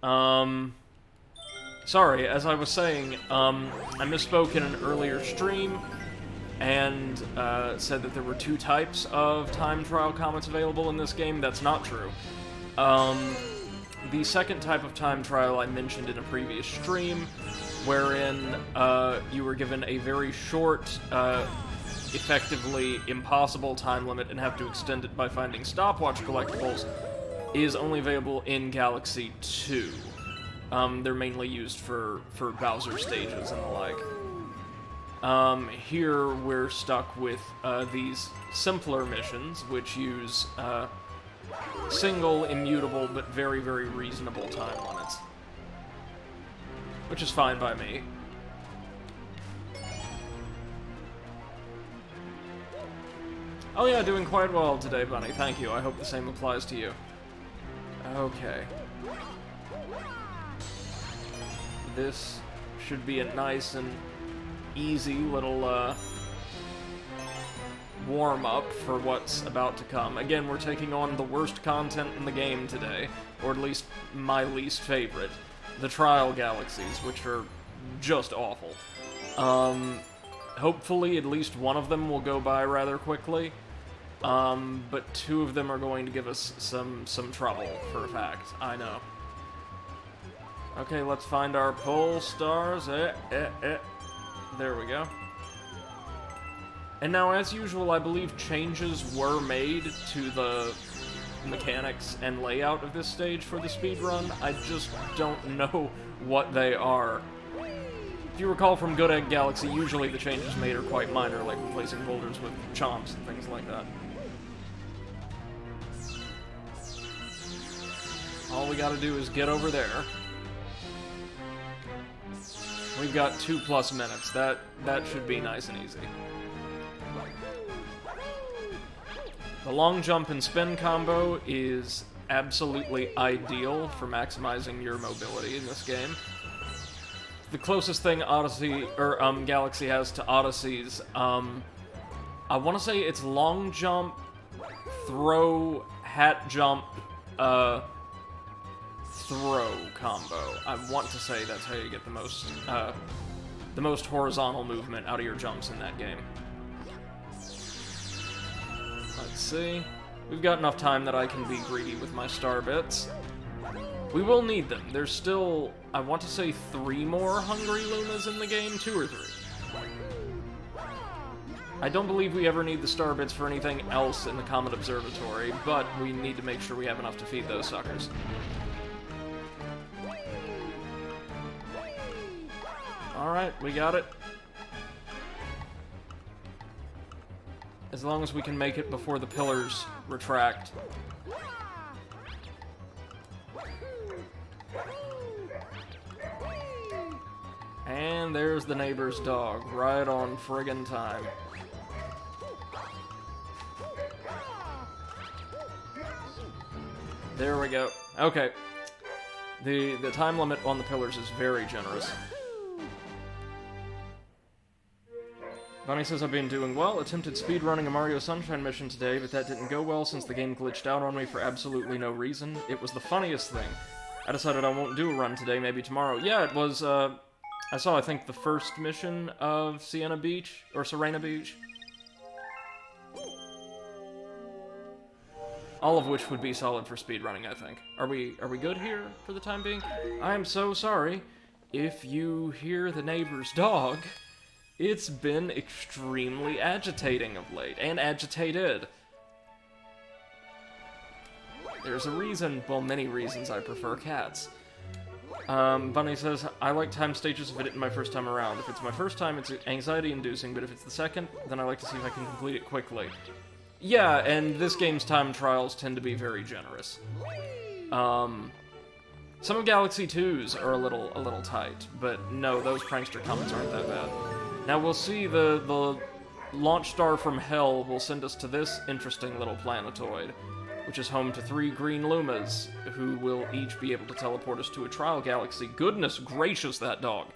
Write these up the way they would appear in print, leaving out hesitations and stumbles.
Sorry, as I was saying, I misspoke in an earlier stream, and said that there were two types of time trial comets available in this game. That's not true. The second type of time trial I mentioned in a previous stream, wherein you were given a very short, effectively impossible time limit and have to extend it by finding stopwatch collectibles, is only available in Galaxy 2. They're mainly used for Bowser stages and the like. Here we're stuck with these simpler missions, which use single, immutable, but very, very reasonable time limits. Which is fine by me. Oh yeah, doing quite well today, Bunny. Thank you. I hope the same applies to you. Okay. This should be a nice and easy little, warm-up for what's about to come. Again, we're taking on the worst content in the game today, or at least my least favorite. The Trial Galaxies, which are just awful. Hopefully at least one of them will go by rather quickly, but two of them are going to give us some trouble, for a fact, I know. Okay, let's find our pole stars. There we go. And now, as usual, I believe changes were made to the mechanics and layout of this stage for the speedrun. I just don't know what they are. If you recall from Good Egg Galaxy, usually the changes made are quite minor, like replacing boulders with chomps and things like that. All we gotta do is get over there. We've got 2+ minutes. That should be nice and easy. The long jump and spin combo is absolutely ideal for maximizing your mobility in this game. The closest thing Galaxy has to Odyssey's, I want to say it's long jump, throw, hat jump, throw combo. I want to say that's how you get the most horizontal movement out of your jumps in that game. Let's see. We've got enough time that I can be greedy with my star bits. We will need them. There's still, I want to say, 3 more Hungry Lunas in the game, 2 or 3. I don't believe we ever need the star bits for anything else in the Comet Observatory, but we need to make sure we have enough to feed those suckers. Alright, we got it. As long as we can make it before the pillars retract. And there's the neighbor's dog, right on friggin' time. There we go. Okay. The time limit on the pillars is very generous. Bunny says I've been doing well. Attempted speedrunning a Mario Sunshine mission today, but that didn't go well since the game glitched out on me for absolutely no reason. It was the funniest thing. I decided I won't do a run today, maybe tomorrow. Yeah, it was, I saw, I think, the first mission of Serena Beach. All of which would be solid for speedrunning, I think. Are we good here for the time being? I am so sorry if you hear the neighbor's dog. It's been extremely agitating of late, and agitated. There's a reason, well, many reasons I prefer cats. Bunny says, I like time stages if I did it my first time around. If it's my first time, it's anxiety-inducing, but if it's the second, then I like to see if I can complete it quickly. Yeah, and this game's time trials tend to be very generous. Some of Galaxy 2's are a little tight, but no, those prankster comments aren't that bad. Now we'll see the launch star from hell will send us to this interesting little planetoid, which is home to 3 green Lumas, who will each be able to teleport us to a trial galaxy. Goodness gracious, that dog.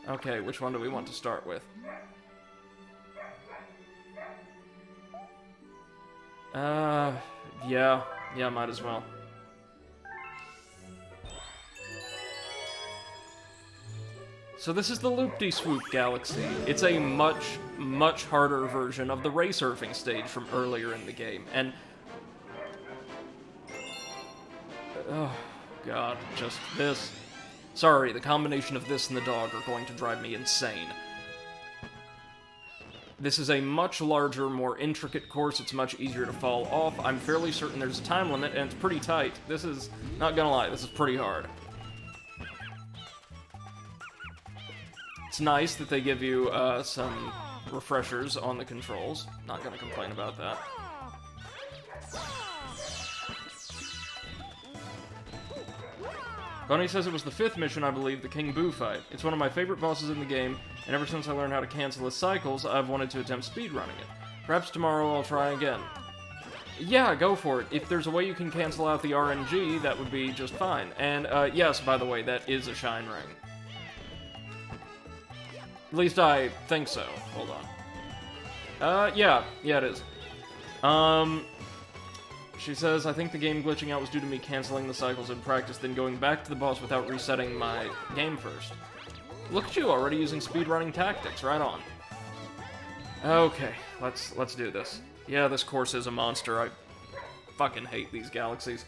Okay, which one do we want to start with? Yeah. Yeah, might as well. So this is the Loop-de-Swoop Galaxy. It's a much, much harder version of the ray surfing stage from earlier in the game, and... oh, God, just this. Sorry, the combination of this and the dog are going to drive me insane. This is a much larger, more intricate course. It's much easier to fall off. I'm fairly certain there's a time limit, and it's pretty tight. This is, not gonna lie, this is pretty hard. It's nice that they give you some refreshers on the controls. Not gonna complain about that. Bunny says it was the 5th mission, I believe, the King Boo fight. It's one of my favorite bosses in the game, and ever since I learned how to cancel his cycles, I've wanted to attempt speedrunning it. Perhaps tomorrow I'll try again. Yeah, go for it. If there's a way you can cancel out the RNG, that would be just fine. And, yes, by the way, that is a shine ring. At least I think so. Hold on. Yeah, it is. She says, I think the game glitching out was due to me canceling the cycles in practice, then going back to the boss without resetting my game first. Look at you, already using speedrunning tactics, right on. Okay, let's do this. Yeah, this course is a monster. I fucking hate these galaxies.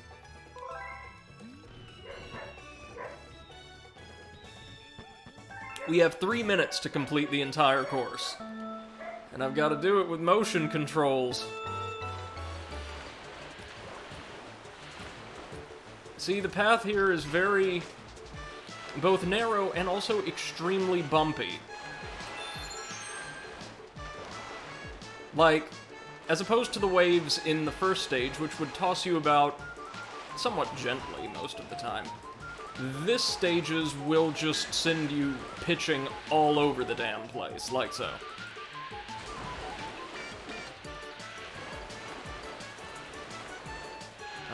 We have 3 minutes to complete the entire course. And I've got to do it with motion controls. See, the path here is very... both narrow and also extremely bumpy. Like, as opposed to the waves in the first stage, which would toss you about somewhat gently most of the time, this stages will just send you pitching all over the damn place, like so.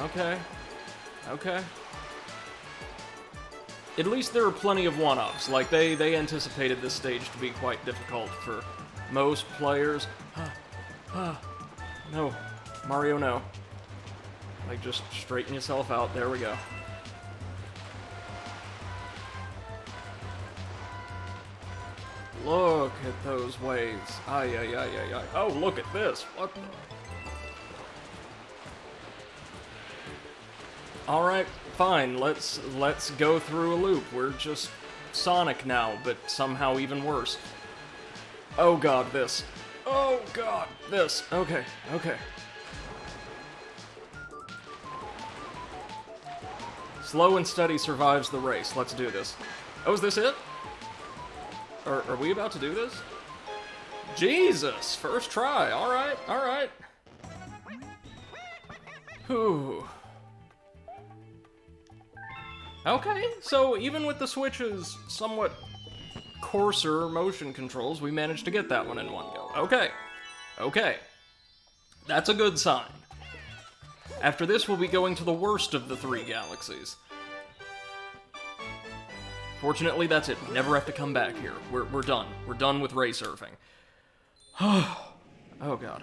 Okay. Okay. At least there are plenty of one-ups. Like, they anticipated this stage to be quite difficult for most players. No. Mario, no. Like, just straighten yourself out. There we go. Look at those waves. Ay, ay, ay, ay, ay. Oh, look at this. What the... Alright, fine, let's go through a loop. We're just Sonic now, but somehow even worse. Oh god, this. Oh god, this. Okay, okay. Slow and steady survives the race. Let's do this. Oh, is this it? Are we about to do this? Jesus! First try. Alright, alright. Whew. Okay, so even with the Switch's somewhat coarser motion controls, we managed to get that one in one go. Okay. Okay. That's a good sign. After this, we'll be going to the worst of the 3 galaxies. Fortunately, that's it. We never have to come back here. We're done. We're done with ray surfing. Oh, God.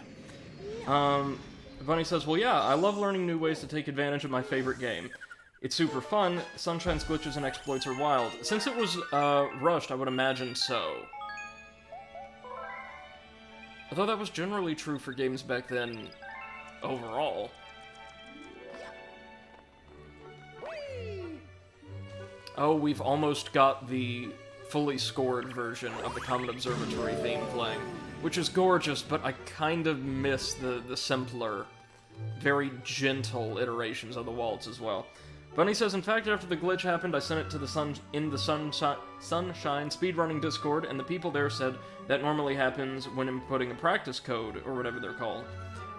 Bunny says, well, yeah, I love learning new ways to take advantage of my favorite game. It's super fun. Sunshine's glitches and exploits are wild. Since it was, rushed, I would imagine so. Although that was generally true for games back then, overall. Oh, we've almost got the fully scored version of the Comet Observatory theme playing, which is gorgeous, but I kind of miss the simpler, very gentle iterations of the waltz as well. Bunny says, in fact, after the glitch happened, I sent it to the Sunshine speedrunning Discord, and the people there said that normally happens when inputting a practice code, or whatever they're called.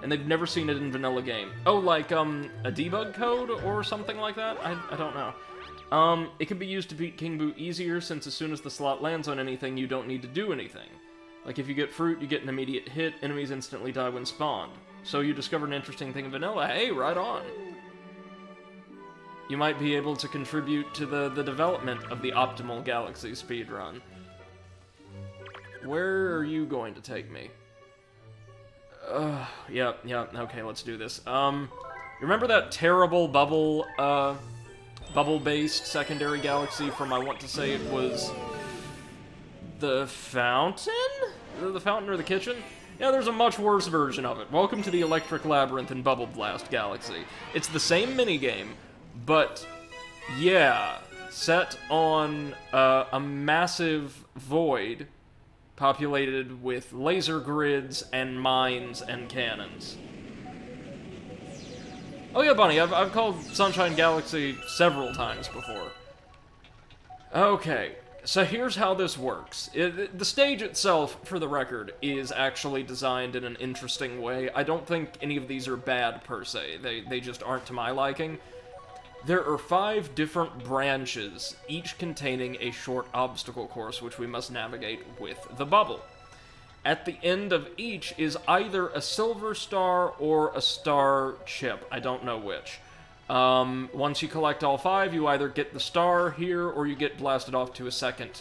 And they've never seen it in vanilla game. Oh, like, a debug code, or something like that? I don't know. It can be used to beat King Boo easier, since as soon as the slot lands on anything, you don't need to do anything. Like, if you get fruit, you get an immediate hit, enemies instantly die when spawned. So you discovered an interesting thing in vanilla. Hey, right on! You might be able to contribute to the development of the optimal Galaxy speedrun. Where are you going to take me? Yep, okay, let's do this. Remember that terrible bubble-based secondary galaxy from, I want to say it was the Fountain? The Fountain or the Kitchen? Yeah, there's a much worse version of it. Welcome to the Electric Labyrinth in Bubble Blast Galaxy. It's the same minigame, but, yeah, set on a massive void populated with laser grids and mines and cannons. Oh yeah, Bunny, I've called Sunshine Galaxy several times before. Okay, so here's how this works. The stage itself, for the record, is actually designed in an interesting way. I don't think any of these are bad, per se. They just aren't to my liking. There are 5 different branches, each containing a short obstacle course which we must navigate with the bubble. At the end of each is either a silver star or a star chip. I don't know which. Once you collect all 5, you either get the star here or you get blasted off to a second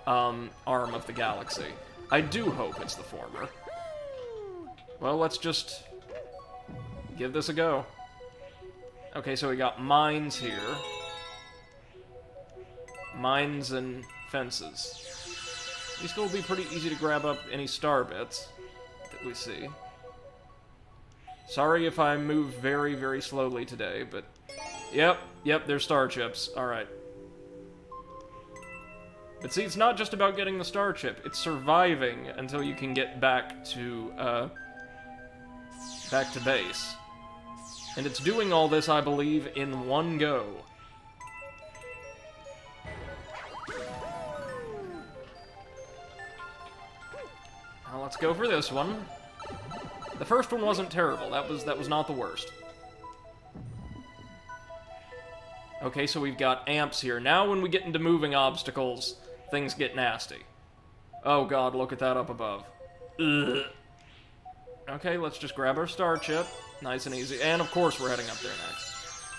arm of the galaxy. I do hope it's the former. Well, let's just give this a go. Okay, so we got mines here. Mines and fences. These will be pretty easy to grab up any star bits that we see. Sorry if I move very, very slowly today, but... Yep, they're star chips. Alright. But see, it's not just about getting the star chip. It's surviving until you can get back to base. And it's doing all this, I believe, in one go. Now let's go for this one. The first one wasn't terrible. That was not the worst. Okay, so we've got amps here. Now when we get into moving obstacles, things get nasty. Oh god, look at that up above. Ugh. Okay, let's just grab our star chip. Nice and easy. And of course we're heading up there next.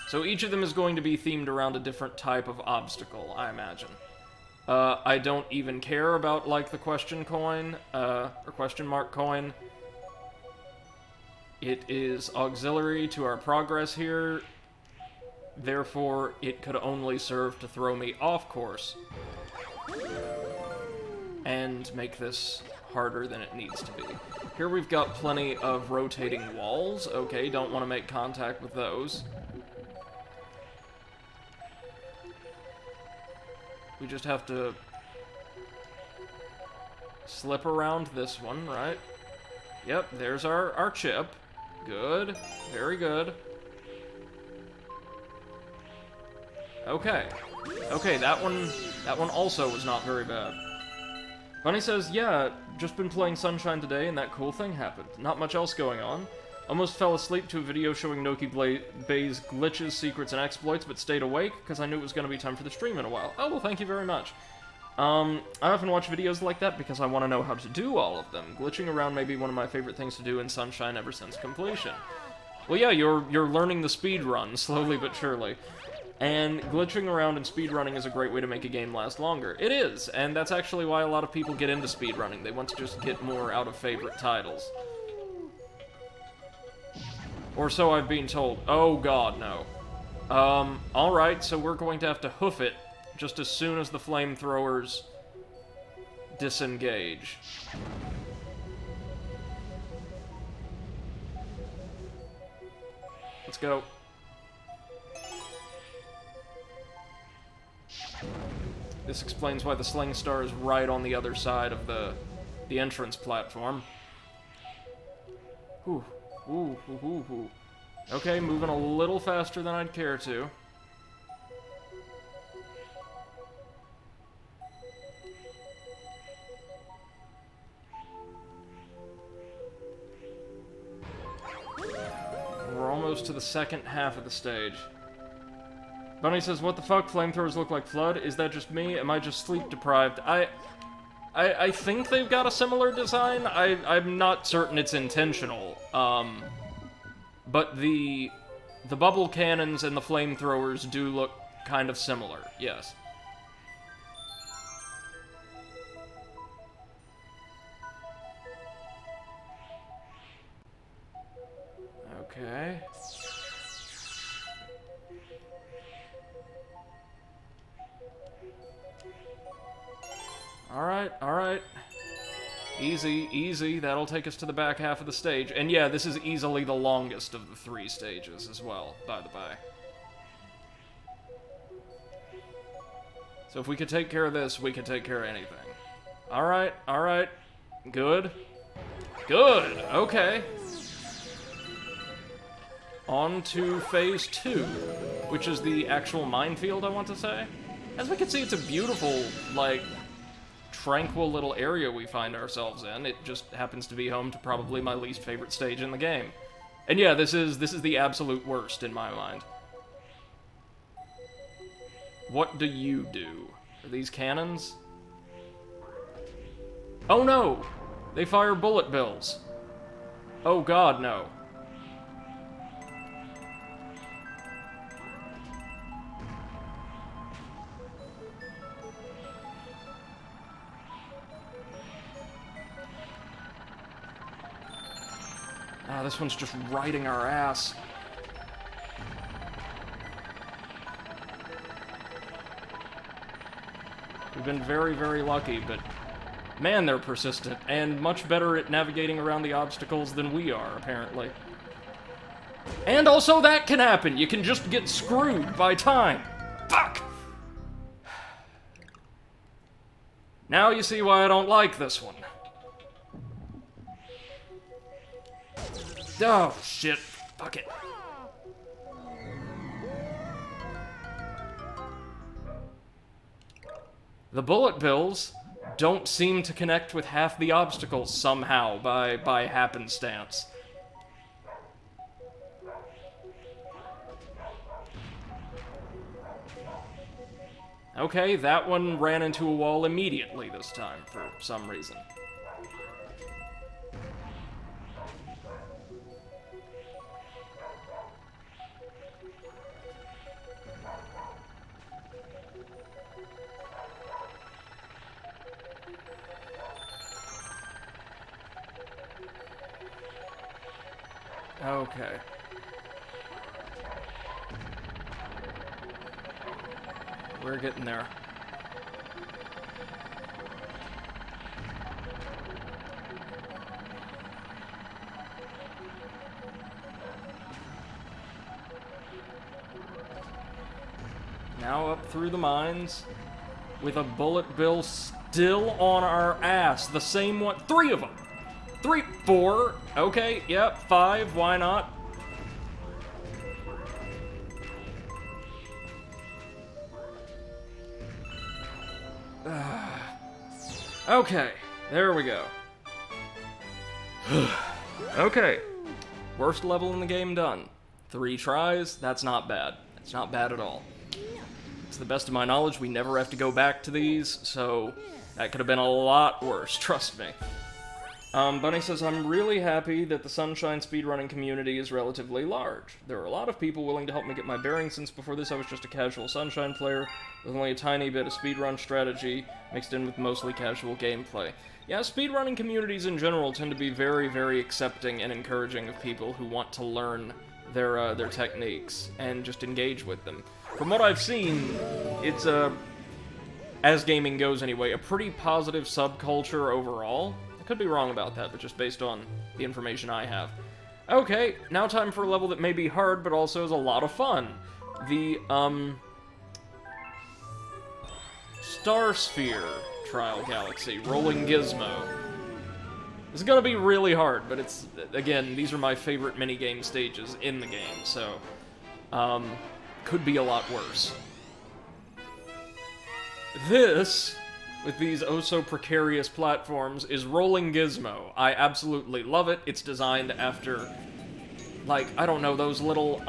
So each of them is going to be themed around a different type of obstacle, I imagine. I don't even care about, like, the question coin, or question mark coin. It is auxiliary to our progress here. Therefore, it could only serve to throw me off course. And make this harder than it needs to be. Here we've got plenty of rotating walls. Okay, don't want to make contact with those. We just have to slip around this one, right? Yep, there's our chip. Good. Very good. Okay. Okay, that one also was not very bad. Bunny says, yeah, just been playing Sunshine today and that cool thing happened. Not much else going on. Almost fell asleep to a video showing Noki Bay's glitches, secrets, and exploits, but stayed awake because I knew it was going to be time for the stream in a while. Oh, well, thank you very much. I often watch videos like that because I want to know how to do all of them. Glitching around may be one of my favorite things to do in Sunshine ever since completion. Well, yeah, you're learning the speed run, slowly but surely. And glitching around and speedrunning is a great way to make a game last longer. It is, and that's actually why a lot of people get into speedrunning. They want to just get more out of favorite titles. Or so I've been told. Oh god, no. Alright, so we're going to have to hoof it just as soon as the flamethrowers disengage. Let's go. This explains why the Sling Star is right on the other side of the entrance platform. Ooh. Ooh, ooh, ooh, ooh. Okay, moving a little faster than I'd care to. We're almost to the second half of the stage. Bunny says, what the fuck? Flamethrowers look like Flood? Is that just me? Am I just sleep deprived? I think they've got a similar design. I'm not certain it's intentional. But the bubble cannons and the flamethrowers do look kind of similar, yes. Okay. Alright, alright. Easy, easy. That'll take us to the back half of the stage. And yeah, this is easily the longest of the 3 stages as well, by the by. So if we could take care of this, we could take care of anything. Alright, alright. Good. Good! Okay. On to phase 2, which is the actual minefield, I want to say. As we can see, it's a beautiful, like, tranquil little area we find ourselves in. It just happens to be home to probably my least favorite stage in the game. And yeah, this is the absolute worst in my mind. What do you do? Are these cannons? Oh no! They fire bullet bills. Oh god, no. Ah, this one's just riding our ass. We've been very, very lucky, but man, they're persistent, and much better at navigating around the obstacles than we are, apparently. And also that can happen! You can just get screwed by time! Fuck! Now you see why I don't like this one. Oh, shit. Fuck it. The bullet bills don't seem to connect with half the obstacles somehow by happenstance. Okay, that one ran into a wall immediately this time, for some reason. Okay. We're getting there. Now up through the mines, with a bullet bill still on our ass. The same one. 3 of them. 3, 4. Okay, yep, 5. Why not? Okay, there we go. Okay. Worst level in the game done. 3 tries, that's not bad. It's not bad at all. To the best of my knowledge, we never have to go back to these, so that could have been a lot worse, trust me. Bunny says, I'm really happy that the Sunshine speedrunning community is relatively large. There are a lot of people willing to help me get my bearings, since before this I was just a casual Sunshine player, with only a tiny bit of speedrun strategy, mixed in with mostly casual gameplay. Yeah, speedrunning communities in general tend to be very, very accepting and encouraging of people who want to learn their techniques, and just engage with them. From what I've seen, it's as gaming goes anyway, a pretty positive subculture overall. Could be wrong about that, but just based on the information I have. Okay, now time for a level that may be hard, but also is a lot of fun. The, Star Sphere Trial Galaxy, Rolling Gizmo. It's gonna be really hard, but it's, again, these are my favorite minigame stages in the game, so, could be a lot worse. This, with these oh-so-precarious platforms, is Rolling Gizmo. I absolutely love it. It's designed after, like, I don't know, those little,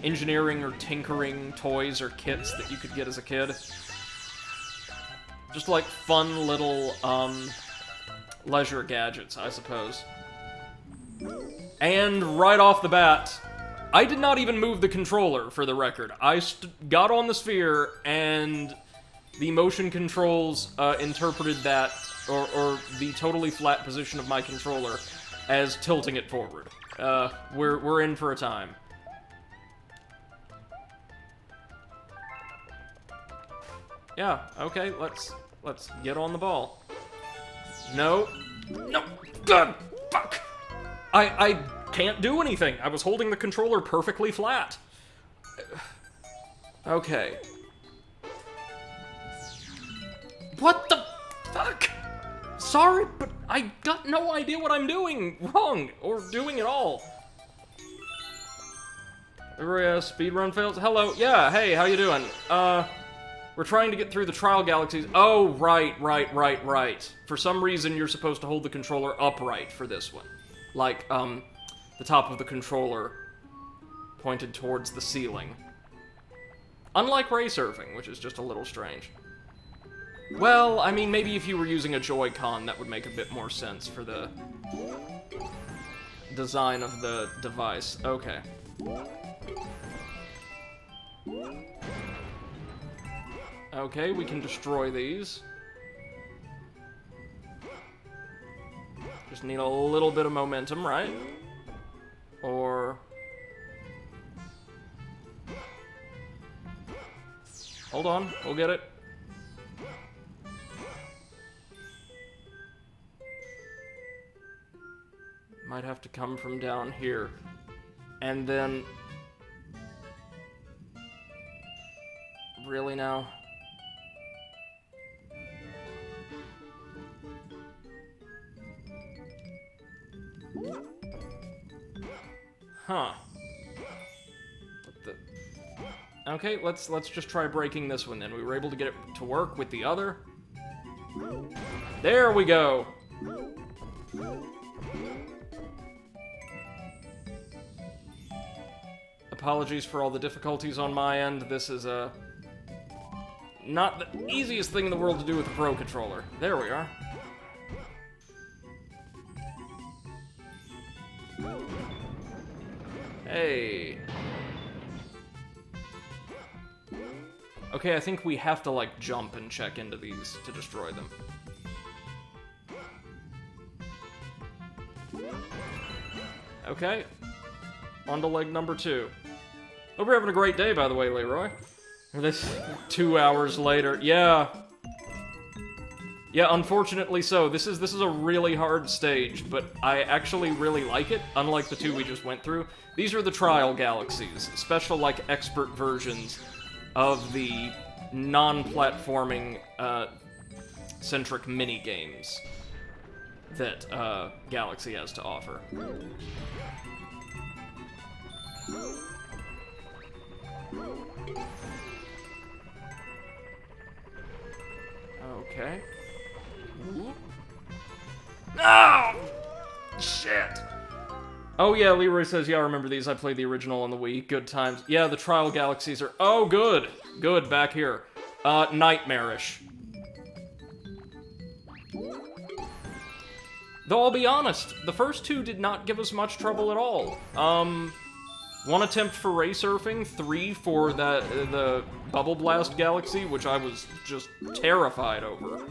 engineering or tinkering toys or kits that you could get as a kid. Just, like, fun little, leisure gadgets, I suppose. And right off the bat, I did not even move the controller, for the record. I got on the sphere, and the motion controls interpreted that, or the totally flat position of my controller, as tilting it forward. we're in for a time. Yeah, okay, let's get on the ball. No. No! God! Fuck! I can't do anything. I was holding the controller perfectly flat. Okay. What the fuck? Sorry, but I got no idea what I'm doing wrong, or doing at all. Speedrun fails? Hello, yeah, hey, how you doing? We're trying to get through the trial galaxies. Oh, right. For some reason, you're supposed to hold the controller upright for this one. Like, the top of the controller pointed towards the ceiling. Unlike ray surfing, which is just a little strange. Well, I mean, maybe if you were using a Joy-Con, that would make a bit more sense for the design of the device. Okay. Okay, we can destroy these. Just need a little bit of momentum, right? Or... hold on, we'll get it. Might have to come from down here. And then... really now? Huh. What the... okay, let's just try breaking this one then. We were able to get it to work with the other. There we go! Apologies for all the difficulties on my end. This is not the easiest thing in the world to do with a Pro Controller. There we are. Hey. Okay, I think we have to, like, jump and check into these to destroy them. Okay. On to leg number 2. Hope you're having a great day, by the way, Leroy. This 2 hours later. Yeah. Yeah, unfortunately so. This is a really hard stage, but I actually really like it, unlike the 2 we just went through. These are the trial galaxies, special, like, expert versions of the non-platforming, centric mini-games that, Galaxy has to offer. Okay. Oh! Shit! Oh yeah, Leroy says, yeah, I remember these. I played the original on the Wii. Good times. Yeah, the Trial Galaxies are... oh, good! Good, back here. Nightmarish. Though I'll be honest, the first 2 did not give us much trouble at all. 1 attempt for ray surfing, 3 for the Bubble Blast Galaxy, which I was just terrified over.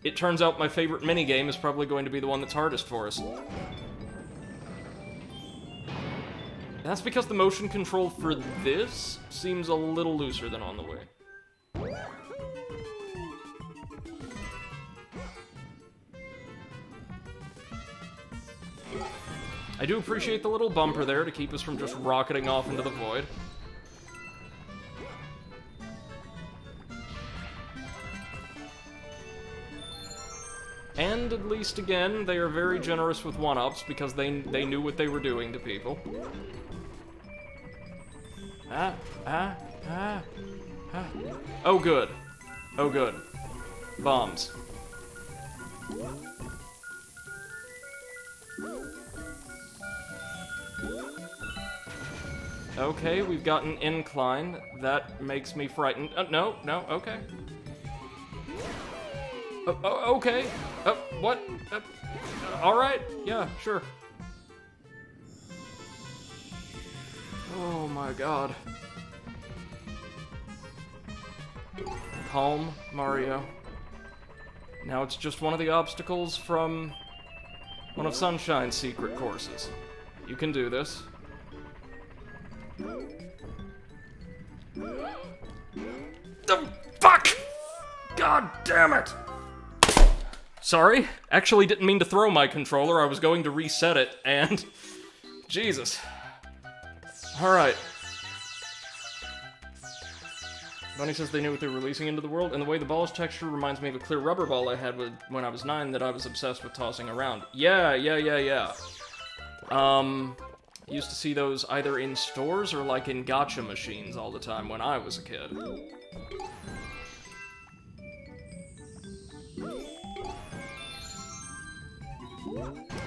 It turns out my favorite minigame is probably going to be the one that's hardest for us. That's because the motion control for this seems a little looser than on the Wii. I do appreciate the little bumper there to keep us from just rocketing off into the void. And, at least again, they are very generous with one-ups because they knew what they were doing to people. Oh, good. Oh, good. Bombs. Okay, we've got an incline. That makes me frightened. No, okay. Okay. What? Alright, yeah, sure. Oh my god. Calm, Mario. Now it's just one of the obstacles from One of Sunshine's secret courses. You can do this. Oh, fuck! God damn it! Sorry, actually didn't mean to throw my controller. I was going to reset it, and... Jesus. Alright. Bunny says they knew what they were releasing into the world, and the way the ball's texture reminds me of a clear rubber ball I had when I was 9 that I was obsessed with tossing around. Yeah. Used to see those either in stores or like in gacha machines all the time when I was a kid.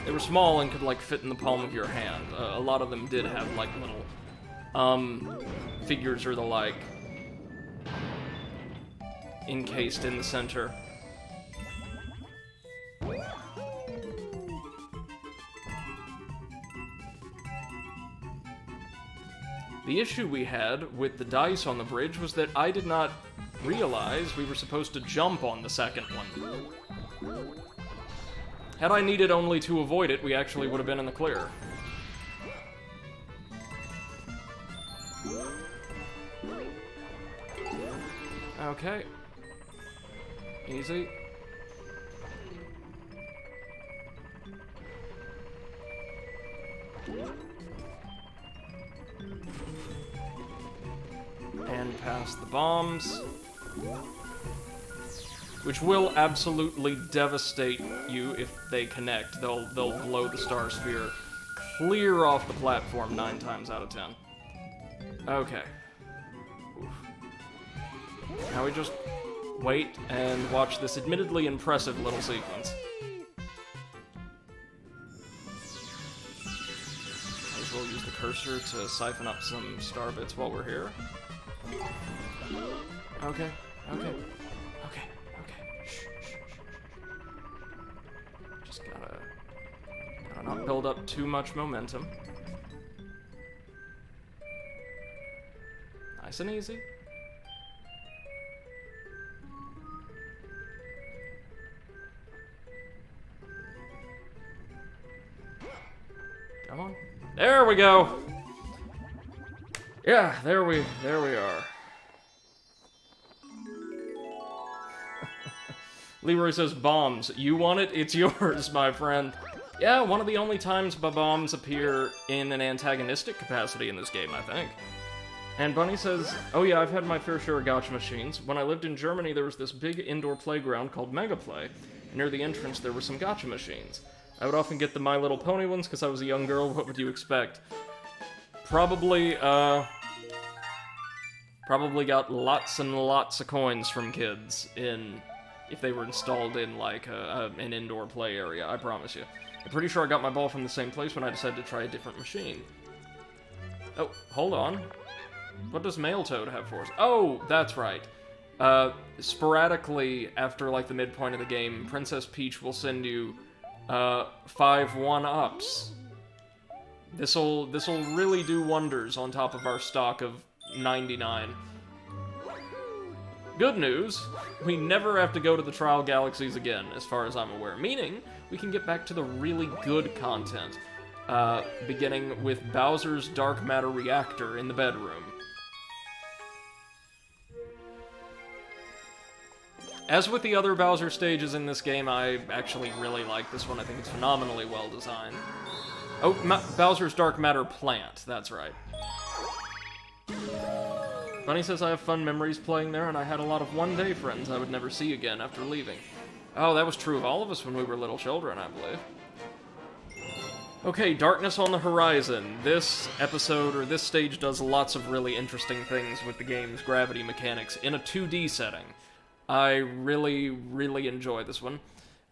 They were small and could like fit in the palm of your hand. A lot of them did have like little figures or the like encased in the center. The issue we had with the dice on the bridge was that I did not realize we were supposed to jump on the second one. Had I needed only to avoid it, we actually would have been in the clear. Okay. Easy. And past the bombs. Which will absolutely devastate you if they connect. They'll blow the star sphere clear off the platform 9 times out of 10. Okay. Oof. Now we just wait and watch this admittedly impressive little sequence. Might as well use the cursor to siphon up some star bits while we're here. Okay. Just gotta not build up too much momentum. Nice and easy. Come on. There we go! Yeah, there we are. Leroy says, bombs. You want it? It's yours, my friend. Yeah, one of the only times bombs appear in an antagonistic capacity in this game, I think. And Bunny says, oh yeah, I've had my fair share of gacha machines. When I lived in Germany, there was this big indoor playground called Mega Play. Near the entrance, there were some gacha machines. I would often get the My Little Pony ones because I was a young girl. What would you expect? Probably got lots and lots of coins from kids if they were installed in, like, an indoor play area, I promise you. I'm pretty sure I got my ball from the same place when I decided to try a different machine. Oh, hold on. What does Male Toad have for us? Oh, that's right. Sporadically, after, like, the midpoint of the game, Princess Peach will send you, 5 1-ups. This'll really do wonders on top of our stock of 99. Good news, we never have to go to the Trial Galaxies again, as far as I'm aware. Meaning, we can get back to the really good content, beginning with Bowser's Dark Matter Reactor in the bedroom. As with the other Bowser stages in this game, I actually really like this one. I think it's phenomenally well designed. Oh, Bowser's Dark Matter Plant, that's right. Bunny says I have fun memories playing there, and I had a lot of one-day friends I would never see again after leaving. Oh, that was true of all of us when we were little children, I believe. Okay, Darkness on the Horizon. This episode, or this stage, does lots of really interesting things with the game's gravity mechanics in a 2D setting. I really, really enjoy this one.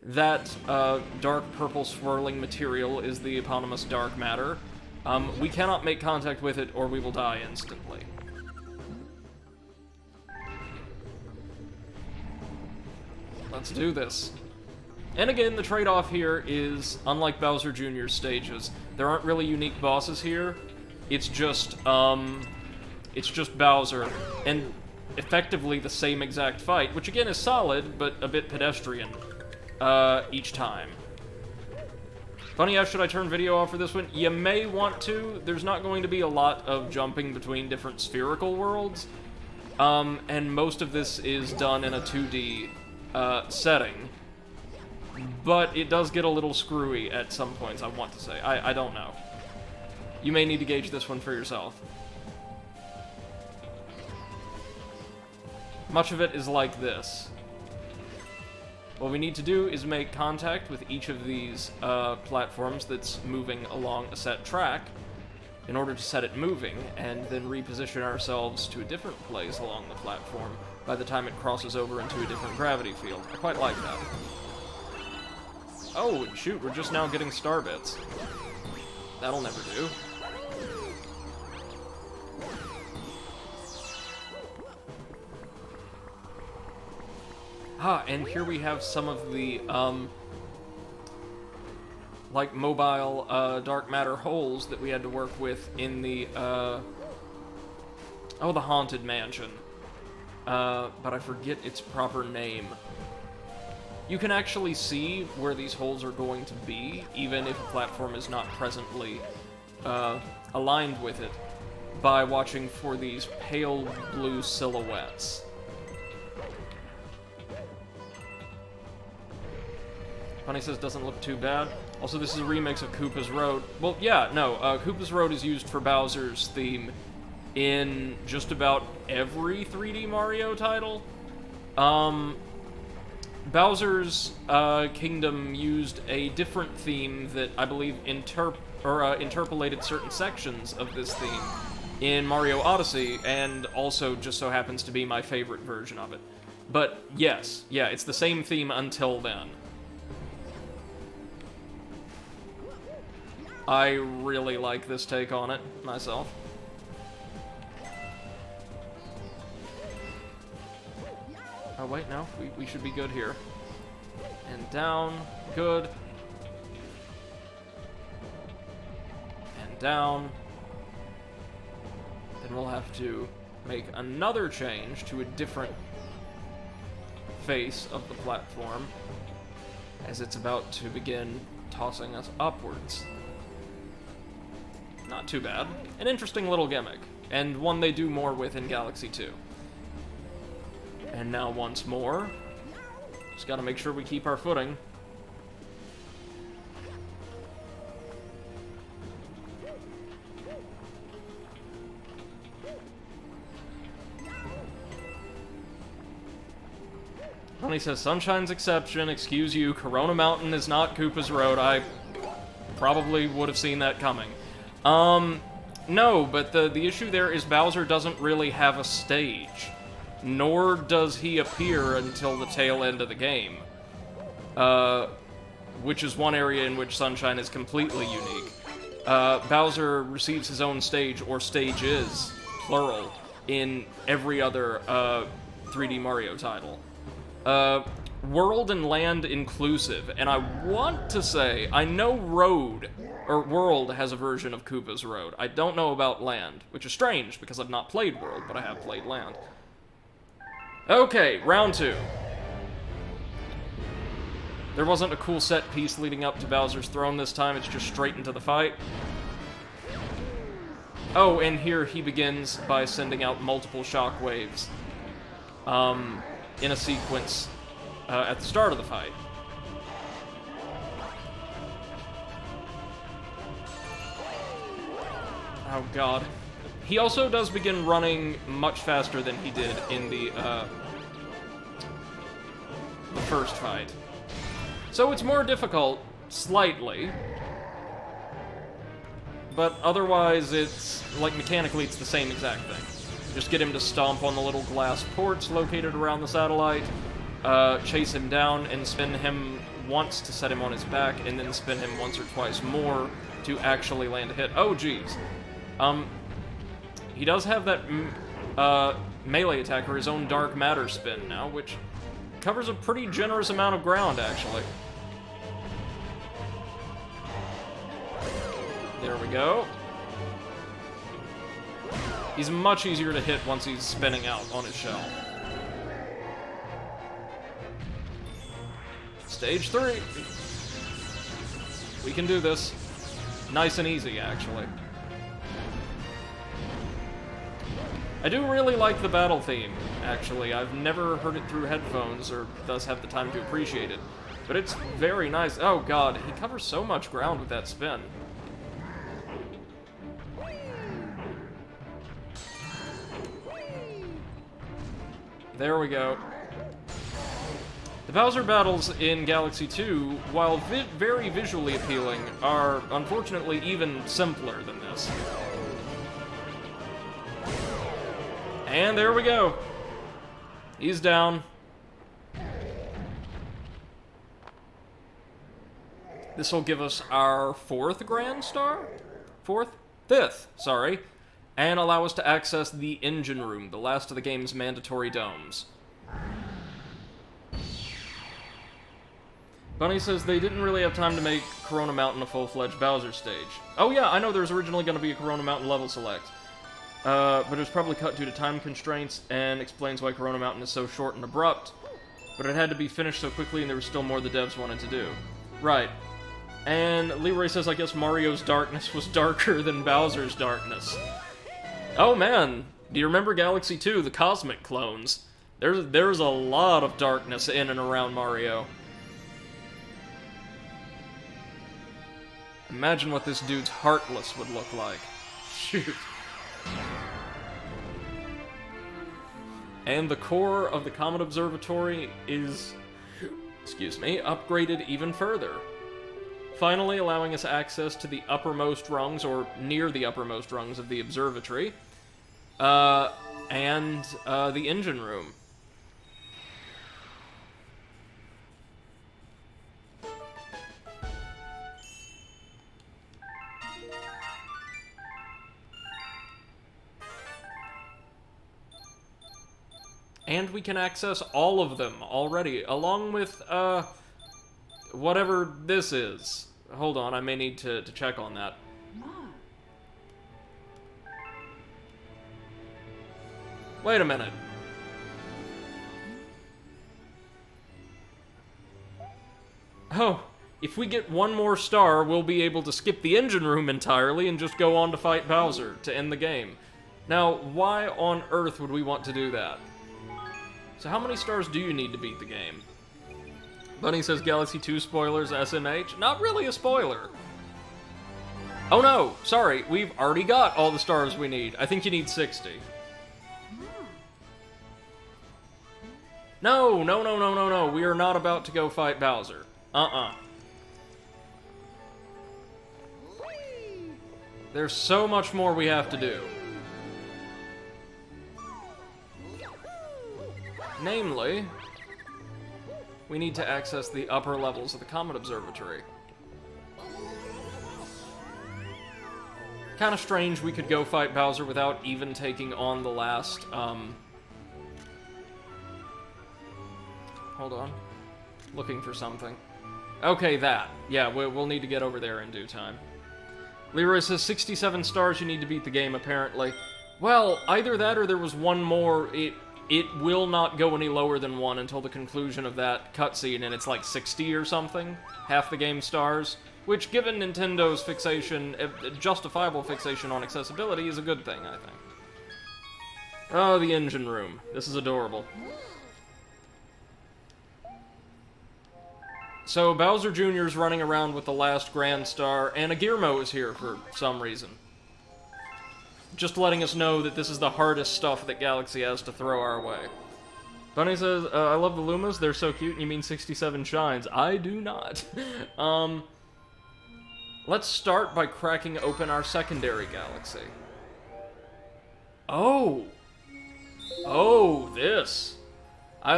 That dark purple swirling material is the eponymous dark matter. We cannot make contact with it or we will die instantly. Let's do this. And again, the trade-off here is, unlike Bowser Jr.'s stages, there aren't really unique bosses here. It's just Bowser, and effectively the same exact fight, which again is solid, but a bit pedestrian, each time. Funny how should I turn video off for this one? You may want to. There's not going to be a lot of jumping between different spherical worlds. And most of this is done in a 2D setting. But it does get a little screwy at some points, I want to say. I don't know. You may need to gauge this one for yourself. Much of it is like this. What we need to do is make contact with each of these platforms that's moving along a set track in order to set it moving, and then reposition ourselves to a different place along the platform by the time it crosses over into a different gravity field. I quite like that. Oh, shoot, we're just now getting star bits. That'll never do. Ah, and here we have some of the, like, mobile, dark matter holes that we had to work with in the, oh, the Haunted Mansion. But I forget its proper name. You can actually see where these holes are going to be, even if a platform is not presently, aligned with it, by watching for these pale blue silhouettes. Funny says doesn't look too bad. Also, this is a remix of Koopa's Road. Well, yeah, no, Koopa's Road is used for Bowser's theme in just about every 3D Mario title. Bowser's Kingdom used a different theme that I believe interpolated certain sections of this theme in Mario Odyssey, and also just so happens to be my favorite version of it. But yes, yeah, it's the same theme until then. I really like this take on it, myself. Oh, wait, no. We should be good here. And down. Good. And down. Then we'll have to make another change to a different face of the platform, as it's about to begin tossing us upwards. Not too bad. An interesting little gimmick, and one they do more with in Galaxy 2. And now once more. Just gotta make sure we keep our footing. Honey says, Sunshine's exception, excuse you, Corona Mountain is not Koopa's Road. I probably would have seen that coming. No, but the issue there is Bowser doesn't really have a stage. Nor does he appear until the tail end of the game. Which is one area in which Sunshine is completely unique. Bowser receives his own stage, or stages, plural, in every other 3D Mario title. World and land inclusive, and I want to say, I know World has a version of Koopa's Road. I don't know about Land, which is strange, because I've not played World, but I have played Land. Okay, round 2. There wasn't a cool set piece leading up to Bowser's throne this time, it's just straight into the fight. Oh, and here he begins by sending out multiple shockwaves in a sequence at the start of the fight. Oh god. He also does begin running much faster than he did in the first fight. So it's more difficult, slightly. But otherwise, it's, like, mechanically, it's the same exact thing. Just get him to stomp on the little glass ports located around the satellite, chase him down, and spin him once to set him on his back, and then spin him once or twice more to actually land a hit. Oh, jeez. He does have that melee attack, or his own dark matter spin now, which covers a pretty generous amount of ground, actually. There we go. He's much easier to hit once he's spinning out on his shell. Stage 3. We can do this. Nice and easy, actually. I do really like the battle theme, actually. I've never heard it through headphones, or thus have the time to appreciate it. But it's very nice. Oh god, he covers so much ground with that spin. There we go. The Bowser battles in Galaxy 2, while very visually appealing, are unfortunately even simpler than this. And there we go. He's down. This will give us our 4th Grand Star? 5th, sorry. And allow us to access the engine room, the last of the game's mandatory domes. Bunny says they didn't really have time to make Corona Mountain a full-fledged Bowser stage. Oh yeah, I know there was originally going to be a Corona Mountain level select. But it was probably cut due to time constraints, and explains why Corona Mountain is so short and abrupt. But it had to be finished so quickly, and there was still more the devs wanted to do. Right. And Leroy says, I guess Mario's darkness was darker than Bowser's darkness. Oh man, do you remember Galaxy 2, the Cosmic Clones? There's a lot of darkness in and around Mario. Imagine what this dude's Heartless would look like. Shoot. And the core of the Comet Observatory is, excuse me, upgraded even further. Finally allowing us access to the uppermost rungs, or near the uppermost rungs of the observatory, and the engine room. And we can access all of them already, along with, whatever this is. Hold on, I may need to check on that. Wait a minute. Oh, if we get one more star, we'll be able to skip the engine room entirely and just go on to fight Bowser to end the game. Now, why on earth would we want to do that? So how many stars do you need to beat the game? Bunny says Galaxy 2 spoilers, SMH. Not really a spoiler. Oh no, sorry, we've already got all the stars we need. I think you need 60. No, no, no, no, no, no. We are not about to go fight Bowser. There's so much more we have to do. Namely, we need to access the upper levels of the Comet Observatory. Kinda strange we could go fight Bowser without even taking on the last, hold on. Looking for something. Okay, that. Yeah, we'll need to get over there in due time. Leroy says 67 stars you need to beat the game, apparently. Well, either that or there was one more. It will not go any lower than 1 until the conclusion of that cutscene, and it's like 60 or something. Half the game stars. Which, given Nintendo's fixation, justifiable fixation on accessibility, is a good thing, I think. Oh, the engine room. This is adorable. So, Bowser Jr. is running around with the last Grand Star, and Agirmo is here for some reason. Just letting us know that this is the hardest stuff that Galaxy has to throw our way. Bunny says, I love the Lumas, they're so cute, and you mean 67 shines. I do not. Let's start by cracking open our secondary galaxy. Oh! Oh, this. I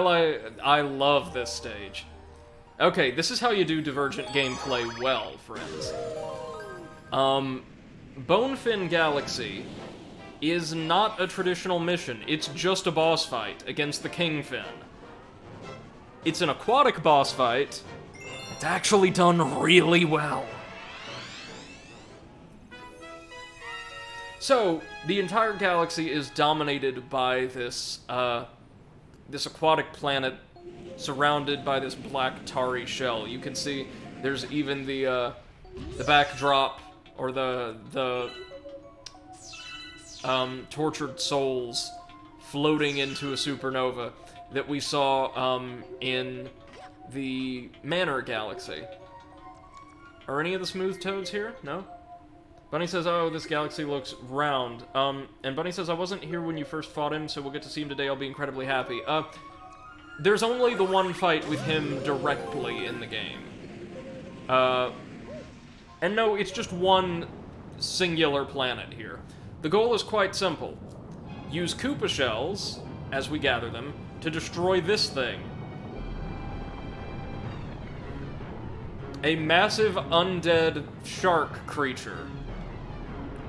love this stage. Okay, this is how you do Divergent gameplay well, friends. Bonefin Galaxy is not a traditional mission. It's just a boss fight against the Kingfin. It's an aquatic boss fight. It's actually done really well. So, the entire galaxy is dominated by this, this aquatic planet surrounded by this black tarry shell. You can see there's even the the backdrop, or the tortured souls floating into a supernova that we saw in the Manor Galaxy. Are any of the smooth toads here? No? Bunny says, oh, this galaxy looks round. And Bunny says, I wasn't here when you first fought him, so we'll get to see him today. I'll be incredibly happy. There's only the one fight with him directly in the game. And no, it's just one singular planet here. The goal is quite simple. Use Koopa shells, as we gather them, to destroy this thing. A massive undead shark creature.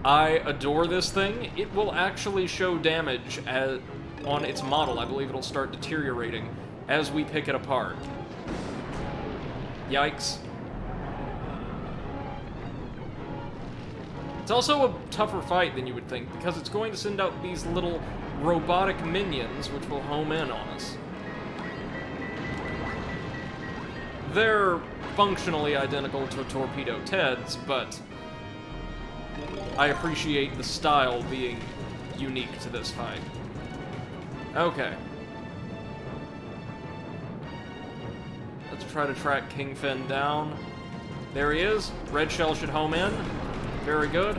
I adore this thing. It will actually show damage on its model. I believe it'll start deteriorating as we pick it apart. Yikes. It's also a tougher fight than you would think, because it's going to send out these little robotic minions, which will home in on us. They're functionally identical to Torpedo Ted's, but I appreciate the style being unique to this fight. Okay. Let's try to track Kingfin down. There he is. Red shell should home in. Very good.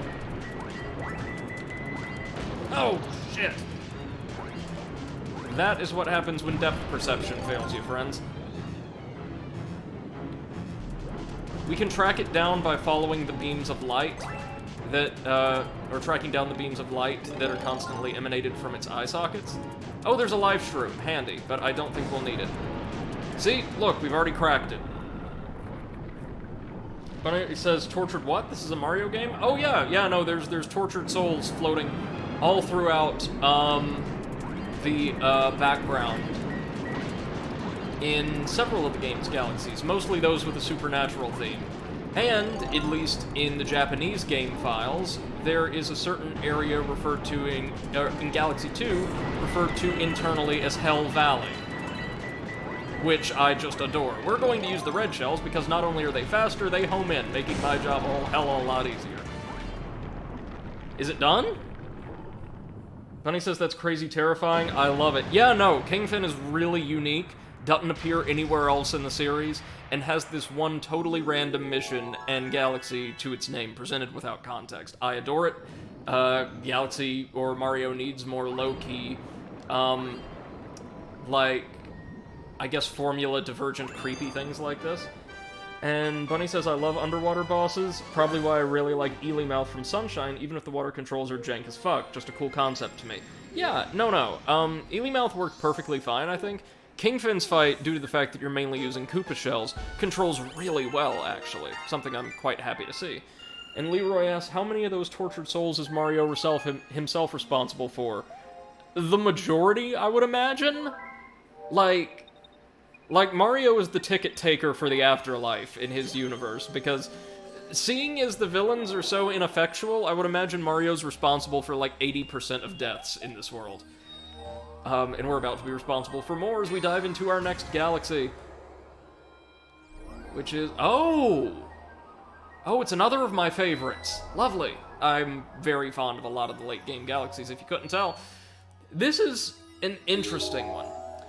Oh, shit! That is what happens when depth perception fails you, friends. We can track it down by following the beams of light that, or tracking down the beams of light that are constantly emanated from its eye sockets. Oh, there's a life shroom. Handy, but I don't think we'll need it. See? Look, we've already cracked it. But it says, tortured what? This is a Mario game? Oh, yeah, no, there's tortured souls floating all throughout, the, background in several of the game's galaxies, mostly those with a supernatural theme. And, at least in the Japanese game files, there is a certain area referred to in Galaxy 2, referred to internally as Hell Valley, which I just adore. We're going to use the red shells because not only are they faster, they home in, making my job a lot easier. Is it done? Bunny says that's crazy terrifying. I love it. Yeah, no, Kingfin is really unique, doesn't appear anywhere else in the series, and has this one totally random mission and galaxy to its name, presented without context. I adore it. Galaxy or Mario needs more low-key, like, I guess formula divergent creepy things like this. And Bunny says, I love underwater bosses, probably why I really like Ely Mouth from Sunshine, even if the water controls are jank as fuck. Just a cool concept to me. Yeah, no. Ely Mouth worked perfectly fine, I think. Kingfin's fight, due to the fact that you're mainly using Koopa shells, controls really well, actually. Something I'm quite happy to see. And Leroy asks, how many of those tortured souls is Mario himself responsible for? The majority, I would imagine? Like, Mario is the ticket taker for the afterlife in his universe, because seeing as the villains are so ineffectual, I would imagine Mario's responsible for like 80% of deaths in this world. And we're about to be responsible for more as we dive into our next galaxy. Which is... Oh! Oh, it's another of my favorites. Lovely. I'm very fond of a lot of the late-game galaxies, if you couldn't tell. This is an interesting one.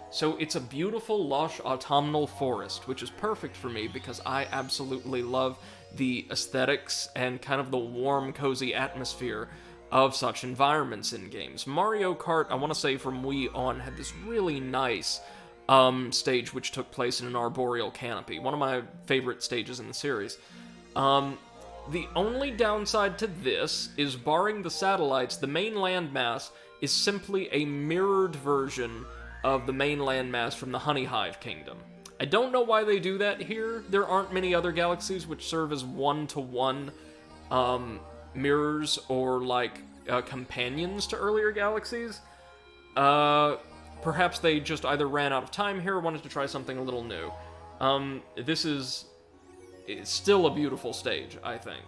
So it's a beautiful, lush, autumnal forest, which is perfect for me because I absolutely love the aesthetics and kind of the warm, cozy atmosphere of such environments in games. Mario Kart, I want to say from Wii on, had this really nice stage which took place in an arboreal canopy. One of my favorite stages in the series. The only downside to this is, barring the satellites, the main landmass is simply a mirrored version of the main landmass from the Honey Hive Kingdom. I don't know why they do that here. There aren't many other galaxies which serve as one-to-one mirrors or, like, companions to earlier galaxies. Perhaps they just either ran out of time here or wanted to try something a little new. It's still a beautiful stage, I think.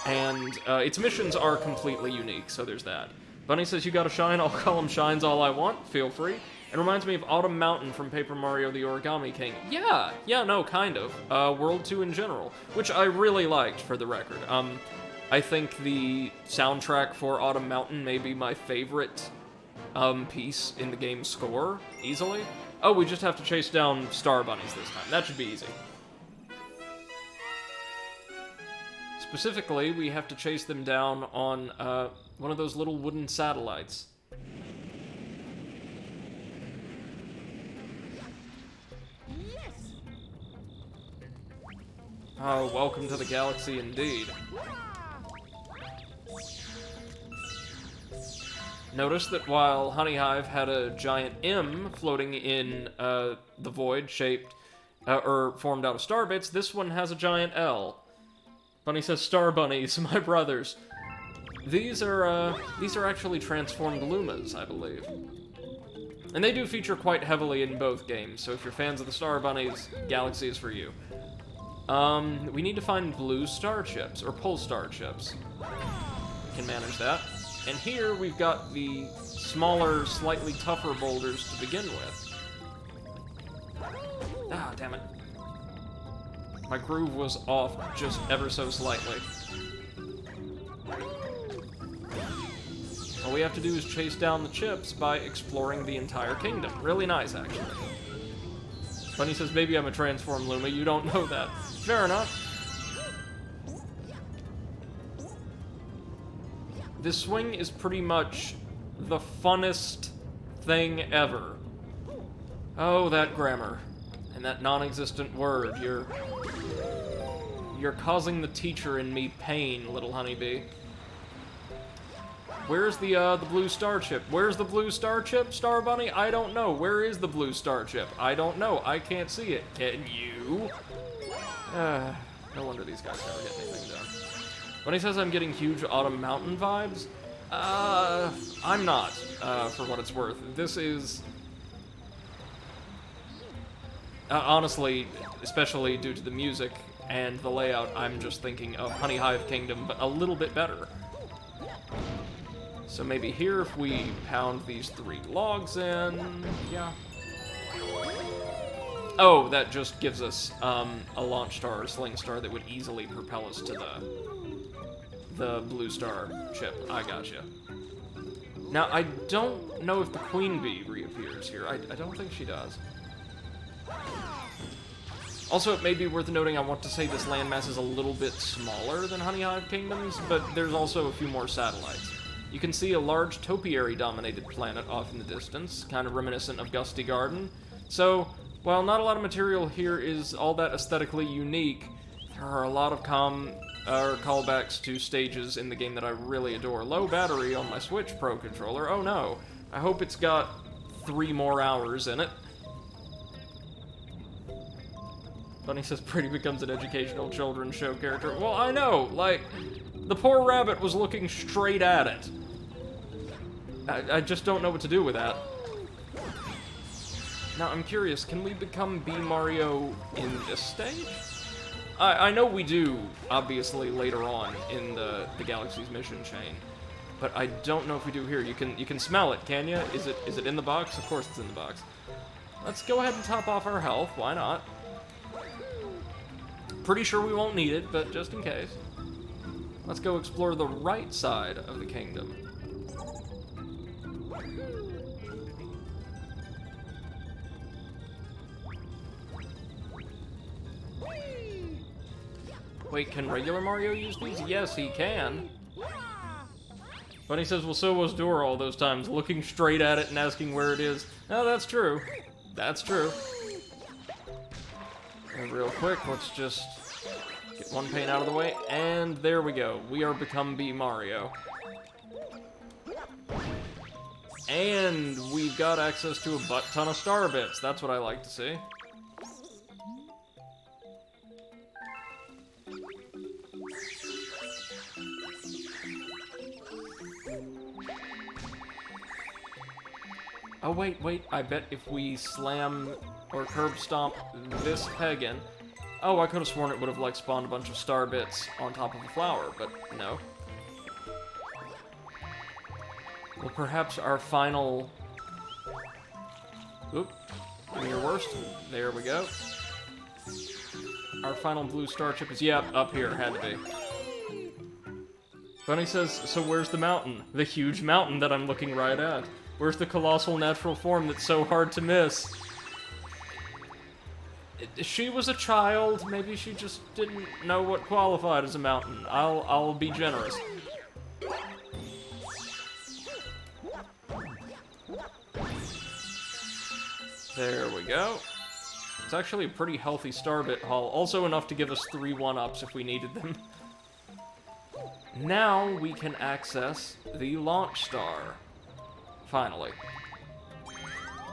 And its missions are completely unique, so there's that. Bunny says, you got a shine, I'll call them shines all I want, feel free. It reminds me of Autumn Mountain from Paper Mario the Origami King. Yeah, no, kind of. World 2 in general, which I really liked, for the record. I think the soundtrack for Autumn Mountain may be my favorite piece in the game's score, easily. Oh, we just have to chase down star bunnies this time. That should be easy. Specifically, we have to chase them down on one of those little wooden satellites. Oh, welcome to the galaxy indeed. Notice that while Honeyhive had a giant M floating in the void shaped, or formed out of star bits, this one has a giant L. Bunny says, "Star bunnies, my brothers." These are actually transformed Lumas, I believe. And they do feature quite heavily in both games, so if you're fans of the Star Bunnies, Galaxy is for you. We need to find blue star chips, or pull star chips. We can manage that. And here we've got the smaller, slightly tougher boulders to begin with. Ah, damn it. My groove was off just ever so slightly. All we have to do is chase down the chips by exploring the entire kingdom. Really nice, actually. Bunny says, "Maybe I'm a transformed Luma, you don't know that." Fair enough. This swing is pretty much the funnest thing ever. Oh, that grammar. And that non-existent word. You're causing the teacher in me pain, little honeybee. Where's the blue star chip? Where's the blue star chip, Star Bunny? I don't know. Where is the blue star chip? I don't know. I can't see it. Can you? No wonder these guys never get anything done. When he says I'm getting huge Autumn Mountain vibes, I'm not, for what it's worth. This is... honestly, especially due to the music and the layout, I'm just thinking of Honeyhive Kingdom, but a little bit better. So maybe here, if we pound these 3 logs in... yeah. Oh, that just gives us a launch star or sling star that would easily propel us to the blue star chip. I gotcha. Now, I don't know if the queen bee reappears here. I don't think she does. Also, it may be worth noting, I want to say this landmass is a little bit smaller than Honeyhive Kingdom's, but there's also a few more satellites. You can see a large topiary-dominated planet off in the distance, kind of reminiscent of Gusty Garden. So, while not a lot of material here is all that aesthetically unique, there are a lot of callbacks to stages in the game that I really adore. Low battery on my Switch Pro controller. Oh no. I hope it's got 3 more hours in it. Bunny says Pretty becomes an educational children's show character. Well, I know, like, the poor rabbit was looking straight at it. I just don't know what to do with that. Now, I'm curious, can we become Bee Mario in this stage? I know we do, obviously, later on in the Galaxy's mission chain. But I don't know if we do here. You can smell it, can you? Is it in the box? Of course it's in the box. Let's go ahead and top off our health. Why not? Pretty sure we won't need it, but just in case. Let's go explore the right side of the kingdom. Wait, can regular Mario use these? Yes, he can. Bunny says, well, so was Dora all those times, looking straight at it and asking where it is. No, that's true. That's true. And real quick, let's just get one pane out of the way, and there we go. We are become Bee Mario. And we've got access to a butt-ton of star bits. That's what I like to see. Oh, wait, I bet if we slam or curb stomp this peg in... Oh, I could have sworn it would have, like, spawned a bunch of star bits on top of a flower, but no. Well, perhaps our final Give me your worst. There we go. Our final blue star chip is, yeah, up here. Had to be. Bunny says, so where's the mountain? The huge mountain that I'm looking right at. Where's the colossal natural form that's so hard to miss? She was a child. Maybe she just didn't know what qualified as a mountain. I'll be generous. There we go. It's actually a pretty healthy star bit haul. Also enough to give us 3 1-ups if we needed them. Now we can access the launch star. Finally.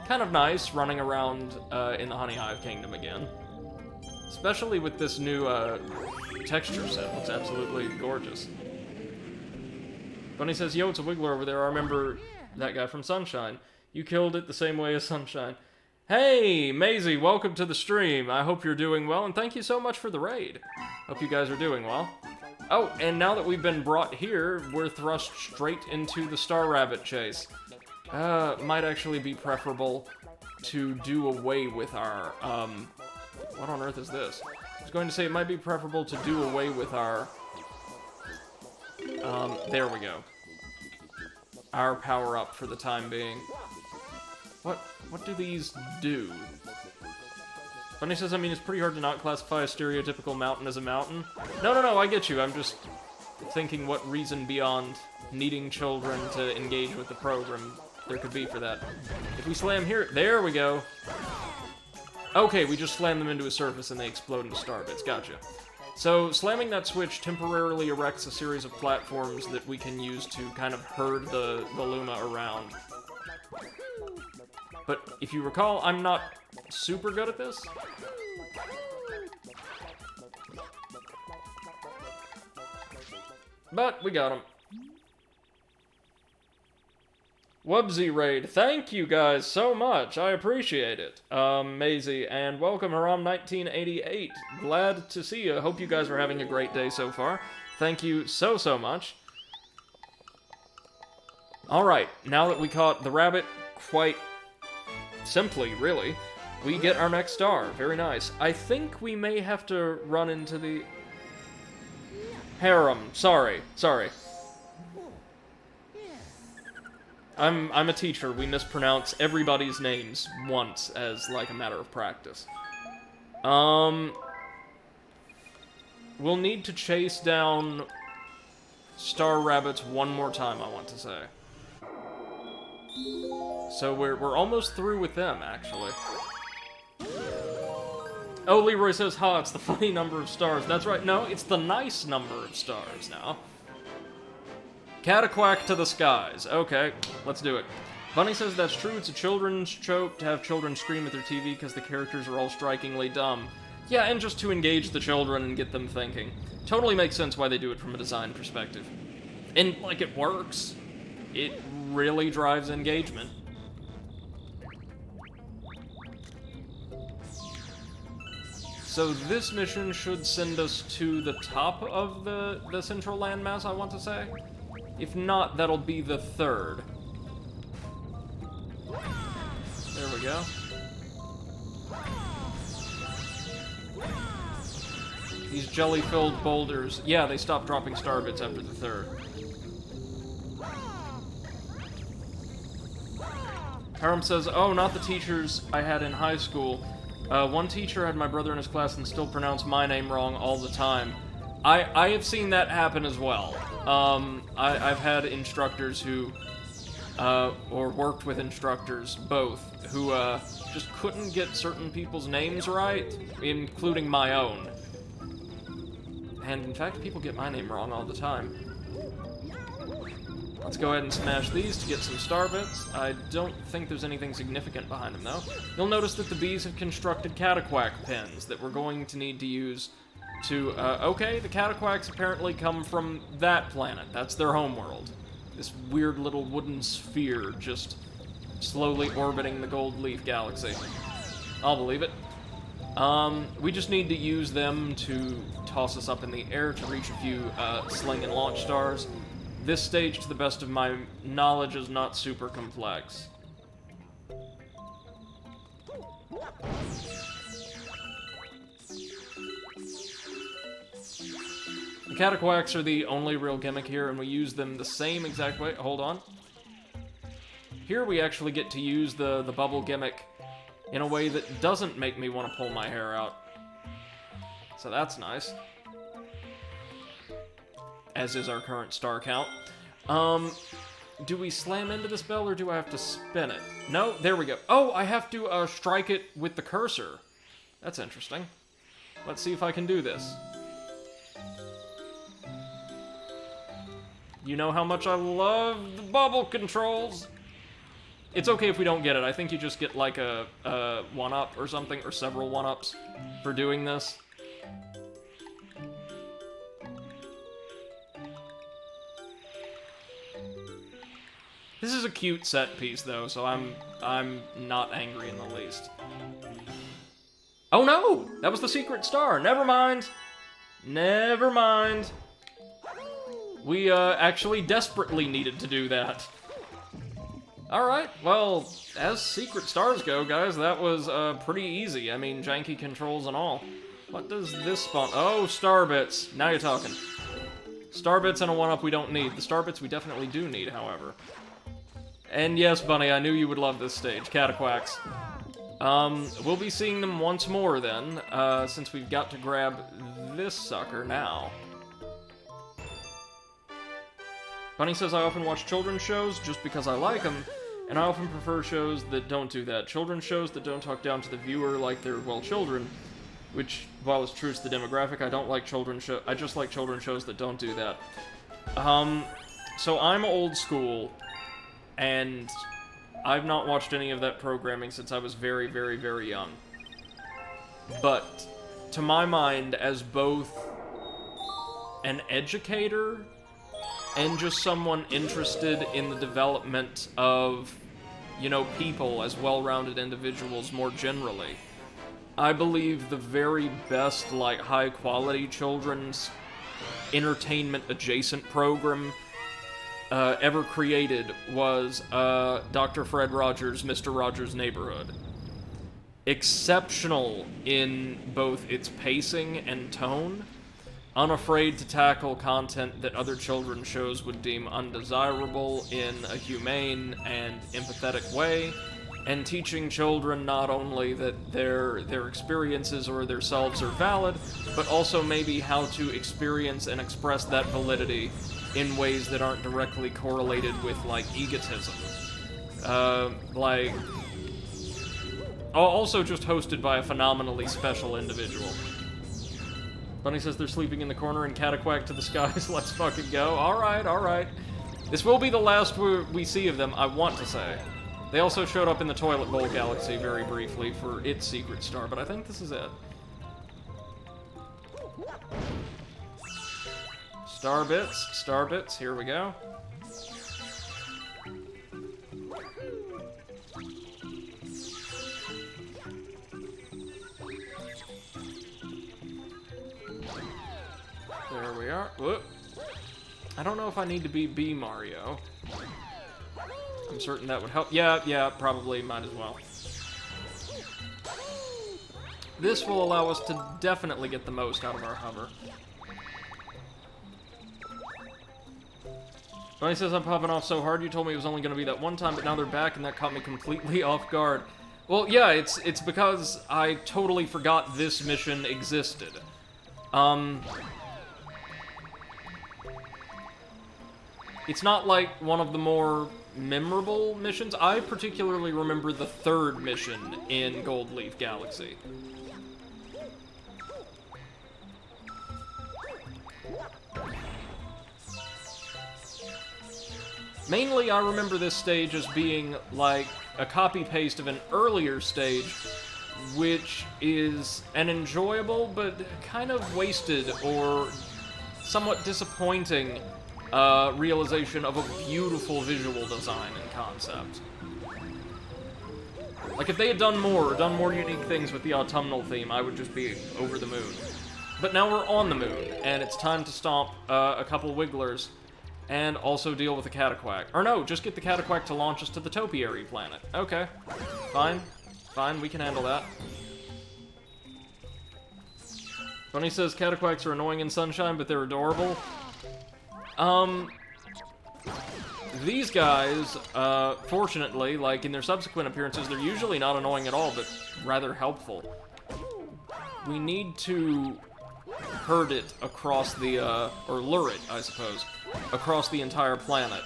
Kind of nice running around in the Honey Hive Kingdom again. Especially with this new texture set. Looks absolutely gorgeous. Bunny says, yo, it's a Wiggler over there. I remember that guy from Sunshine. You killed it the same way as Sunshine. Hey, Maisie, welcome to the stream. I hope you're doing well, and thank you so much for the raid. Hope you guys are doing well. Oh, and now that we've been brought here, we're thrust straight into the Star Rabbit chase. Might actually be preferable to do away with our, what on earth is this? I was going to say it might be preferable to do away with our, there we go. Our power-up for the time being. What do these do? Bunny says, I mean, it's pretty hard to not classify a stereotypical mountain as a mountain. No, I get you. I'm just thinking what reason beyond needing children to engage with the program there could be for that. If we slam here, there we go. Okay, we just slam them into a surface and they explode into star bits. Gotcha. So, slamming that switch temporarily erects a series of platforms that we can use to kind of herd the Luma around. But if you recall, I'm not super good at this. But we got him. Wubsy raid, thank you guys so much. I appreciate it. Maisie, and welcome Haram1988. Glad to see you. Hope you guys are having a great day so far. Thank you so much. Alright, now that we caught the rabbit quite simply, really, we get our next star. Very nice. I think we may have to run into the harem. Sorry. I'm a teacher. We mispronounce everybody's names once as, like, a matter of practice. We'll need to chase down Star Rabbits one more time, I want to say. So we're almost through with them, actually. Oh, Leroy says, ha, it's the funny number of stars. That's right. No, it's the nice number of stars now. Cataquack to the skies. Okay, let's do it. Bunny says that's true. It's a children's trope to have children scream at their TV because the characters are all strikingly dumb. Yeah, and just to engage the children and get them thinking. Totally makes sense why they do it from a design perspective. And, like, it works. It really drives engagement. So this mission should send us to the top of the central landmass, I want to say. If not, that'll be the third. There we go. These jelly-filled boulders, yeah, they stop dropping star bits after the third. Harum says, oh, not the teachers I had in high school. One teacher had my brother in his class and still pronounced my name wrong all the time. I have seen that happen as well. I've had instructors who, or worked with instructors, both, who just couldn't get certain people's names right, including my own. And in fact, people get my name wrong all the time. Let's go ahead and smash these to get some star bits. I don't think there's anything significant behind them, though. You'll notice that the bees have constructed cataquack pins that we're going to need to use to, okay, the cataquacks apparently come from that planet. That's their homeworld. This weird little wooden sphere just slowly orbiting the Gold Leaf Galaxy. I'll believe it. We just need to use them to toss us up in the air to reach a few, sling and launch stars. This stage, to the best of my knowledge, is not super complex. The cataquacks are the only real gimmick here, and we use them the same exact way. Hold on. Here we actually get to use the bubble gimmick in a way that doesn't make me want to pull my hair out. So that's nice. As is our current star count. Do we slam into this bell, or do I have to spin it? No, there we go. Oh, I have to strike it with the cursor. That's interesting. Let's see if I can do this. You know how much I love the bubble controls. It's okay if we don't get it. I think you just get like a one-up or something, or several one-ups for doing this. This is a cute set piece, though, so I'm not angry in the least. Oh no! That was the secret star. Never mind. Never mind. We actually desperately needed to do that. Alright, well, as secret stars go, guys, that was pretty easy. I mean, janky controls and all. What does this spawn? Oh, star bits. Now you're talking. Star bits and a one-up we don't need. The star bits we definitely do need, however. And yes, Bunny, I knew you would love this stage. Cataquacks. We'll be seeing them once more, then, since we've got to grab this sucker now. Bunny says I often watch children's shows just because I like them, and I often prefer shows that don't do that. Children's shows that don't talk down to the viewer like they're, well, children, which, while it's true to the demographic, I don't like children's shows. I just like children's shows that don't do that. So I'm old school, and I've not watched any of that programming since I was very, very, very young. But, to my mind, as both an educator and just someone interested in the development of, you know, people as well-rounded individuals more generally, I believe the very best, like, high-quality children's entertainment-adjacent program ever created was Dr. Fred Rogers' Mr. Rogers' Neighborhood. Exceptional in both its pacing and tone, unafraid to tackle content that other children's shows would deem undesirable in a humane and empathetic way, and teaching children not only that their experiences or their selves are valid, but also maybe how to experience and express that validity in ways that aren't directly correlated with, like, egotism. Also just hosted by a phenomenally special individual. Bunny says they're sleeping in the corner and cataquack to the skies. Let's fucking go. Alright, alright. This will be the last we see of them, I want to say. They also showed up in the Toilet Bowl Galaxy very briefly for its secret star, but I think this is it. Star bits, here we go. There we are. Whoop. I don't know if I need to be B Mario. I'm certain that would help. Yeah, probably might as well. This will allow us to definitely get the most out of our hover. Bunny says I'm popping off so hard, you told me it was only going to be that one time, but now they're back and that caught me completely off guard. Well, yeah, it's because I totally forgot this mission existed. It's not like one of the more memorable missions. I particularly remember the third mission in Gold Leaf Galaxy. Mainly, I remember this stage as being like a copy-paste of an earlier stage, which is an enjoyable but kind of wasted or somewhat disappointing realization of a beautiful visual design and concept. Like, if they had done more unique things with the autumnal theme, I would just be over the moon. But now we're on the moon, and it's time to stomp a couple wigglers, and also deal with the cataquack. Or no, just get the cataquack to launch us to the topiary planet. Okay. Fine. Fine, we can handle that. Bunny says Cataquacks are annoying in Sunshine, but they're adorable. These guys, fortunately, like in their subsequent appearances, they're usually not annoying at all, but rather helpful. We need to herd it across the, or lure it, I suppose, across the entire planet.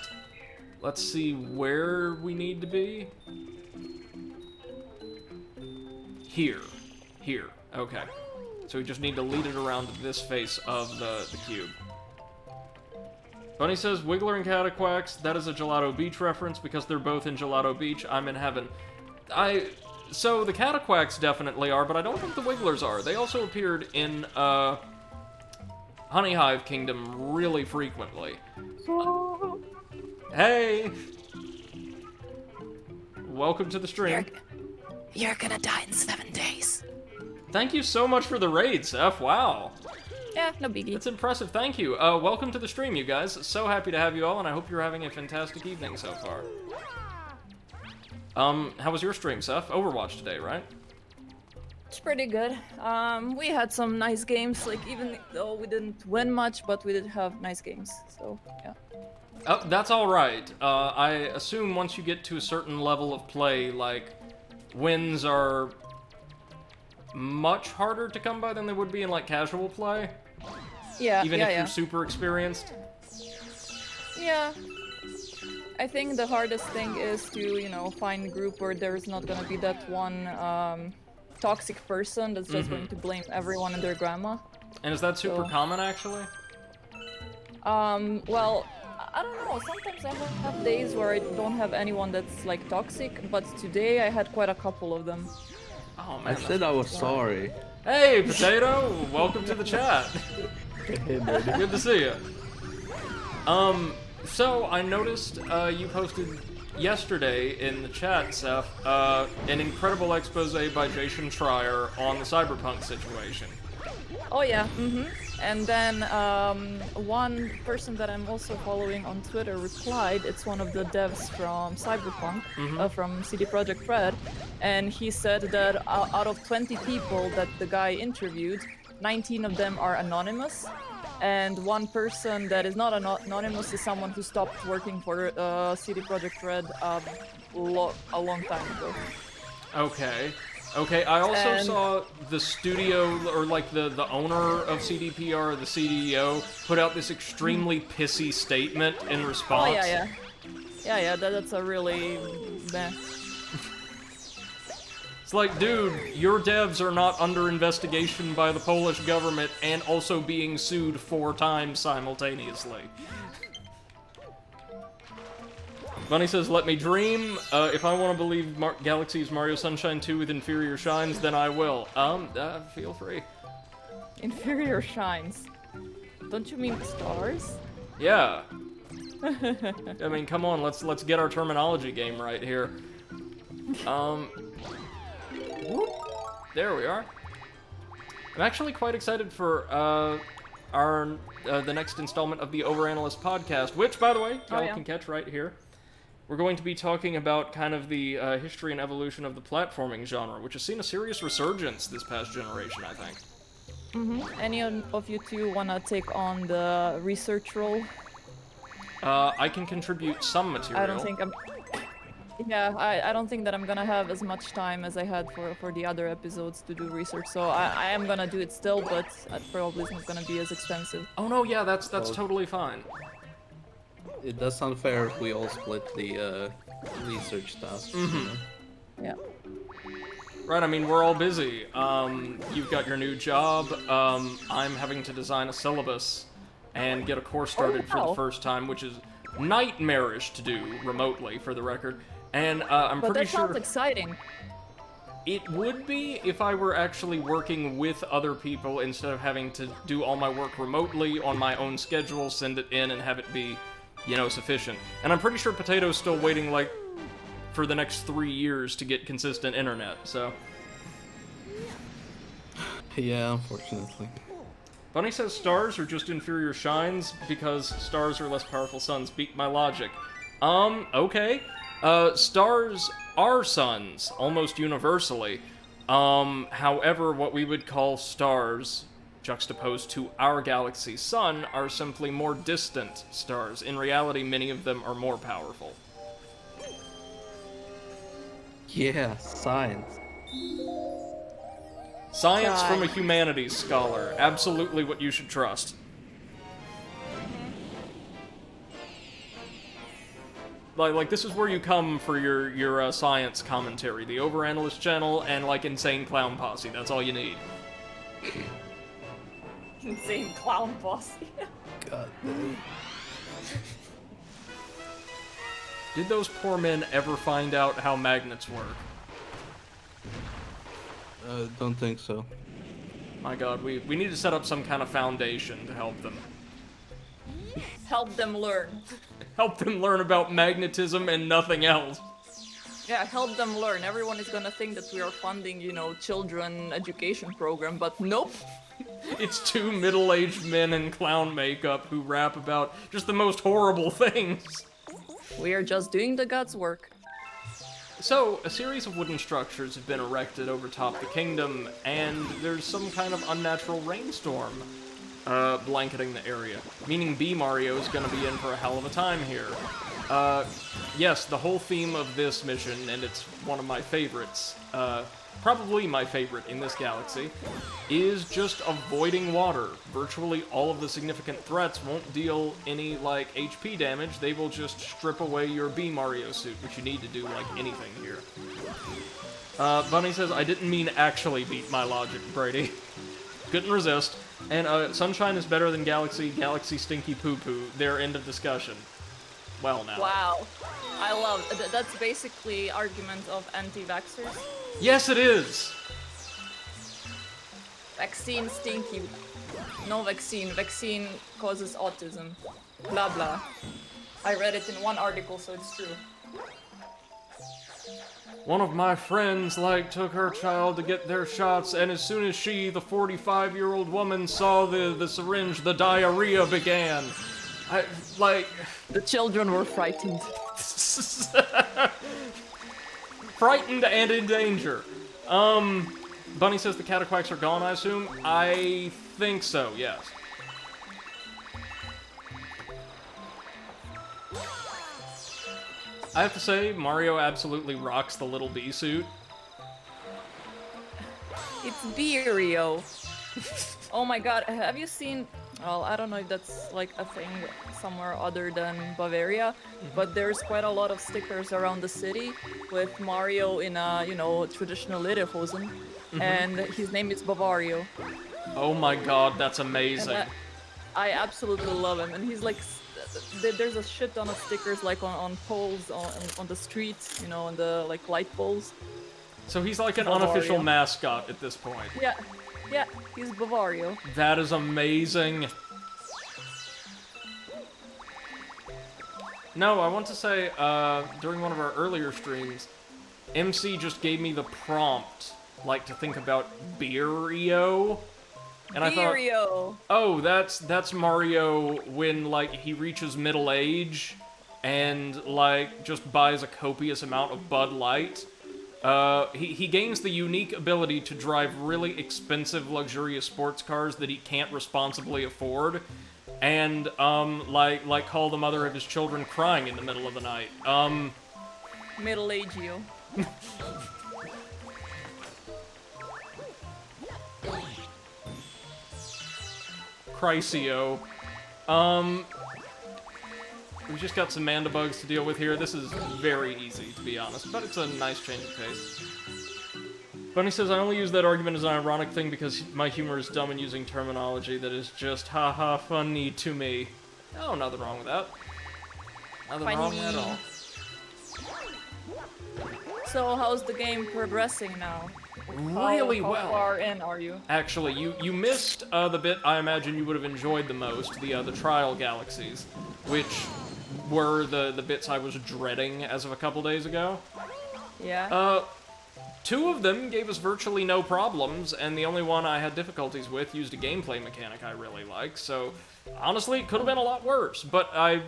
Let's see where we need to be. Here. Here. Okay. So we just need to lead it around this face of the cube. Bunny says, Wiggler and Cataquacks, that is a Gelato Beach reference because they're both in Gelato Beach. I'm in heaven. So the Cataquacks definitely are, but I don't think the Wigglers are. They also appeared in, Honey Hive Kingdom really frequently. Hey! Welcome to the stream. You're gonna die in 7 days. Thank you so much for the raid, Seth. Wow. Yeah, no biggie. That's impressive. Thank you. Welcome to the stream, you guys. So happy to have you all, and I hope you're having a fantastic evening so far. How was your stream, Seth? Overwatch today, right? It's pretty good. We had some nice games, like even though we didn't win much, but we did have nice games, so yeah. Oh, that's alright. I assume once you get to a certain level of play, like, wins are much harder to come by than they would be in, like, casual play? Yeah, Even if you're super experienced? Yeah. I think the hardest thing is to, you know, find a group where there's not gonna be that one, toxic person that's just going to blame everyone and their grandma. And is that super common, actually? Well, I don't know. Sometimes I have days where I don't have anyone that's, like, toxic, but today I had quite a couple of them. Oh, man. I said I was sorry. Hey, Potato! Welcome to the chat. Hey, buddy. Good to see you. So I noticed you posted yesterday in the chat, Seth, an incredible expose by Jason Schreier on the Cyberpunk situation. Oh yeah, And then one person that I'm also following on Twitter replied. It's one of the devs from Cyberpunk, from CD Projekt Red, and he said that out of 20 people that the guy interviewed, 19 of them are anonymous, and one person that is not anonymous is someone who stopped working for CD Projekt Red a long time ago. Okay. Okay, I also saw the studio, or like the owner of CDPR, the CEO, put out this extremely pissy statement in response. Oh, yeah, that's a really meh. It's like, dude, your devs are not under investigation by the Polish government and also being sued 4 times simultaneously. Bunny says, let me dream. If I want to believe Galaxy's Mario Sunshine 2 with inferior shines, then I will. Feel free. Inferior shines? Don't you mean stars? Yeah. I mean, come on, let's get our terminology game right here. There we are. I'm actually quite excited for, the next installment of the Overanalyst podcast, which, by the way, y'all can catch right here. We're going to be talking about kind of the history and evolution of the platforming genre, which has seen a serious resurgence this past generation, I think. Any of you two want to take on the research role? I can contribute some material. I don't think I'm... Yeah, I don't think that I'm gonna have as much time as I had for the other episodes to do research, so I am gonna do it still, but it probably is not gonna be as expensive. Oh no, yeah, that's totally fine. It does sound fair if we all split the research tasks. Yeah. Right, I mean, we're all busy. You've got your new job. I'm having to design a syllabus and get a course started for the first time, which is nightmarish to do remotely, for the record. And I'm pretty sure... But that sounds exciting. It would be if I were actually working with other people instead of having to do all my work remotely on my own schedule, send it in, and have it be, you know, sufficient. And I'm pretty sure Potato's still waiting, like, for the next 3 years to get consistent internet, so... Yeah, unfortunately. Bunny says stars are just inferior shines because stars are less powerful suns. Beat my logic. Okay. Stars are suns, almost universally. However, what we would call stars, juxtaposed to our galaxy's sun, are simply more distant stars. In reality, many of them are more powerful. Yeah, science. Science God. from a humanities scholar. Absolutely what you should trust. Like this is where you come for your science commentary. The Overanalyst channel and, like, Insane Clown Posse. That's all you need. Insane clown posse. God damn. Did those poor men ever find out how magnets work? Don't think so. My god, we need to set up some kind of foundation to help them. Help them learn. Help them learn about magnetism and nothing else. Yeah, help them learn. Everyone is gonna think that we are funding, children education program, but nope. It's two middle-aged men in clown makeup who rap about just the most horrible things. We are just doing the God's work. So, a series of wooden structures have been erected over top the kingdom, and there's some kind of unnatural rainstorm blanketing the area, meaning B Mario is gonna be in for a hell of a time here. Yes, the whole theme of this mission, and it's one of my favorites, probably my favorite in this galaxy, is just avoiding water. Virtually all of the significant threats won't deal any, like, HP damage, they will just strip away your B Mario suit, which you need to do like anything here. Bunny says, I didn't mean actually beat my logic, Brady. Couldn't resist. And, Sunshine is better than Galaxy, Galaxy Stinky Poo Poo. Their end of discussion. Well, now. Wow. I love that's basically argument of anti-vaxxers. Yes, it is! Vaccine stinky. No vaccine. Vaccine causes autism. Blah blah. I read it in one article, so it's true. One of my friends, took her child to get their shots, and as soon as she, the 45-year-old woman, saw the syringe, the diarrhea began. The children were frightened. Frightened and in danger. Bunny says the cataquacks are gone, I assume? I think so, yes. I have to say, Mario absolutely rocks the little bee suit. It's Beerio. Oh my god, have you seen... Well, I don't know if that's like a thing somewhere other than Bavaria, but there's quite a lot of stickers around the city with Mario in a, traditional lederhosen, and his name is Bavario. Oh my god, that's amazing. And I absolutely love him, and he's like... There's a shit ton of stickers like on poles on the streets, on the light poles. So he's like an Bavario. Unofficial mascot at this point. Yeah, he's Bavario. That is amazing. No, I want to say, during one of our earlier streams, MC just gave me the prompt, to think about Beerio. And I thought, oh, that's Mario when, he reaches middle age and, just buys a copious amount of Bud Light. He gains the unique ability to drive really expensive, luxurious sports cars that he can't responsibly afford, and, call the mother of his children crying in the middle of the night. Middle-ageo. Chrysio. We've just got some mandibugs to deal with here. This is very easy, to be honest, but it's a nice change of pace. Bunny says, I only use that argument as an ironic thing because my humor is dumb and using terminology that is just haha funny to me. Oh, nothing wrong with that. Nothing wrong at all. So, how's the game progressing now? Really well. How far in are you? Actually, you missed the bit I imagine you would have enjoyed the most, the trial galaxies, which were the bits I was dreading as of a couple days ago. Yeah. 2 of them gave us virtually no problems, and the only one I had difficulties with used a gameplay mechanic I really like, so honestly, it could have been a lot worse, but I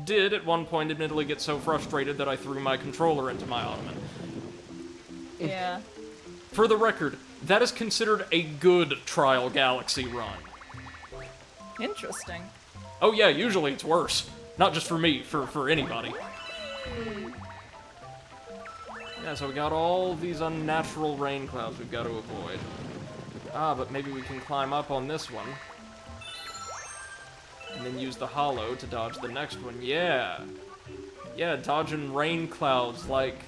did at one point admittedly get so frustrated that I threw my controller into my ottoman. Yeah. For the record, that is considered a good Trial Galaxy run. Interesting. Oh yeah, usually it's worse. Not just for me, for anybody. Yeah, so we got all these unnatural rain clouds we've got to avoid. Ah, but maybe we can climb up on this one. And then use the hollow to dodge the next one. Yeah! Yeah, dodging rain clouds like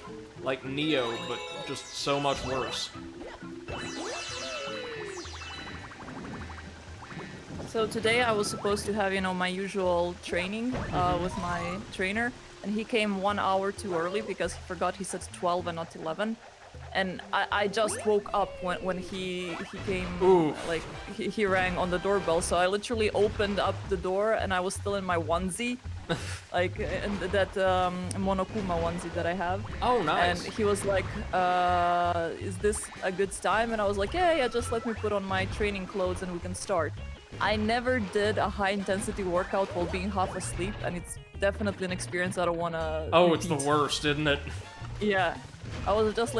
Neo, but just so much worse. So today I was supposed to have, my usual training with my trainer, and he came 1 hour too early because he forgot he said 12 and not 11. And I just woke up when he came, Oof. he rang on the doorbell, so I literally opened up the door and I was still in my onesie, in that Monokuma onesie that I have. Oh, nice. And he was like, is this a good time? And I was like, yeah, just let me put on my training clothes and we can start. I never did a high-intensity workout while being half asleep, and it's definitely an experience I don't want to Oh, it's the worst, isn't it? Yeah. I was just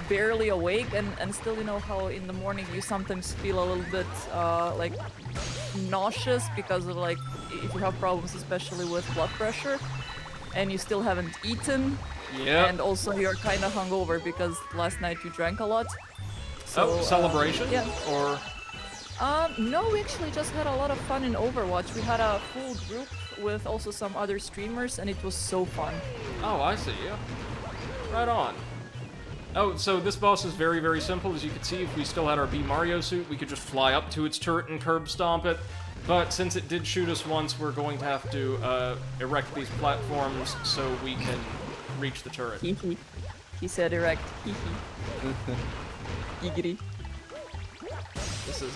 barely awake, and still, how in the morning you sometimes feel a little bit, nauseous because of, if you have problems, especially with blood pressure, and you still haven't eaten. Yeah. And also you're kind of hungover because last night you drank a lot. So, celebration? Yeah. Or... No, we actually just had a lot of fun in Overwatch. We had a full group with also some other streamers, and it was so fun. Oh, I see, yeah. Right on. Oh, so this boss is very, very simple. As you can see, if we still had our B Mario suit, we could just fly up to its turret and curb stomp it. But since it did shoot us once, we're going to have to erect these platforms so we can reach the turret. He said erect. Giggity. This is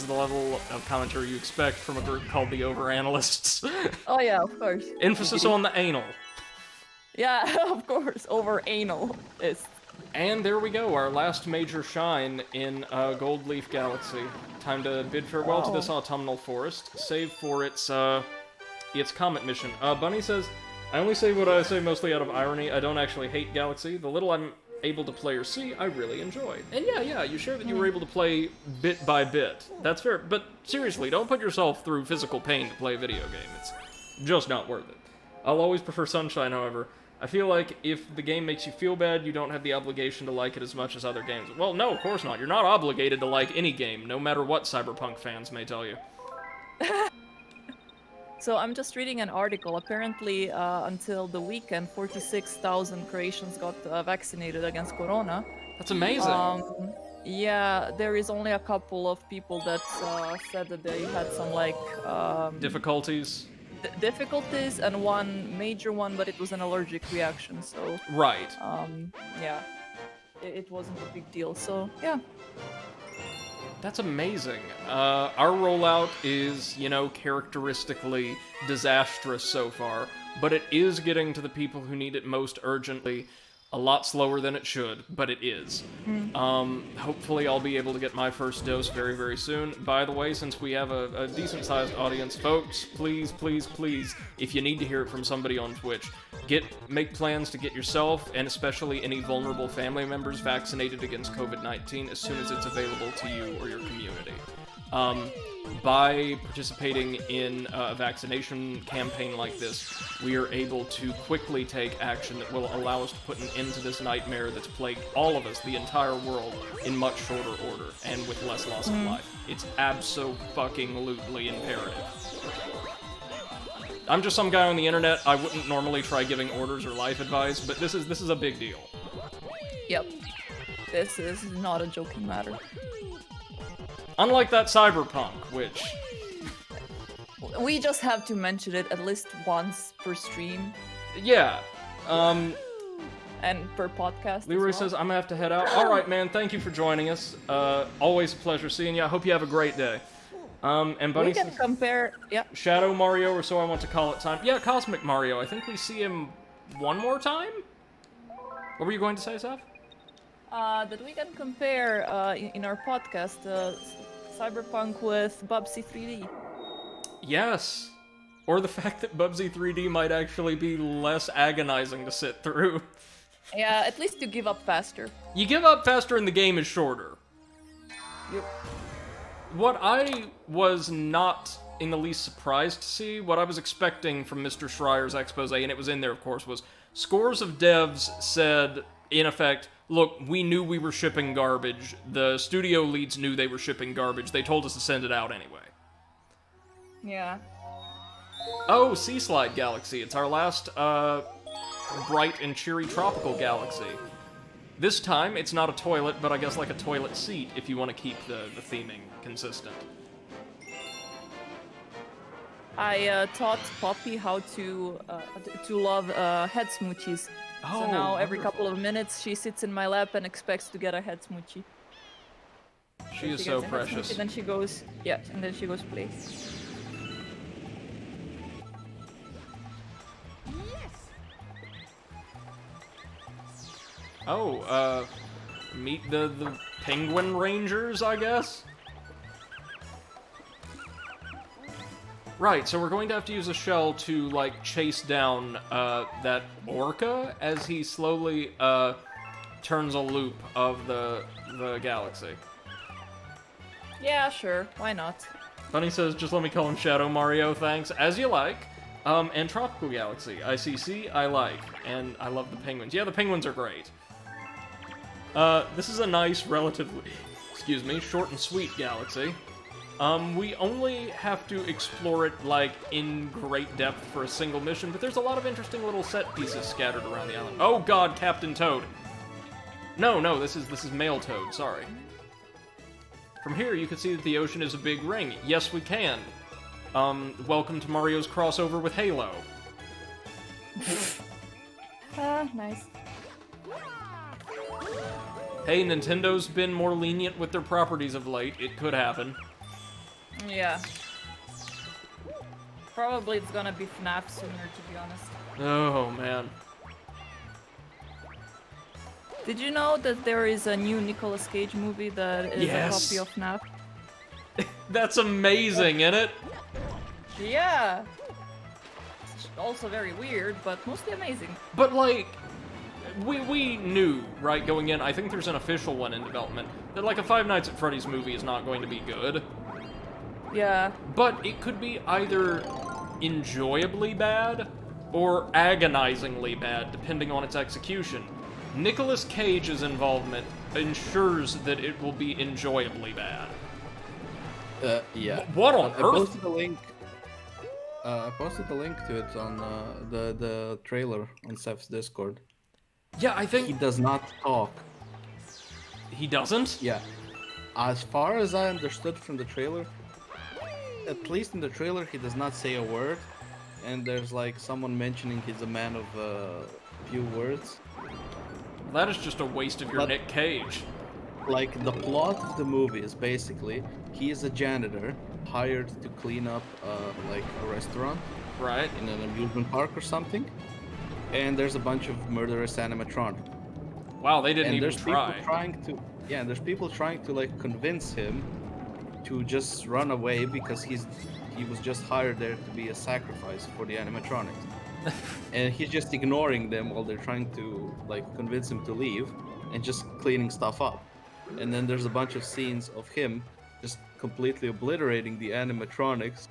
the level of commentary you expect from a group called the Overanalysts. Oh yeah, of course. Emphasis on the anal. Yeah, of course, over anal is. And there we go, our last major shine in Gold Leaf Galaxy. Time to bid farewell to this autumnal forest, save for its comet mission. Bunny says, I only say what I say mostly out of irony. I don't actually hate Galaxy. The little I'm able to play or see, I really enjoy. And yeah, you share that you were able to play bit by bit. That's fair, but seriously, don't put yourself through physical pain to play a video game. It's just not worth it. I'll always prefer Sunshine, however. I feel like if the game makes you feel bad, you don't have the obligation to like it as much as other games. Well, no, of course not. You're not obligated to like any game, no matter what Cyberpunk fans may tell you. So I'm just reading an article. Apparently, until the weekend, 46,000 Croatians got vaccinated against Corona. That's amazing. Yeah, there is only a couple of people that said that they had some difficulties. Difficulties, and one major one, but it was an allergic reaction. So right. Yeah, it wasn't a big deal. So yeah. That's amazing. Our rollout is, characteristically disastrous so far, but it is getting to the people who need it most urgently. A lot slower than it should, but it is. Hopefully I'll be able to get my first dose very, very soon. By the way, since we have a decent-sized audience, folks, please, if you need to hear it from somebody on Twitch, make plans to get yourself, and especially any vulnerable family members, vaccinated against COVID-19 as soon as it's available to you or your community. By participating in a vaccination campaign like this, we are able to quickly take action that will allow us to put an end to this nightmare that's plagued all of us, the entire world, in much shorter order, and with less loss of life. It's abso-fucking-lutely imperative. I'm just some guy on the internet. I wouldn't normally try giving orders or life advice, but this is a big deal. Yep. This is not a joking matter. Unlike that Cyberpunk, which... We just have to mention it at least once per stream. Yeah. And per podcast. Leroy says, I'm gonna have to head out. Alright, man, thank you for joining us. Always a pleasure seeing you. I hope you have a great day. And Bunny we can says, compare... Yeah. Shadow Mario, or so I want to call it time. Yeah, Cosmic Mario. I think we see him one more time? What were you going to say, Seth? That we can compare in our podcast Cyberpunk with Bubsy 3D. Yes. Or the fact that Bubsy 3D might actually be less agonizing to sit through. Yeah, at least you give up faster. You give up faster and the game is shorter. Yep. What I was not in the least surprised to see, what I was expecting from Mr. Schreier's expose, and it was in there, of course, was scores of devs said, in effect, look, we knew we were shipping garbage. The studio leads knew they were shipping garbage. They told us to send it out anyway. Yeah. Oh, Sea Slide Galaxy. It's our last, bright and cheery tropical galaxy. This time, it's not a toilet, but I guess like a toilet seat, if you want to keep the theming consistent. I taught Poppy how to love head smoochies. Oh, so now every wonderful. couple of minutes she sits in my lap and expects to get a head smoochie. She is She so gets a head precious. smoochie, then she goes, yeah, and then she goes play. Oh, meet the penguin rangers, I guess? Right, so we're going to have to use a shell to, like, chase down, that orca as he slowly, turns a loop of the galaxy. Yeah, sure, why not? Bunny says, just let me call him Shadow Mario, thanks. As you like. And Tropical Galaxy. ICC, I like. And I love the penguins. Yeah, the penguins are great. This is a nice, relatively, excuse me, short and sweet galaxy. We only have to explore it, like, in great depth for a single mission, but there's a lot of interesting little set pieces scattered around the island. Oh god, Captain Toad! No, this is Male Toad, sorry. From here, you can see that the ocean is a big ring. Yes, we can. Welcome to Mario's crossover with Halo. Nice. Hey, Nintendo's been more lenient with their properties of late. It could happen. Yeah. Probably it's gonna be FNAF sooner, to be honest. Oh, man. Did you know that there is a new Nicolas Cage movie that is Yes. a copy of FNAF? That's amazing, isn't it? Yeah! It's also very weird, but mostly amazing. But, like, we knew, right, going in, I think there's an official one in development, that, like, a Five Nights at Freddy's movie is not going to be good. Yeah. But it could be either enjoyably bad or agonizingly bad, depending on its execution. Nicolas Cage's involvement ensures that it will be enjoyably bad. Yeah. What on I earth? posted a link. I posted a link to it on the trailer on Seth's Discord. Yeah, I He think does not talk. he doesn't. Yeah. As far as I understood from the trailer, at least in the trailer, he does not say a word. And there's like someone mentioning he's a man of few words. That is just a waste of your But- Nick Cage. Like the plot of the movie is basically he is a janitor hired to clean up like a restaurant Right? in an amusement park or something. And there's a bunch of murderous animatronic. Wow, they didn't And even there's try. people trying to there's people trying to like convince him to just run away because he was just hired there to be a sacrifice for the animatronics. And he's just ignoring them while they're trying to like convince him to leave and just cleaning stuff up. And then there's a bunch of scenes of him just completely obliterating the animatronics.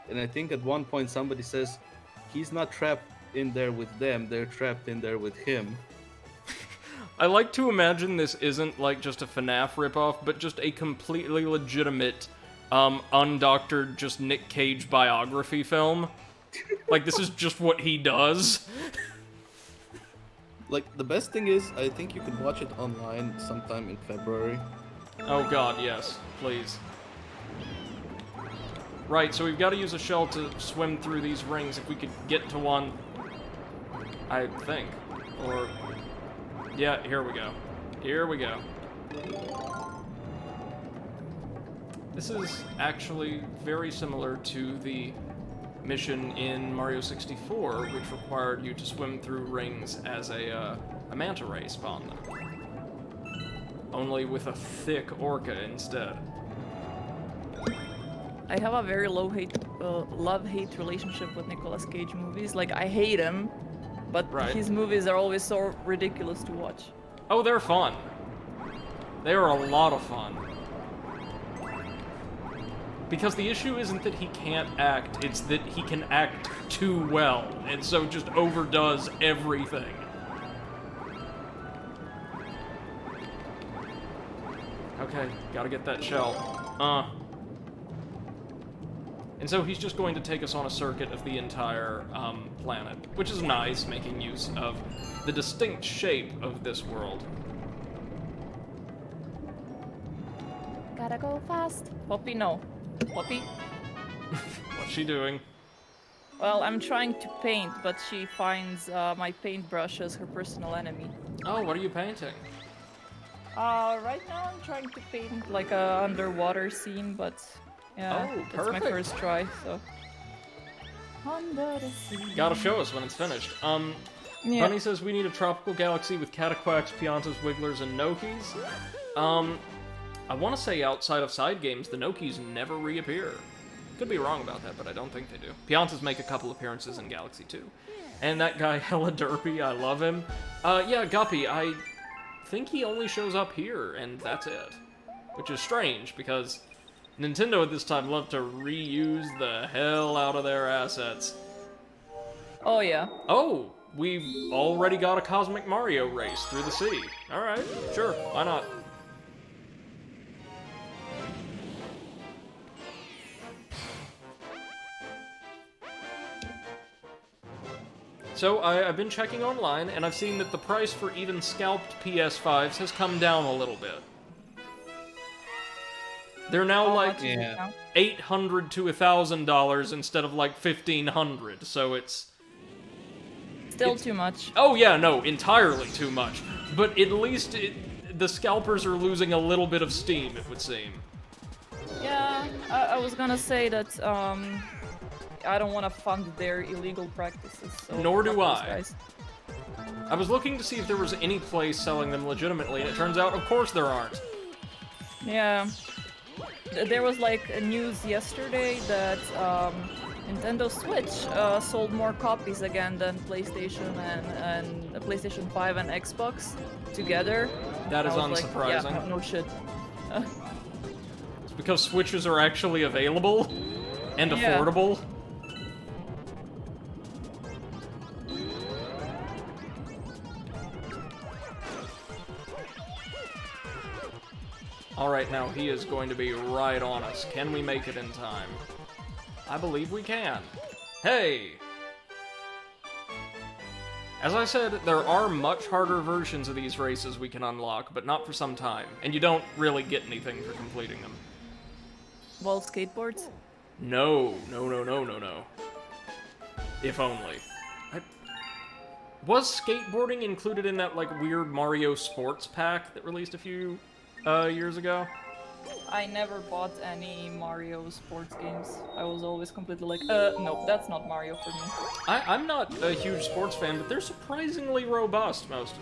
And I think at one point somebody says he's not trapped in there with them, they're trapped in there with him. I like to imagine this isn't like just a FNAF ripoff, but just a completely legitimate, undoctored, just Nick Cage biography film. Like, this is just what he does. Like the best thing is I think you can watch it online sometime in February. Oh god, yes. Please. Right, so we've got to use a shell to swim through these rings if we could get to one. I think. Or... yeah, here we go. Here we go. This is actually very similar to the mission in Mario 64, which required you to swim through rings as a manta ray spawned them. Only with a thick orca instead. I have a very love-hate relationship with Nicolas Cage movies. Like, I hate him, but Right. his movies are always so ridiculous to watch. Oh, they're fun. They are a lot of fun. Because the issue isn't that he can't act, it's that he can act too well, and so just overdoes everything. Okay, gotta get that shell. And so he's just going to take us on a circuit of the entire planet, which is nice, making use of the distinct shape of this world. Gotta go fast. Poppy, no. Poppy? What's she doing? Well, I'm trying to paint, but she finds my paintbrush as her personal enemy. Oh, what are you painting? Right now I'm trying to paint like a underwater scene, but yeah, Oh, it's my perfect. first try, so. Under the sea. Gotta show us when it's finished. Yeah. Bunny says we need a tropical galaxy with cataquacks, piantas, wigglers, and Nokis. I want to say outside of side games, the Nokis never reappear. Could be wrong about that, but I don't think they do. Piantas make a couple appearances in Galaxy 2. And that guy, Hella Derpy, I love him. Yeah, Guppy, I think he only shows up here, and that's it. Which is strange, because Nintendo at this time loved to reuse the hell out of their assets. Oh yeah. Oh, we've already got a Cosmic Mario race through the sea. Alright, sure, why not? So I've been checking online, and I've seen that the price for even scalped PS5s has come down a little bit. They're now How like much is it Yeah. now? $800 to $1,000 instead of like $1,500, so it's... Still too much. Oh yeah, no, entirely too much. But at least the scalpers are losing a little bit of steam, it would seem. Yeah, I was gonna say that I don't want to fund their illegal practices. So Nor do fuck those I. guys. I was looking to see if there was any place selling them legitimately, and it turns out, of course, there aren't. Yeah. There was like a news yesterday that Nintendo Switch sold more copies again than PlayStation and PlayStation 5 and Xbox together. That is I was like, unsurprising. yeah, no shit. It's because Switches are actually available and Yeah. affordable. Alright, now he is going to be right on us. Can we make it in time? I believe we can. Hey! As I said, there are much harder versions of these races we can unlock, but not for some time. And you don't really get anything for completing them. Well, skateboards? No, no, no, no, no, no. If only. Was skateboarding included in that, like, weird Mario Sports pack that released a few years ago? I never bought any Mario sports games. I was always completely like, no, that's not Mario for me. I'm not a huge sports fan, but they're surprisingly robust, most of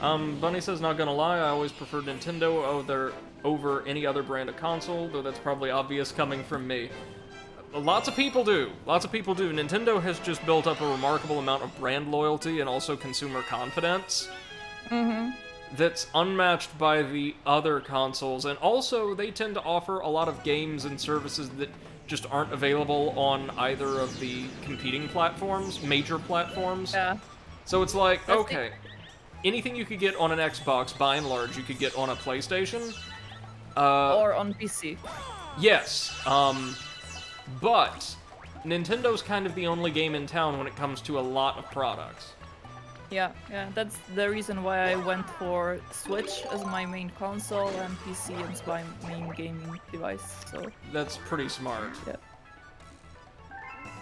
them. Bunny says, not gonna lie, I always preferred Nintendo over any other brand of console, though that's probably obvious coming from me. Lots of people do. Lots of people do. Nintendo has just built up a remarkable amount of brand loyalty and also consumer confidence. Mm-hmm. That's unmatched by the other consoles, and also they tend to offer a lot of games and services that just aren't available on either of the competing platforms, major platforms. Yeah. So it's like, That's okay, anything you could get on an Xbox, by and large, you could get on a PlayStation. Or on PC. Yes, but Nintendo's kind of the only game in town when it comes to a lot of products. Yeah, that's the reason why I went for Switch as my main console and PC as my main gaming device, so That's pretty smart. yeah.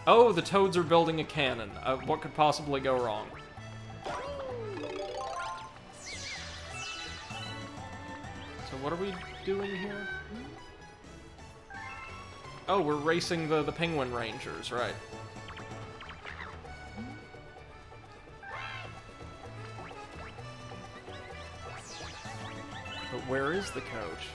Oh, the Toads are building a cannon. What could possibly go wrong? So what are we doing here? Oh, we're racing the Penguin Rangers, right. But where is the coach?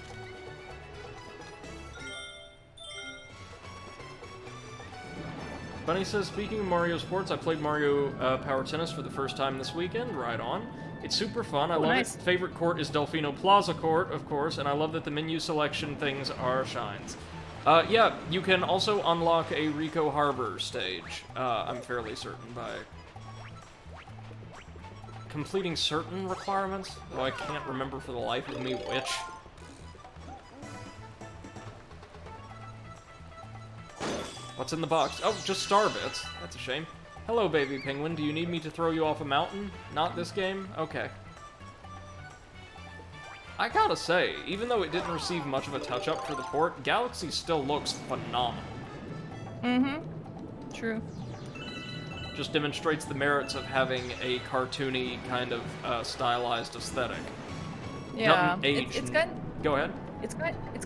Bunny says, speaking of Mario Sports, I played Mario Power Tennis for the first time this weekend. Right on. It's super fun. I love nice. it. Favorite court is Delfino Plaza Court, of course, and I love that the menu selection things are shines. Yeah, you can also unlock a Rico Harbor stage. I'm fairly certain by completing certain requirements, though I can't remember for the life of me which. What's in the box? Oh, just star bits. That's a shame. Hello, baby penguin. Do you need me to throw you off a mountain? Not this game? Okay. I gotta say, even though it didn't receive much of a touch-up for the port, Galaxy still looks phenomenal. Mm-hmm. True. Just demonstrates the merits of having a cartoony kind of stylized aesthetic. Yeah. It's kind. Go ahead. It's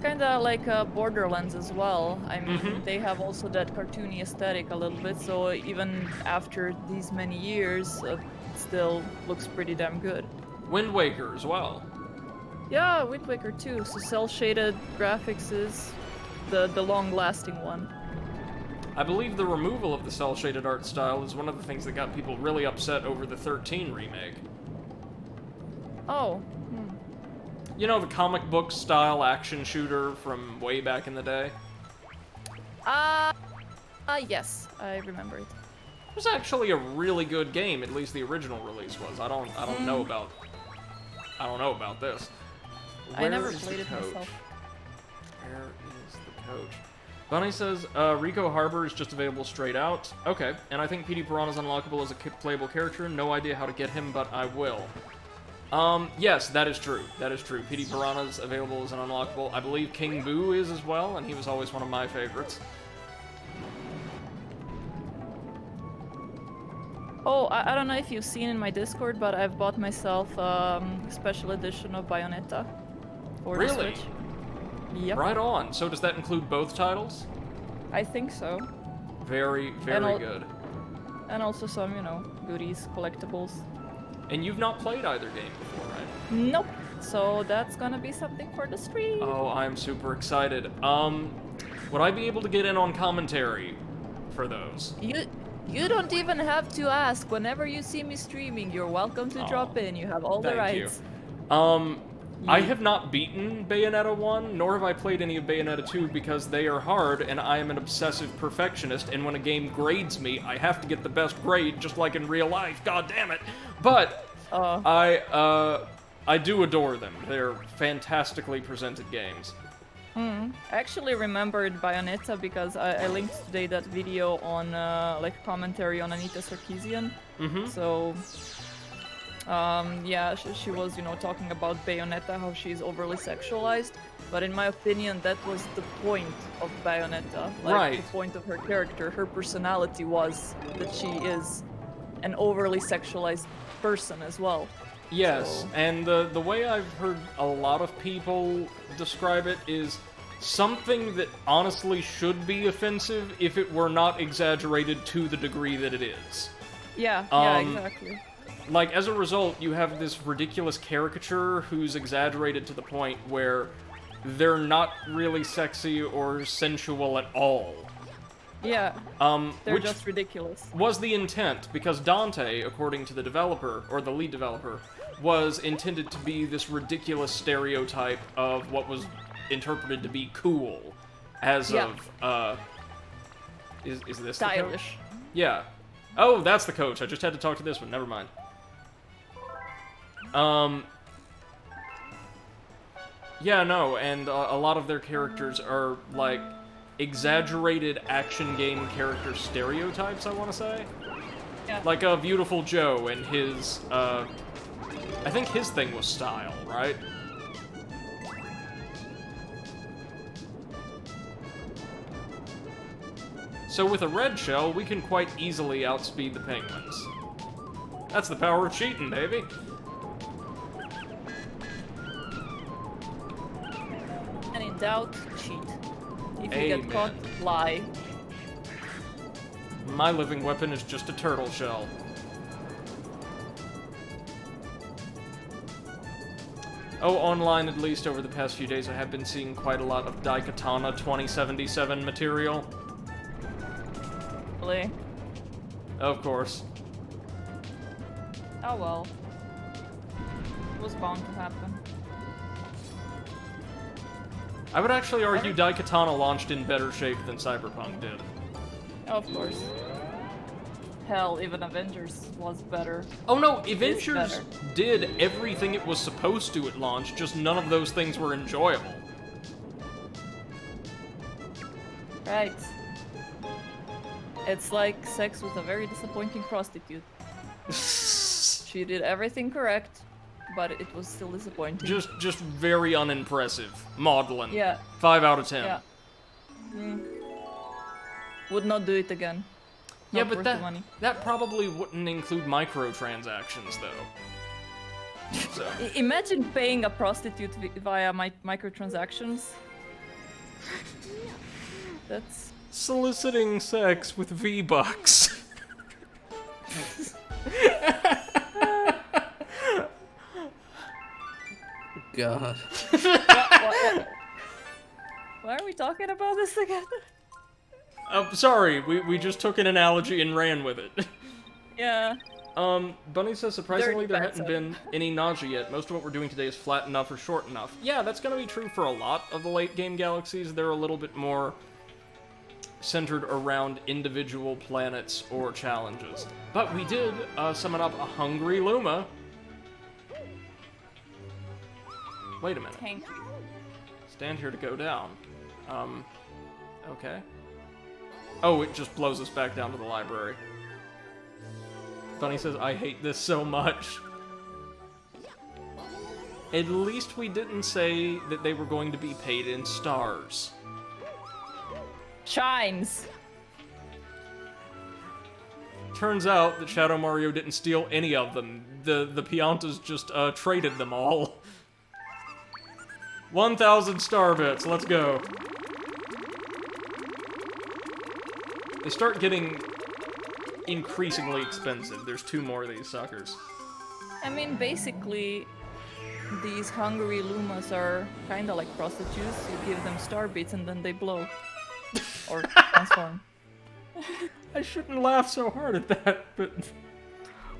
kind of like Borderlands as well. I mean, they have also that cartoony aesthetic a little bit. So even after these many years, it still looks pretty damn good. Wind Waker as well. Yeah, Wind Waker too. So cel-shaded graphics is the long-lasting one. I believe the removal of the cel-shaded art style is one of the things that got people really upset over the 13 remake. Oh. You know, the comic book style action shooter from way back in the day? Yes, I remember it. It was actually a really good game, at least the original release was. I don't know about this. I never Where is played the it coach? myself. Where is the coach? Bunny says, Rico Harbor is just available straight out. Okay, and I think PD Piranha's unlockable as a playable character. No idea how to get him, but I will. Yes, that is true. That is true. PD Piranha's available as an unlockable. I believe King Boo is as well, and he was always one of my favorites. Oh, I don't know if you've seen in my Discord, but I've bought myself special edition of Bayonetta for the Really? Switch. Yep. Right on. So does that include both titles? I think so. Very, very good. And also some, you know, goodies, collectibles. And you've not played either game before, right? Nope. So that's gonna be something for the stream. Oh, I'm super excited. Would I be able to get in on commentary for those? You don't even have to ask. Whenever you see me streaming, you're welcome to drop in. You have all the rights. I have not beaten Bayonetta 1, nor have I played any of Bayonetta 2 because they are hard, and I am an obsessive perfectionist, and when a game grades me, I have to get the best grade, just like in real life, god damn it. But, I do adore them. They're fantastically presented games. I actually remembered Bayonetta because I linked today that video on, like, commentary on Anita Sarkeesian. So... yeah, she was, you know, talking about Bayonetta, how she's overly sexualized, but in my opinion, that was the point of Bayonetta. Like, the point of her character, her personality was that she is an overly sexualized person as well. Yes, so... and the way I've heard a lot of people describe it is something that honestly should be offensive if it were not exaggerated to the degree that it is. Yeah, yeah, exactly. Like, as a result, you have this ridiculous caricature who's exaggerated to the point where they're not really sexy or sensual at all. Yeah, they're which just ridiculous. Was the intent, because Dante, according to the developer, or the lead developer, was intended to be this ridiculous stereotype of what was interpreted to be cool, as of, is this stylish. The coach? Yeah. Oh, that's the coach. I just had to talk to this one. Never mind. Yeah, no, and a lot of their characters are, like, exaggerated action game character stereotypes, I want to say. Yeah. Like, Beautiful Joe and his, I think his thing was style, right? So with a red shell, we can quite easily outspeed the penguins. That's the power of cheating, baby! And in doubt, cheat. If you Amen. get caught, lie. My living weapon is just a turtle shell. Oh, online, at least over the past few days, I have been seeing quite a lot of Daikatana 2077 material. Unfortunately. Of course. Oh well. It was bound to happen. I would actually argue Daikatana launched in better shape than Cyberpunk did. Of course. Hell, even Avengers was better. Oh no, Is Avengers better. did everything it was supposed to at launch, just none of those things were enjoyable. Right. It's like sex with a very disappointing prostitute. She did everything correct, but it was still disappointing. Just very unimpressive. Maudlin. Yeah. 5 out of 10. Yeah. Would not do it again. Yeah, Not but worth the money. that probably wouldn't include microtransactions, though. So. Imagine paying a prostitute via microtransactions. That's... Soliciting sex with V-Bucks. God. Why are we talking about this again? Sorry, we just took an analogy and ran with it. Yeah. Bunny says, surprisingly, Dirty there bad hadn't been any nausea yet. Most of what we're doing today is flat enough or short enough. Yeah, that's gonna be true for a lot of the late-game galaxies. They're a little bit more centered around individual planets or challenges. But we did summon up a hungry Luma. Wait a minute. Tank. Stand here to go down. Okay. Oh, it just blows us back down to the library. Bunny says, I hate this so much. At least we didn't say that they were going to be paid in stars. Shines. Turns out that Shadow Mario didn't steal any of them. The Piantas just traded them all. 1,000 star bits, let's go. They start getting increasingly expensive. There's 2 more of these suckers. I mean, basically, these hungry Lumas are kinda like prostitutes. You give them star beats and then they blow. Or transform. I shouldn't laugh so hard at that, but...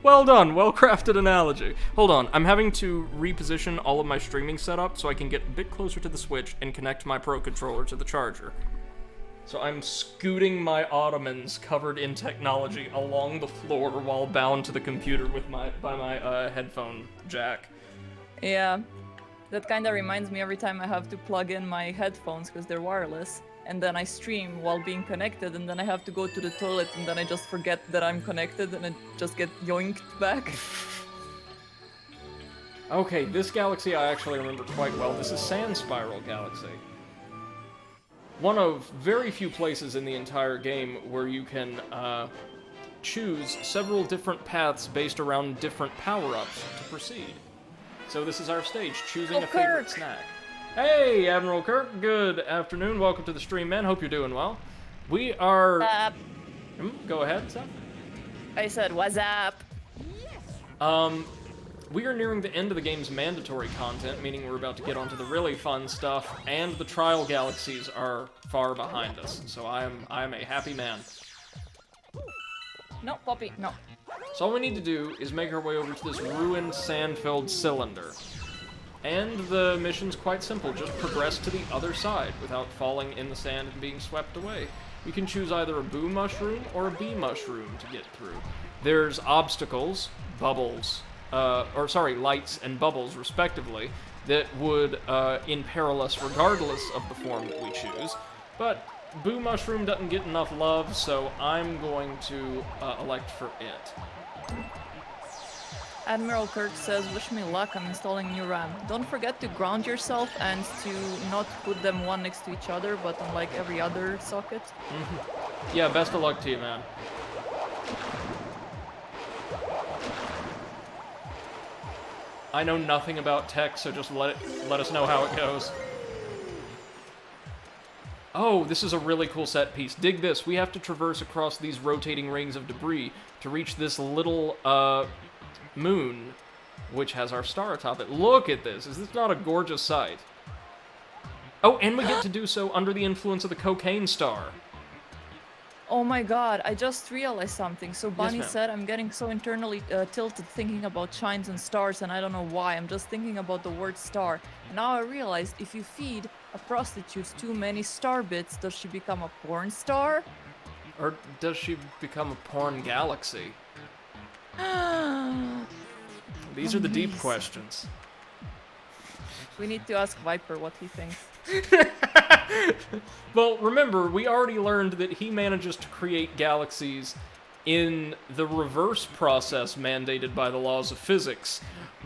Well done, well-crafted analogy. Hold on, I'm having to reposition all of my streaming setup so I can get a bit closer to the Switch and connect my Pro Controller to the charger. So I'm scooting my ottomans covered in technology along the floor while bound to the computer with my headphone jack. Yeah. That kinda reminds me every time I have to plug in my headphones because they're wireless. And then I stream while being connected, and then I have to go to the toilet, and then I just forget that I'm connected, and I just get yoinked back. Okay, this galaxy I actually remember quite well. This is Sand Spiral Galaxy. One of very few places in the entire game where you can choose several different paths based around different power-ups to proceed. So this is our stage, choosing a favorite Kirk. snack. Hey, Admiral Kirk, good afternoon. Welcome to the stream, man. Hope you're doing well. We are... go ahead, Seth. I said, what's up? We are nearing the end of the game's mandatory content, meaning we're about to get onto the really fun stuff, and the trial galaxies are far behind us. So I am a happy man. No, Poppy, no. So all we need to do is make our way over to this ruined sand-filled cylinder. And the mission's quite simple, just progress to the other side without falling in the sand and being swept away. You can choose either a boo mushroom or a bee mushroom to get through. There's obstacles, bubbles, lights and bubbles respectively, that would imperil us regardless of the form that we choose. But boo mushroom doesn't get enough love, so I'm going to elect for it. Admiral Kirk says, wish me luck, I'm installing new RAM. Don't forget to ground yourself and to not put them one next to each other, but on like every other socket. Yeah, best of luck to you, man. I know nothing about tech, so just let us know how it goes. Oh, this is a really cool set piece. Dig this. We have to traverse across these rotating rings of debris to reach this little, moon, which has our star atop it. Look at this. Is this not a gorgeous sight? Oh, and we get to do so under the influence of the cocaine star. Oh my god, I just realized something. So Bunny ma'am. said I'm getting so internally tilted thinking about shines and stars, and I don't know why. I'm just thinking about the word star. And now I realized if you feed a prostitute too many star bits, does she become a porn star? Or does she become a porn galaxy? These are the deep Amazing. questions. We need to ask Viper what he thinks. Well, remember, we already learned that he manages to create galaxies in the reverse process mandated by the laws of physics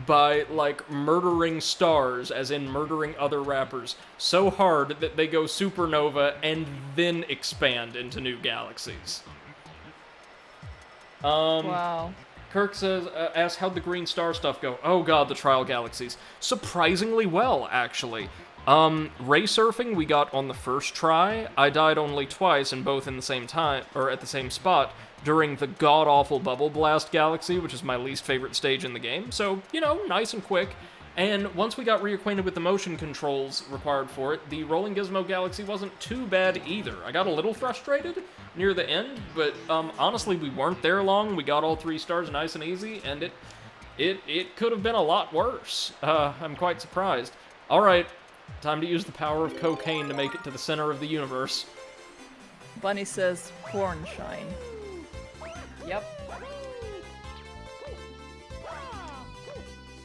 by, like, murdering stars, as in murdering other rappers, so hard that they go supernova and then expand into new galaxies. Wow. Kirk says, asks how'd the green star stuff go? Oh god, the trial galaxies. Surprisingly well, actually. Ray surfing we got on the first try. I died only twice, and both in the same time, or at the same spot, during the god-awful Bubble Blast Galaxy, which is my least favorite stage in the game. So, you know, nice and quick. And once we got reacquainted with the motion controls required for it, the Rolling Gizmo Galaxy wasn't too bad either. I got a little frustrated near the end, but honestly, we weren't there long. We got all 3 stars nice and easy, and it could have been a lot worse. I'm quite surprised. All right, time to use the power of cocaine to make it to the center of the universe. Bunny says porn shine. Yep.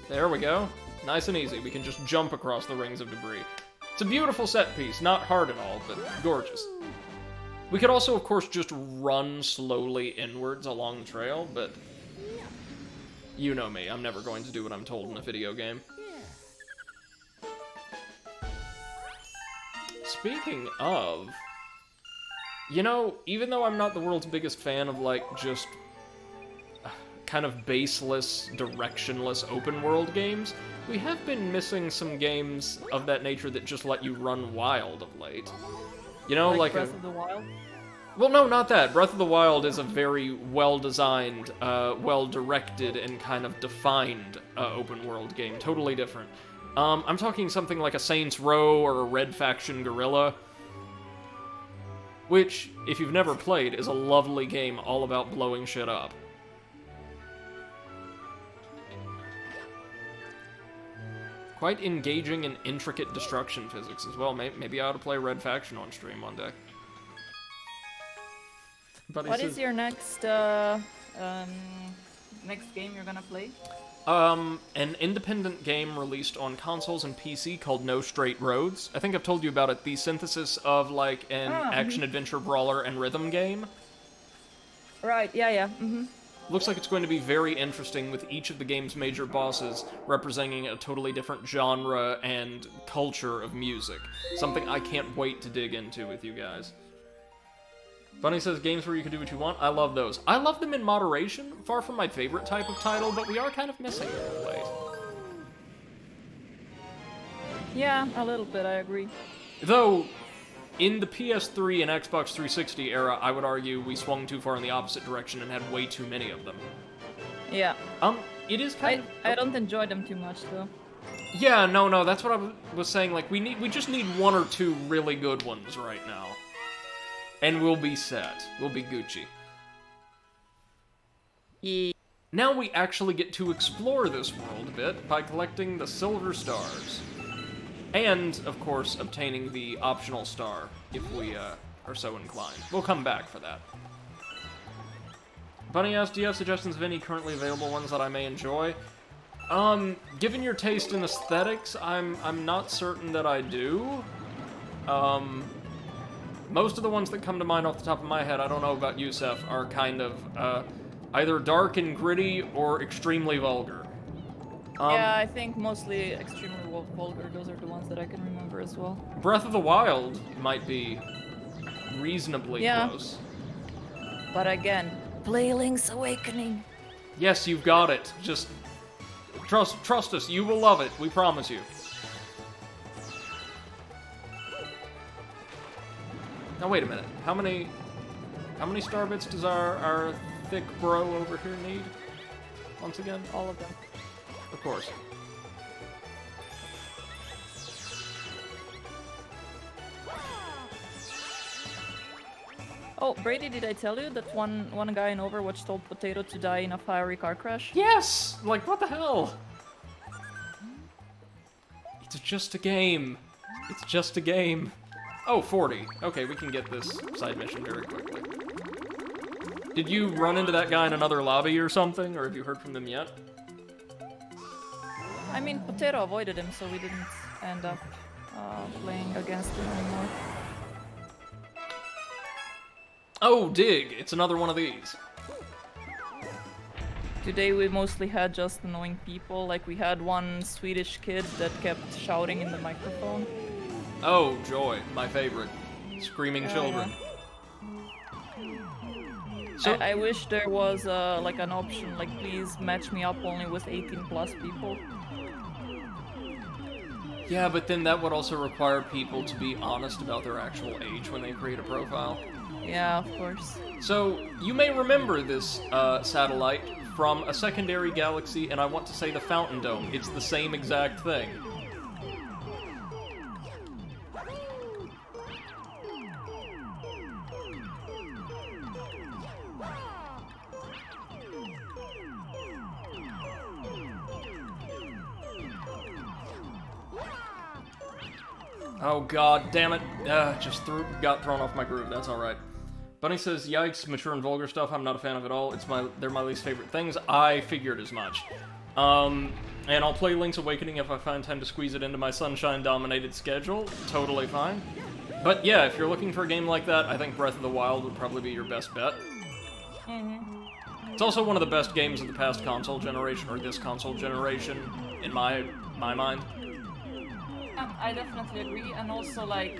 There we go. Nice and easy. We can just jump across the rings of debris. It's a beautiful set piece. Not hard at all, but gorgeous. We could also, of course, just run slowly inwards along the trail, but you know me. I'm never going to do what I'm told in a video game. Speaking of, you know, even though I'm not the world's biggest fan of, like, just kind of baseless, directionless open-world games, we have been missing some games of that nature that just let you run wild of late. You know, like Breath of the Wild? Well, no, not that. Breath of the Wild is a very well-designed, well-directed, and kind of defined open-world game. Totally different. I'm talking something like a Saints Row or a Red Faction Guerrilla, which, if you've never played, is a lovely game all about blowing shit up. Quite engaging and intricate destruction physics as well. Maybe I ought to play Red Faction on stream one day. What is your next next game you're gonna play? An independent game released on consoles and PC called No Straight Roads. I think I've told you about it. The synthesis of, like, an action-adventure brawler and rhythm game. Right, yeah. Looks like it's going to be very interesting, with each of the game's major bosses representing a totally different genre and culture of music. Something I can't wait to dig into with you guys. Bunny says, games where you can do what you want. I love those. I love them in moderation, far from my favorite type of title, but we are kind of missing them of late. Yeah, a little bit, I agree. Though, in the PS3 and Xbox 360 era, I would argue we swung too far in the opposite direction and had way too many of them. Yeah. It is kind of... I don't enjoy them too much, though. Yeah, no, that's what I was saying. Like, we just need 1 or 2 really good ones right now. And we'll be set. We'll be Gucci. Yeah. Now we actually get to explore this world a bit by collecting the silver stars. And, of course, obtaining the optional star, if we are so inclined. We'll come back for that. Bunny asked, do you have suggestions of any currently available ones that I may enjoy? Given your taste in aesthetics, I'm not certain that I do. Most of the ones that come to mind off the top of my head, I don't know about you, Seth, are kind of, either dark and gritty or extremely vulgar. Yeah, I think mostly extremely vulgar. Those are the ones that I can remember as well. Breath of the Wild might be reasonably close. But again, play Link's Awakening. Yes, you've got it. Just trust us. You will love it. We promise you. Now wait a minute. How many star bits does our thick bro over here need? Once again? All of them. Of course. Oh, Brady, did I tell you that one guy in Overwatch told Potato to die in a fiery car crash? Yes! Like, what the hell? It's just a game. It's just a game. Oh, 40. Okay, we can get this side mission very quickly. Did you run into that guy in another lobby or something, or have you heard from them yet? I mean, Potato avoided him, so we didn't end up playing against him anymore. Oh, dig! It's another one of these. Today we mostly had just annoying people, like we had one Swedish kid that kept shouting in the microphone. Oh, joy. My favorite. Screaming children. So I wish there was like an option, like please match me up only with 18 plus people. Yeah, but then that would also require people to be honest about their actual age when they create a profile. Yeah, of course. So, you may remember this satellite from a secondary galaxy, and I want to say the Fountain Dome. It's the same exact thing. Oh god, damn it. Just got thrown off my groove, that's alright. Bunny says, yikes, mature and vulgar stuff, I'm not a fan of at all. They're my least favorite things. I figured as much. And I'll play Link's Awakening if I find time to squeeze it into my Sunshine-dominated schedule. Totally fine. But yeah, if you're looking for a game like that, I think Breath of the Wild would probably be your best bet. It's also one of the best games of the past console generation, or this console generation, in my mind. I definitely agree, and also like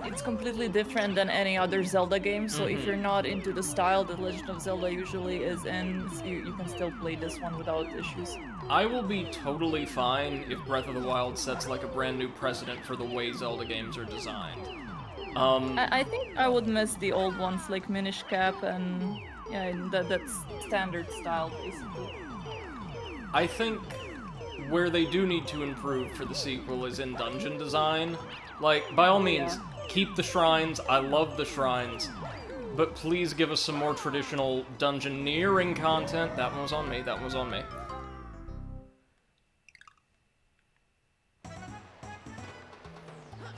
it's completely different than any other Zelda game. So if you're not into the style that Legend of Zelda usually is in, you can still play this one without issues. I will be totally fine if Breath of the Wild sets like a brand new precedent for the way Zelda games are designed. I think I would miss the old ones like Minish Cap and yeah, that's standard style basically. I think where they do need to improve for the sequel is in dungeon design. Like, by all means, keep the shrines, I love the shrines, but please give us some more traditional dungeoneering content. That one was on me, that one was on me.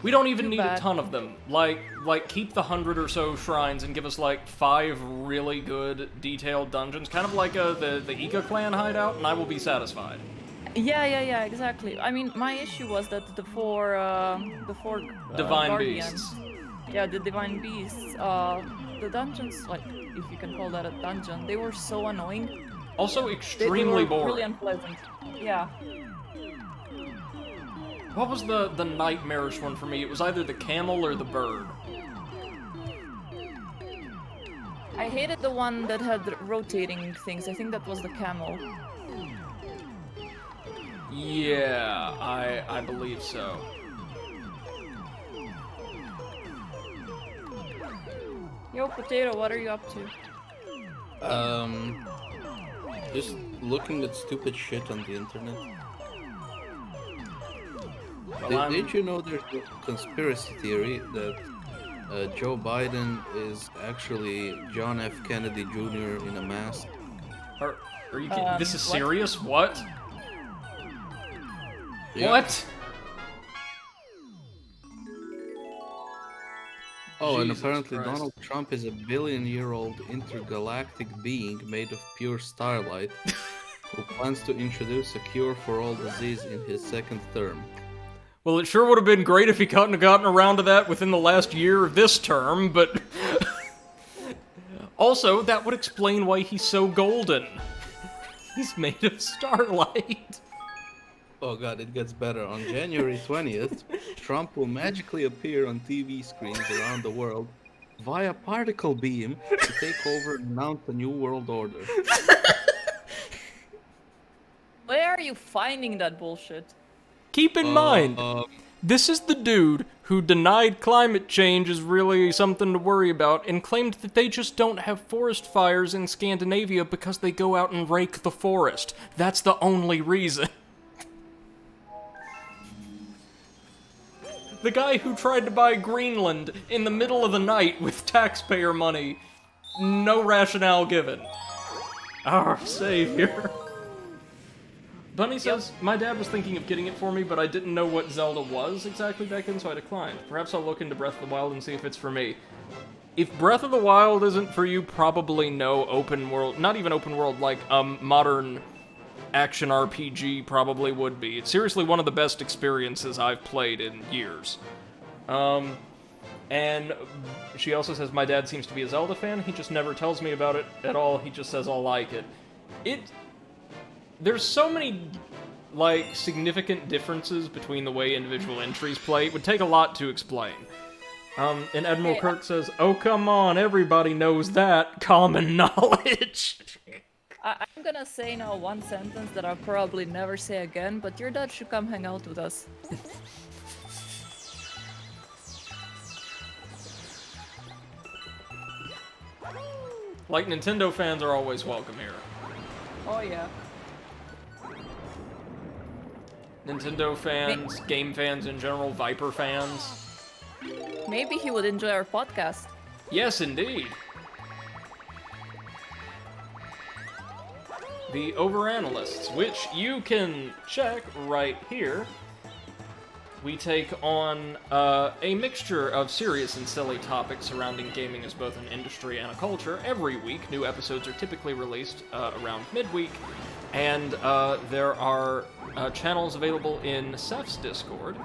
We don't even need a ton of them. Like keep the 100 or so shrines and give us like 5 really good detailed dungeons, kind of like the Iga clan hideout, and I will be satisfied. Yeah, exactly. I mean, my issue was that the four Divine Guardians, Beasts. Yeah, the Divine Beasts, the dungeons, like, if you can call that a dungeon, they were so annoying. Also They extremely were boring. really unpleasant. Yeah. What was the nightmarish one for me? It was either the camel or the bird. I hated the one that had rotating things. I think that was the camel. Yeah, I believe so. Yo, Potato, what are you up to? Just looking at stupid shit on the internet. Well, Did you know there's a conspiracy theory that Joe Biden is actually John F. Kennedy Jr. in a mask? Are you kidding? This is what? serious? What? Yeah. What? Oh, and Jesus apparently Christ. Donald Trump is a billion-year-old intergalactic being made of pure starlight who plans to introduce a cure for all disease in his second term. Well, it sure would have been great if he hadn't gotten around to that within the last year of this term, but... Also, that would explain why he's so golden. He's made of starlight. Oh god, it gets better. On January 20th, Trump will magically appear on TV screens around the world via particle beam to take over and announce a new world order. Where are you finding that bullshit? Keep in mind, this is the dude who denied climate change is really something to worry about and claimed that they just don't have forest fires in Scandinavia because they go out and rake the forest. That's the only reason. The guy who tried to buy Greenland in the middle of the night with taxpayer money. No rationale given. Our savior. Bunny says, my dad was thinking of getting it for me, but I didn't know what Zelda was exactly back then, so I declined. Perhaps I'll look into Breath of the Wild and see if it's for me. If Breath of the Wild isn't for you, probably no open world, not even open world, like modern action RPG probably would be. It's seriously one of the best experiences I've played in years. And she also says, my dad seems to be a Zelda fan. He just never tells me about it at all. He just says I'll like it. There's so many, like, significant differences between the way individual entries play. It would take a lot to explain. And Admiral Kirk says, oh, come on, everybody knows that. Common knowledge. I'm gonna say now one sentence that I'll probably never say again, but your dad should come hang out with us. Like, Nintendo fans are always welcome here. Oh, yeah. Nintendo fans, game fans in general, Viper fans. Maybe he would enjoy our podcast. Yes, indeed. The Overanalysts, which you can check right here. We take on a mixture of serious and silly topics surrounding gaming as both an industry and a culture. Every week, new episodes are typically released around midweek, and there are channels available in Ceph's Discord,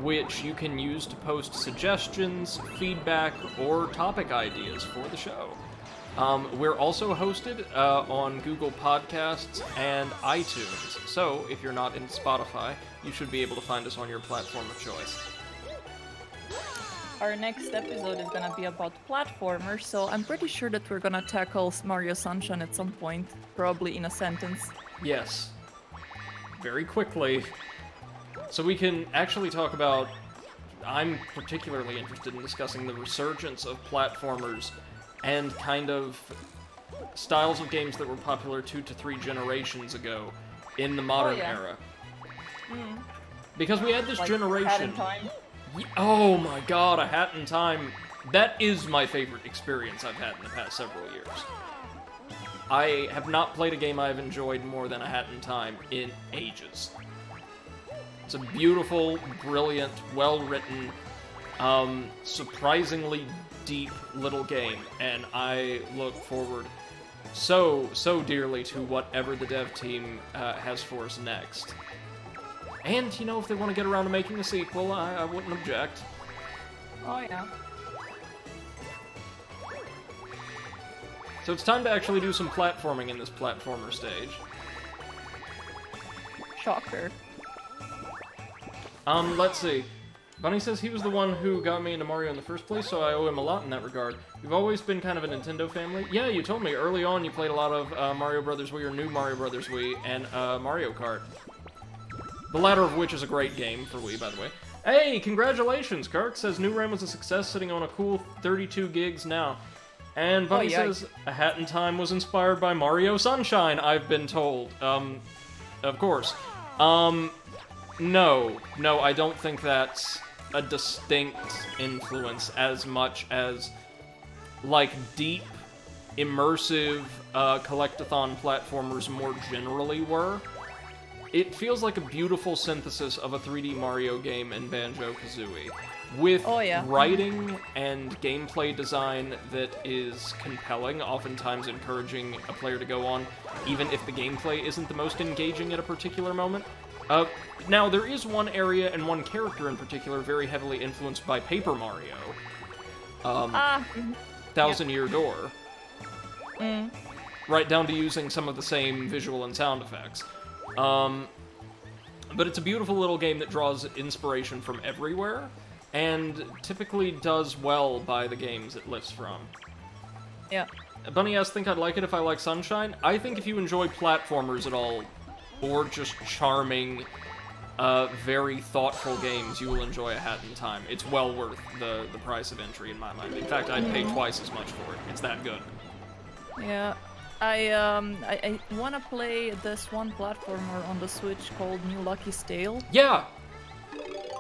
which you can use to post suggestions, feedback, or topic ideas for the show. We're also hosted on Google Podcasts and iTunes, so if you're not in Spotify, you should be able to find us on your platform of choice. Our next episode is gonna be about platformers, so I'm pretty sure that we're gonna tackle Mario Sunshine at some point, probably in a sentence. Yes. Very quickly. So we can actually talk about... I'm particularly interested in discussing the resurgence of platformers and kind of styles of games that were popular 2 to 3 generations ago in the modern era. Because we had this Like generation... Hat in Time. Oh my god, A Hat in Time. That is my favorite experience I've had in the past several years. I have not played a game I've enjoyed more than A Hat in Time in ages. It's a beautiful, brilliant, well-written, surprisingly deep little game, and I look forward so dearly to whatever the dev team has for us next. And, you know, if they want to get around to making a sequel, I wouldn't object. Oh, yeah. So it's time to actually do some platforming in this platformer stage. Shocker. Let's see. Bunny says he was the one who got me into Mario in the first place, so I owe him a lot in that regard. We've always been kind of a Nintendo family. Yeah, you told me early on you played a lot of Mario Bros. Wii or New Mario Bros. Wii and Mario Kart. The latter of which is a great game for Wii, by the way. Hey, congratulations! Kirk says New Ram was a success, sitting on a cool 32 gigs now. And Bunny says A Hat in Time was inspired by Mario Sunshine, I've been told. Of course. No, I don't think that's a distinct influence as much as, like, deep, immersive, collectathon platformers more generally were. It feels like a beautiful synthesis of a 3D Mario game and Banjo-Kazooie, with writing and gameplay design that is compelling, oftentimes encouraging a player to go on, even if the gameplay isn't the most engaging at a particular moment. Now, there is one area and one character in particular very heavily influenced by Paper Mario. Thousand Year Door. Right down to using some of the same visual and sound effects. But it's a beautiful little game that draws inspiration from everywhere, and typically does well by the games it lifts from. Yeah. Bunny asks, think I'd like it if I like Sunshine? I think if you enjoy platformers at all, or just charming, very thoughtful games, you will enjoy A Hat in Time. It's well worth the price of entry in my mind. In fact, I'd pay twice as much for it. It's that good. Yeah. I want to play this one platformer on the Switch called New Lucky's Tale. Yeah!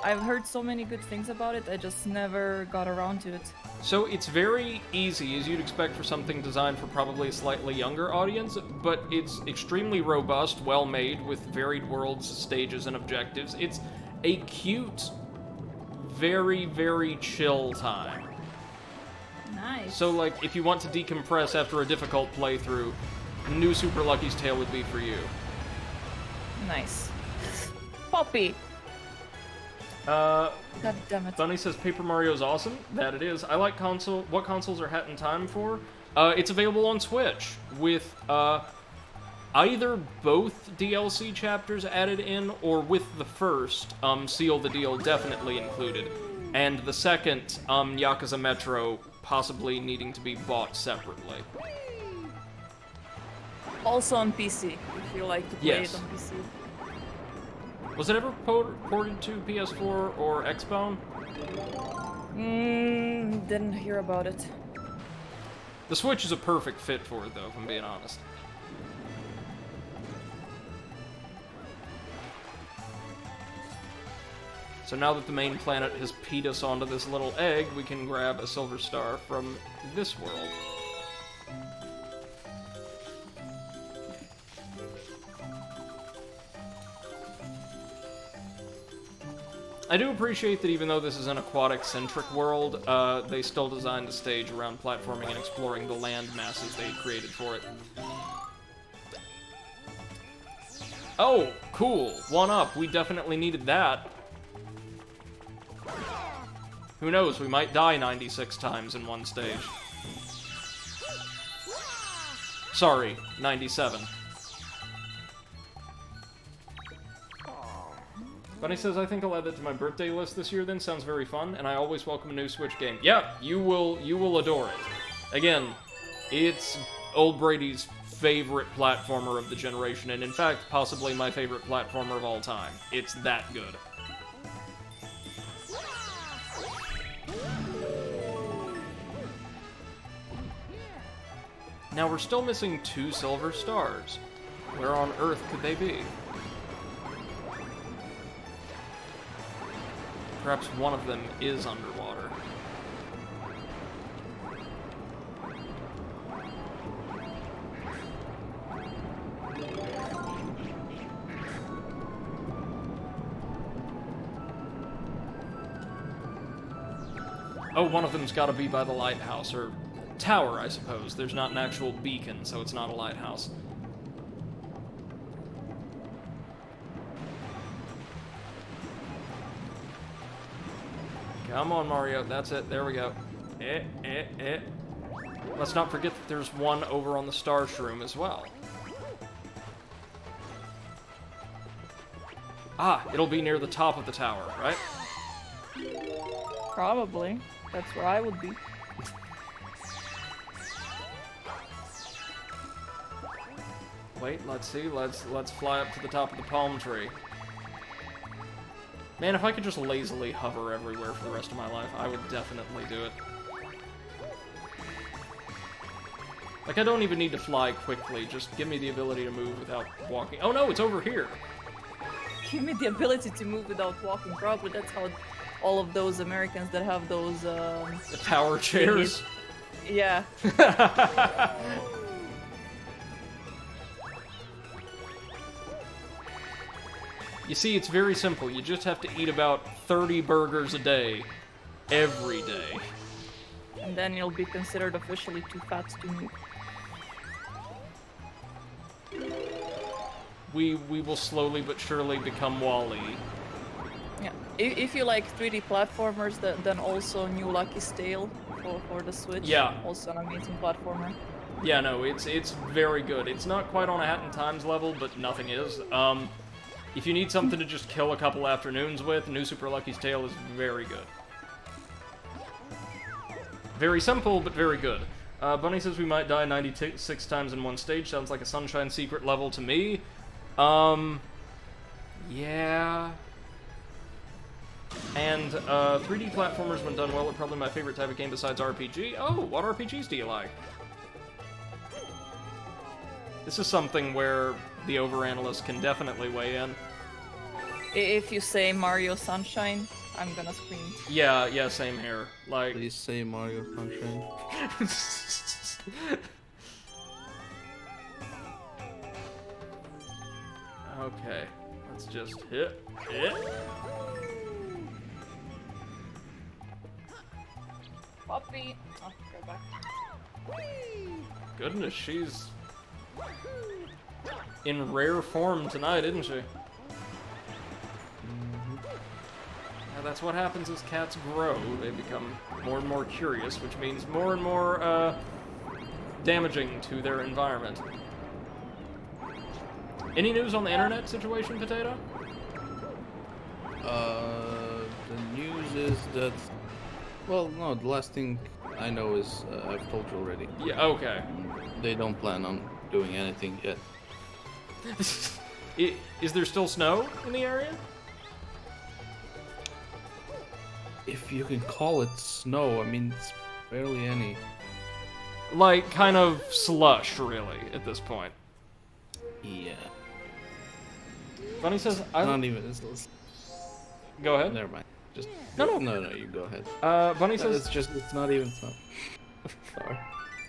I've heard so many good things about it, I just never got around to it. So it's very easy, as you'd expect for something designed for probably a slightly younger audience, but it's extremely robust, well-made, with varied worlds, stages, and objectives. It's a cute, very, very chill time. Nice. So, like, if you want to decompress after a difficult playthrough, New Super Lucky's Tale would be for you. Nice. Poppy! God damn it. Bunny says Paper Mario's awesome. That it is. I like console. What consoles are Hat in Time for? It's available on Switch with either both DLC chapters added in, or with the first, Seal the Deal definitely included, and the second, Yakuza Metro, possibly needing to be bought separately. Also on PC, if you like to play Yes. it on PC. Was it ever ported to PS4 or Xbone? Didn't hear about it. The Switch is a perfect fit for it, though, if I'm being honest. So now that the main planet has peed us onto this little egg, we can grab a silver star from this world. I do appreciate that even though this is an aquatic-centric world, they still designed the stage around platforming and exploring the land masses they had created for it. Oh, cool. 1-up. We definitely needed that. Who knows, we might die 96 times in one stage. Sorry, 97. Bunny says, I think I'll add that to my birthday list this year then. Sounds very fun, and I always welcome a new Switch game. Yeah, you will adore it. Again, it's old Brady's favorite platformer of the generation, and in fact, possibly my favorite platformer of all time. It's that good. Now, we're still missing 2 silver stars. Where on earth could they be? Perhaps one of them is underwater. Oh, one of them's gotta be by the lighthouse, or tower, I suppose. There's not an actual beacon, so it's not a lighthouse. Come on, Mario. That's it. There we go. Let's not forget that there's one over on the Star Shroom as well. Ah, it'll be near the top of the tower, right? Probably. That's where I would be. Wait, let's see. Let's fly up to the top of the palm tree. Man, if I could just lazily hover everywhere for the rest of my life, I would definitely do it. Like, I don't even need to fly quickly, just give me the ability to move without walking. Oh no, it's over here! Give me the ability to move without walking. Probably that's how all of those Americans that have those, The power chairs. Yeah. You see, it's very simple. You just have to eat about 30 burgers a day, every day. And then you'll be considered officially too fat to move. We will slowly but surely become Wall-E. Yeah. If you like 3D platformers, then also New Lucky's Tale for the Switch. Yeah. Also an amazing platformer. Yeah, no, it's very good. It's not quite on a Hat in Times level, but nothing is. If you need something to just kill a couple afternoons with, New Super Lucky's Tale is very good. Very simple, but very good. Bunny says we might die 96 times in one stage. Sounds like a Sunshine Secret level to me. Yeah. And 3D platformers, when done well, are probably my favorite type of game besides RPG. Oh, what RPGs do you like? This is something where the overanalyst can definitely weigh in. If you say Mario Sunshine, I'm gonna scream. Yeah, same here. Like, Please say Mario Sunshine. okay, let's just hit it. Puppy. Oh, go back. Goodness, she's in rare form tonight, isn't she? Now, that's what happens as cats grow. They become more and more curious, which means more and more damaging to their environment. Any news on the internet situation, Potato? The news is that... Well, no, the last thing I know is I've told you already. Yeah, okay. They don't plan on doing anything yet. Is there still snow in the area? If you can call it snow, I mean, it's barely any. Like, kind of slush, really, at this point. Yeah. Bunny says, Not even. Go ahead. Never mind. Just No. no, you go ahead. Bunny No, says... it's not even snow. Sorry.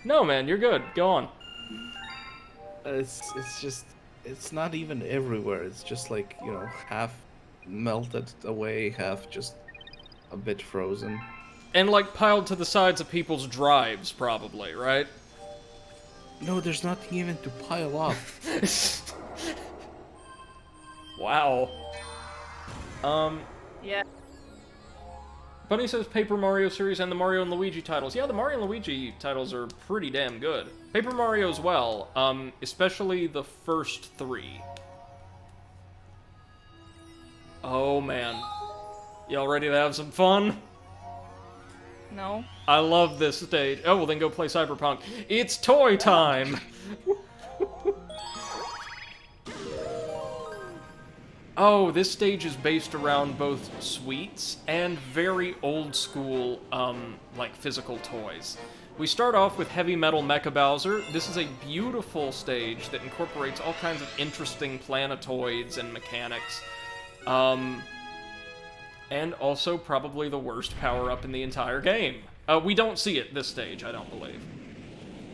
No, man, you're good. Go on. It's not even everywhere. It's just like, you know, half melted away, half just a bit frozen. And, like, piled to the sides of people's drives, probably, right? No, there's nothing even to pile up. Wow. Yeah. Bunny says Paper Mario series and the Mario and Luigi titles. Yeah, the Mario and Luigi titles are pretty damn good. Paper Mario as well, especially the first 3. Oh, man. Y'all ready to have some fun? No. I love this stage. Oh, well then go play Cyberpunk. It's toy time! Oh, this stage is based around both sweets and very old school, like physical toys. We start off with Heavy Metal Mecha Bowser. This is a beautiful stage that incorporates all kinds of interesting planetoids and mechanics. And also probably the worst power-up in the entire game. We don't see it this stage, I don't believe.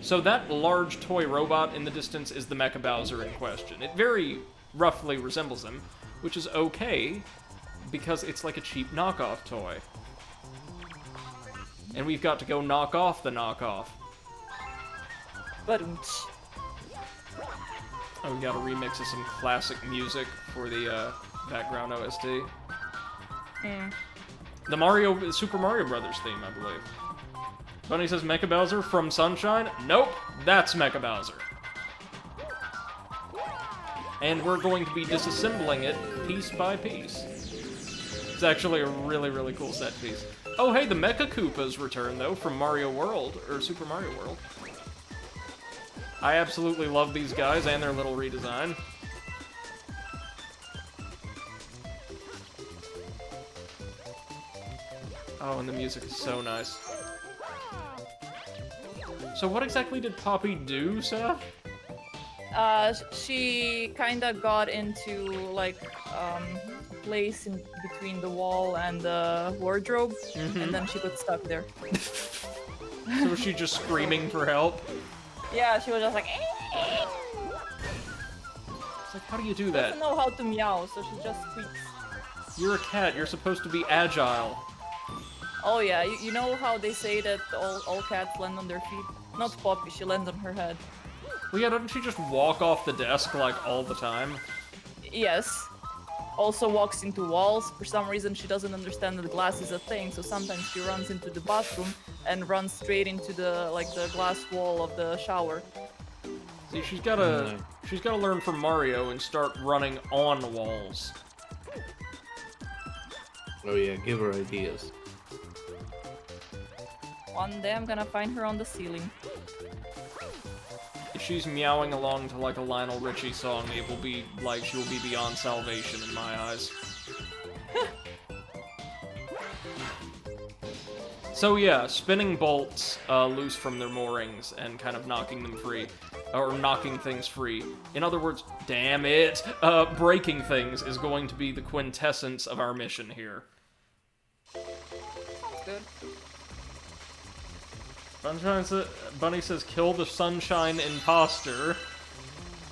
So that large toy robot in the distance is the Mecha Bowser in question. It very roughly resembles him, which is okay, because it's like a cheap knockoff toy. And we've got to go knock off the knockoff. But Oh, we got a remix of some classic music for the background OST. The Super Mario Brothers theme, I believe. Bunny says Mecha Bowser from Sunshine? Nope, that's Mecha Bowser. And we're going to be disassembling it piece by piece. It's actually a really, really cool set piece. Oh, hey, the Mecha Koopas return, though, from Mario World, or Super Mario World. I absolutely love these guys and their little redesign. Oh, and the music is so nice. So what exactly did Poppy do, Seth? She kinda got into, like, a place in between the wall and the wardrobe, and then she got stuck there. So was she just screaming for help? Yeah, she was just like, It's like, how do you do She that? doesn't know how to meow, so she just squeaks. You're a cat, you're supposed to be agile. Oh yeah, you know how they say that all cats land on their feet? Not Poppy, she lands on her head. Well, yeah, doesn't she just walk off the desk, like, all the time? Yes. Also walks into walls. For some reason, she doesn't understand that glass is a thing, so sometimes she runs into the bathroom and runs straight into the glass wall of the shower. See, she's gotta learn from Mario and start running on walls. Oh yeah, give her ideas. One day I'm gonna find her on the ceiling. If she's meowing along to like a Lionel Richie song, it will be like she will be beyond salvation in my eyes. So yeah, spinning bolts loose from their moorings and kind of knocking them free. or knocking things free. In other words, damn it, breaking things is going to be the quintessence of our mission here. Good. Bunny says, kill the sunshine imposter.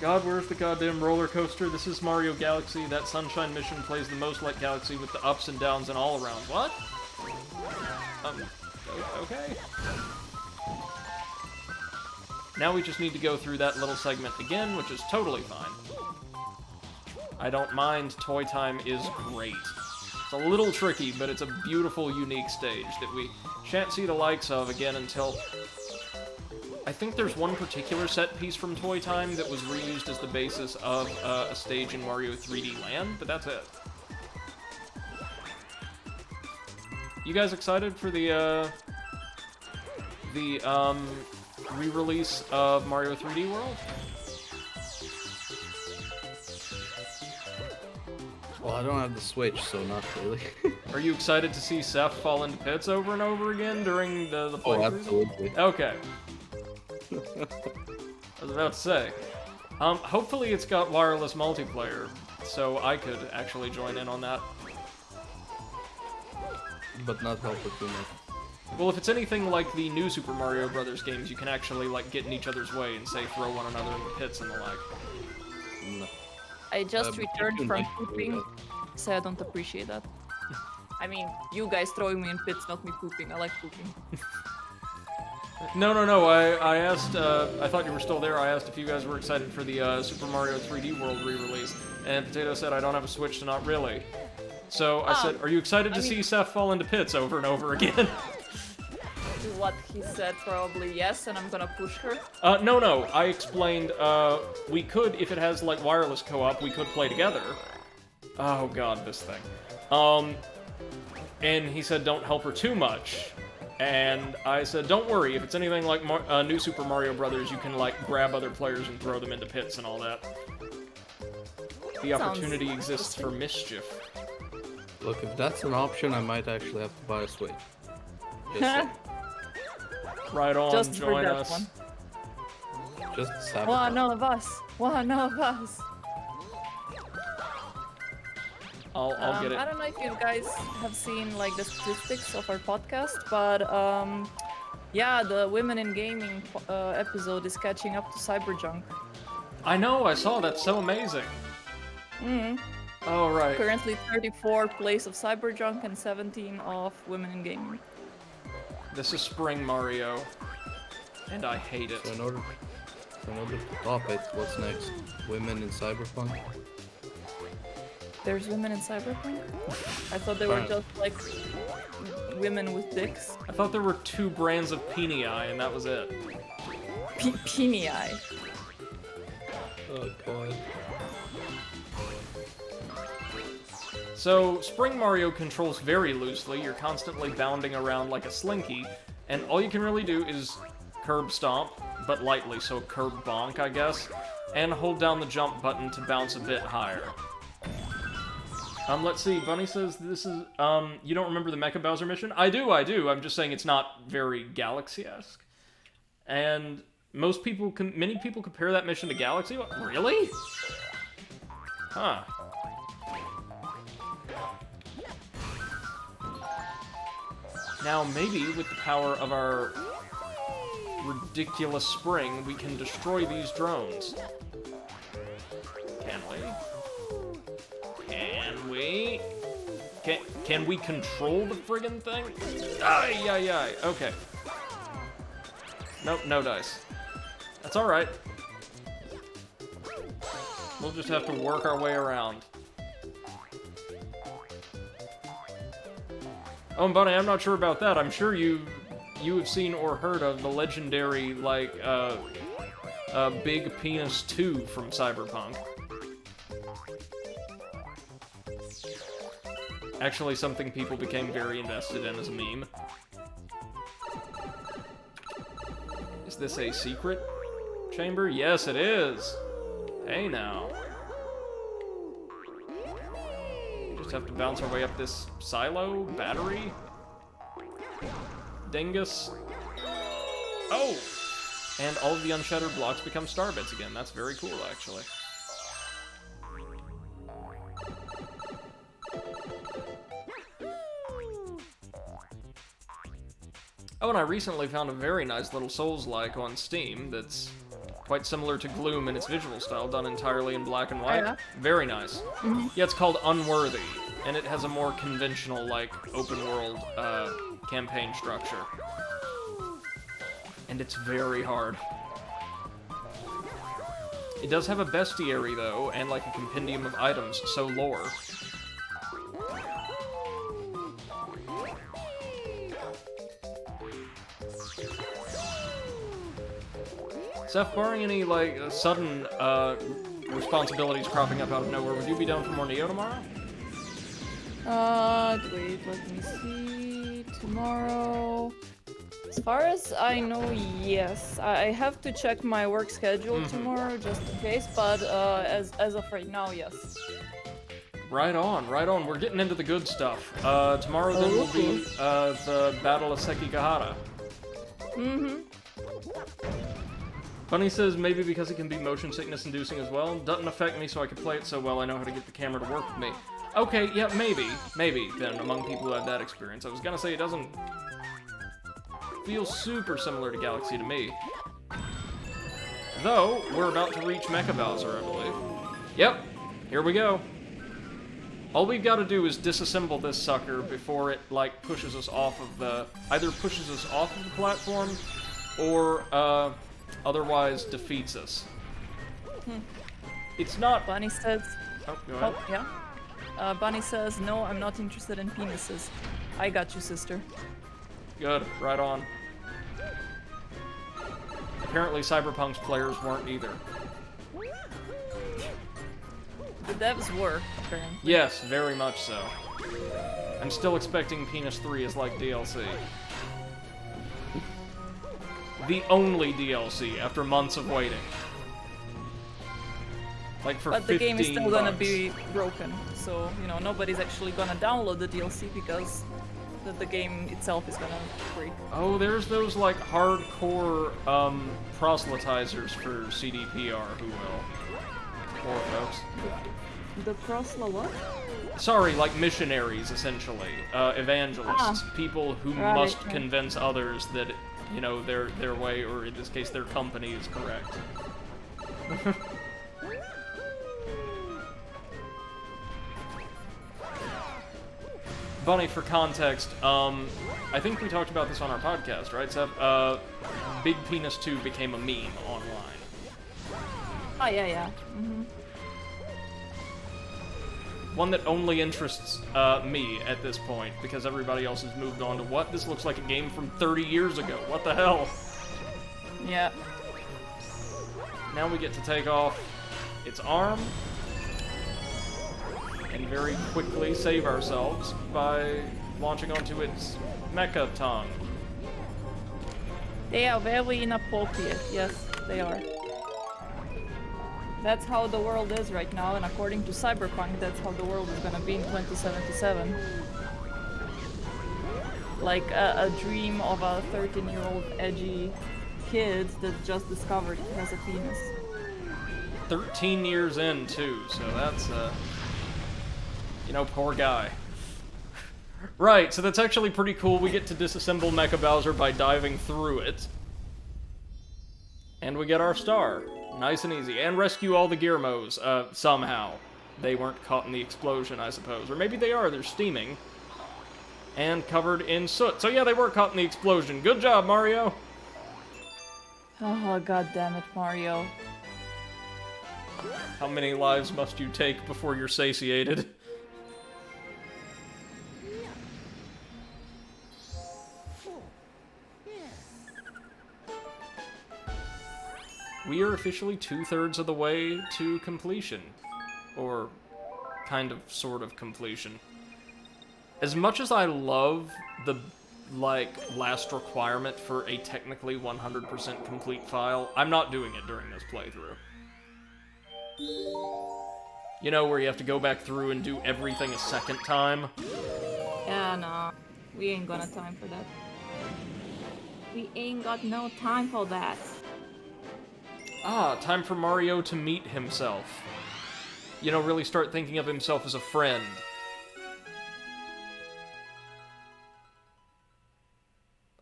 God, where's the goddamn roller coaster? This is Mario Galaxy. That sunshine mission plays the most like Galaxy with the ups and downs and all around. What? Okay. Now we just need to go through that little segment again, which is totally fine. I don't mind. Toy Time is great. It's a little tricky, but it's a beautiful, unique stage that we shan't see the likes of again until... I think there's one particular set piece from Toy Time that was reused as the basis of a stage in Mario 3D Land, but that's it. You guys excited for the re-release of Mario 3D World? Well, I don't have the Switch, so not really. Are you excited to see Seth fall into pits over and over again during the Oh, playthrough? absolutely. Okay. I was about to say. Hopefully it's got wireless multiplayer, so I could actually join in on that. But not help it too much. Well, if it's anything like the new Super Mario Brothers games, you can actually, like, get in each other's way and, say, throw one another in the pits and the like. No. I just but returned you from might do pooping, that. so I don't appreciate that. I mean, you guys throwing me in pits, not me pooping. I like pooping. No. I asked, I thought you were still there. I asked if you guys were excited for the Super Mario 3D World re-release. And Potato said, I don't have a Switch, so not really. So I said, are you excited to see Seth fall into pits over and over again? What he said, probably yes, and I'm gonna push her. No. I explained, we could, if it has, like, wireless co-op, we could play together. Oh god, this thing. And he said, don't help her too much. And I said, don't worry, if it's anything like New Super Mario Brothers, you can, like, grab other players and throw them into pits and all that. The opportunity exists for mischief. Look, if that's an option, I might actually have to buy a Switch. Just saying. Right on, Just for join that us. one. Just sabotage. One of us. One of us. I'll get it. I don't know if you guys have seen like the statistics of our podcast, but yeah, the Women in Gaming episode is catching up to Cyberjunk. I know, I saw, that's so amazing. Oh, right. Currently 34 place of Cyberjunk and 17 of Women in Gaming. This is Spring Mario, and I hate it. So in order to top it, what's next? Women in Cyberpunk? There's women in Cyberpunk? I thought they were just like women with dicks. I thought there were 2 brands of Penii, and that was it. Penii. Oh god. So, Spring Mario controls very loosely. You're constantly bounding around like a slinky, and all you can really do is curb stomp, but lightly, so curb bonk, I guess, and hold down the jump button to bounce a bit higher. Let's see, Bunny says this is, you don't remember the Mecha Bowser mission? I do. I'm just saying it's not very Galaxy-esque. And many people compare that mission to Galaxy? Really? Huh. Now, maybe with the power of our ridiculous spring, we can destroy these drones. Can we? Can we? Can we control the friggin' thing? Ay. Okay. Nope, no dice. That's alright. We'll just have to work our way around. Oh, and Bunny, I'm not sure about that. I'm sure you have seen or heard of the legendary, like, Big Penis 2 from Cyberpunk. Actually, something people became very invested in as a meme. Is this a secret chamber? Yes, it is! Hey, now. Just have to bounce our way up this silo? Battery? Dingus? Oh! And all of the unshattered blocks become star bits again. That's very cool, actually. Oh, and I recently found a very nice little Souls-like on Steam that's quite similar to Gloom in its visual style, done entirely in black and white. Oh, yeah? Very nice. Yeah, it's called Unworthy, and it has a more conventional, like, open-world campaign structure. And it's very hard. It does have a bestiary, though, and, like, a compendium of items, so lore. Seth, barring any, like, sudden, responsibilities cropping up out of nowhere, would you be down for more Neo tomorrow? Wait, let me see. Tomorrow... As far as I know, yes. I have to check my work schedule tomorrow, just in case, but, as of right now, yes. Right on, right on. We're getting into the good stuff. Tomorrow then will be, the Battle of Sekigahara. Bunny says maybe because it can be motion sickness inducing as well. Doesn't affect me, so I can play it so well I know how to get the camera to work with me. Okay, yeah, maybe then among people who have that experience. I was gonna say it doesn't feel super similar to Galaxy to me. Though, we're about to reach Mecha Bowser, I believe. Yep, here we go. All we've got to do is disassemble this sucker before it, like, pushes us off of the... Either pushes us off of the platform, or, otherwise defeats us. It's not... Bunny says... Oh, go ahead. Oh, yeah? Bunny says, no, I'm not interested in penises. I got you, sister. Good, right on. Apparently Cyberpunk's players weren't either. The devs were, apparently. Yes, very much so. I'm still expecting Penis 3 is like DLC. The only DLC after months of waiting. Like for 15 But the game is still gonna bucks. be broken, so, you know, nobody's actually gonna download the DLC because the game itself is gonna break. Oh, there's those, like, hardcore, proselytizers for CDPR who will. Poor folks. The prosla what? Sorry, like missionaries, essentially. Evangelists. People who must right. convince others that, you know, their way, or in this case, their company is correct. Bunny, for context, I think we talked about this on our podcast, right, Seth? Big Penis 2 became a meme online. Oh, yeah. One that only interests me at this point, because everybody else has moved on to what? This looks like a game from 30 years ago. What the hell? Yeah. Now we get to take off its arm, and very quickly save ourselves by launching onto its mecha tongue. They are very inappropriate. Yes, they are. That's how the world is right now, and according to Cyberpunk, that's how the world is gonna be in 2077. Like a dream of a 13-year-old edgy kid that just discovered he has a penis. 13 years in, too, so that's, you know, poor guy. Right, so that's actually pretty cool. We get to disassemble Mecha Bowser by diving through it. And we get our star. Nice and easy. And rescue all the Gearmos, somehow. They weren't caught in the explosion, I suppose. Or maybe they are, they're steaming. And covered in soot. So yeah, they were caught in the explosion. Good job, Mario! Oh, god damn it, Mario. How many lives must you take before you're satiated? We are officially 2/3 of the way to completion. Or kind of, sort of completion. As much as I love the, like, last requirement for a technically 100% complete file, I'm not doing it during this playthrough. You know, where you have to go back through and do everything a second time? Yeah, no. We ain't gonna time for that. We ain't got no time for that. Ah, time for Mario to meet himself. You know, really start thinking of himself as a friend.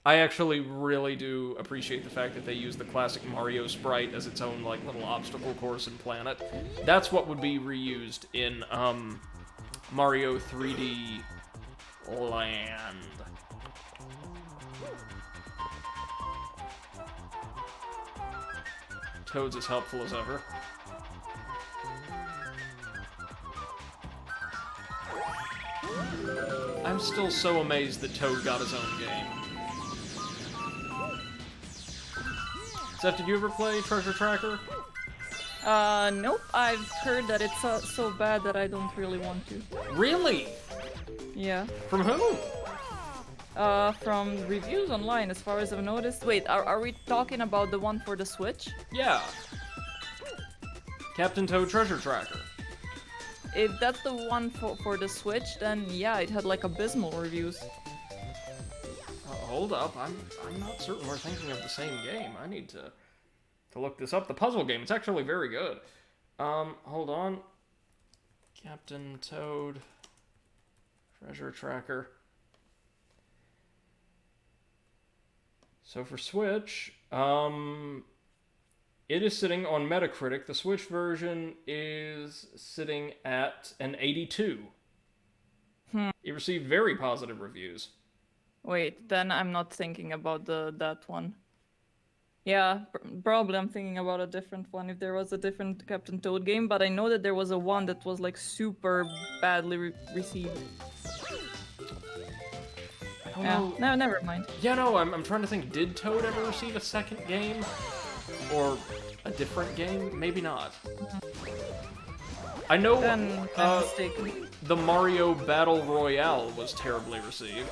I actually really do appreciate the fact that they use the classic Mario sprite as its own, like, little obstacle course and planet. That's what would be reused in, Mario 3D Land. Toad's as helpful as ever. I'm still so amazed that Toad got his own game. Seth, did you ever play Treasure Tracker? Nope. I've heard that it's so bad that I don't really want to. Really? Yeah. From whom? From reviews online, as far as I've noticed. Wait, are we talking about the one for the Switch? Yeah. Captain Toad Treasure Tracker. If that's the one for the Switch, then yeah, it had like abysmal reviews. Hold up, I'm not certain we're thinking of the same game. I need to look this up. The puzzle game, it's actually very good. Hold on. Captain Toad Treasure Tracker. So for Switch, it is sitting on Metacritic. The Switch version is sitting at an 82. It received very positive reviews. Wait, then I'm not thinking about that one. Yeah, probably I'm thinking about a different one if there was a different Captain Toad game, but I know that there was a one that was like super badly received. Yeah, no, never mind. Yeah, no, I'm trying to think, did Toad ever receive a second game? Or a different game? Maybe not. I know Then I'm mistaken. the Mario Battle Royale was terribly received.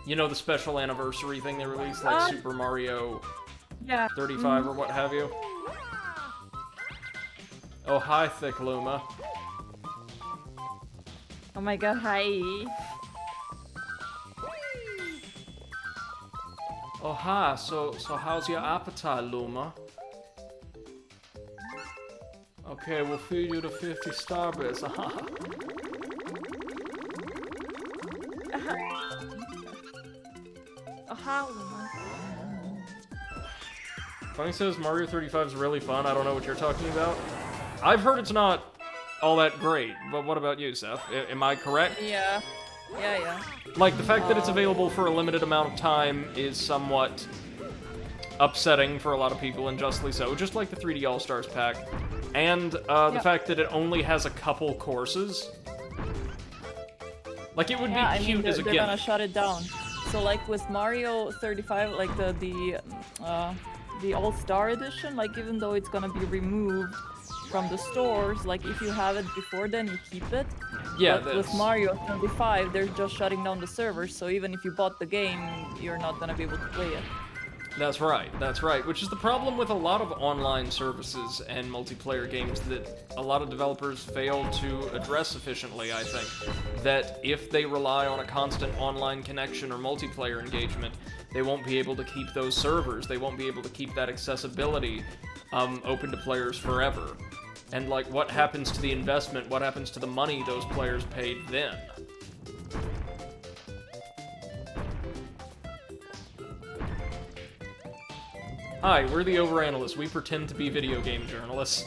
You know, the special anniversary thing they released, like Super Mario 35 or what have you? Oh, hi, Thick Luma. Oh my god, hi. Oh, hi, so how's your appetite, Luma? Okay, we'll feed you to 50 Starbits. Funny says Mario 35 is really fun. I don't know what you're talking about. I've heard it's not all that great, but what about you, Seth? Am I correct? Yeah. Yeah. Like, the fact that it's available for a limited amount of time is somewhat upsetting for a lot of people, and justly so, just like the 3D All-Stars pack. And the fact that it only has a couple courses. Like, it would be cute as a they're gimmick. gonna shut it down. So like with Mario 35, like the All-Star edition, like even though it's gonna be removed from the stores, like if you have it before then you keep it. Yeah, but with Mario 35, they're just shutting down the servers, so even if you bought the game, you're not gonna be able to play it. That's right, which is the problem with a lot of online services and multiplayer games that a lot of developers fail to address efficiently, I think. That if they rely on a constant online connection or multiplayer engagement, they won't be able to keep those servers, they won't be able to keep that accessibility open to players forever. And like, what happens to the investment, what happens to the money those players paid then? Hi, we're the Overanalysts. We pretend to be video game journalists.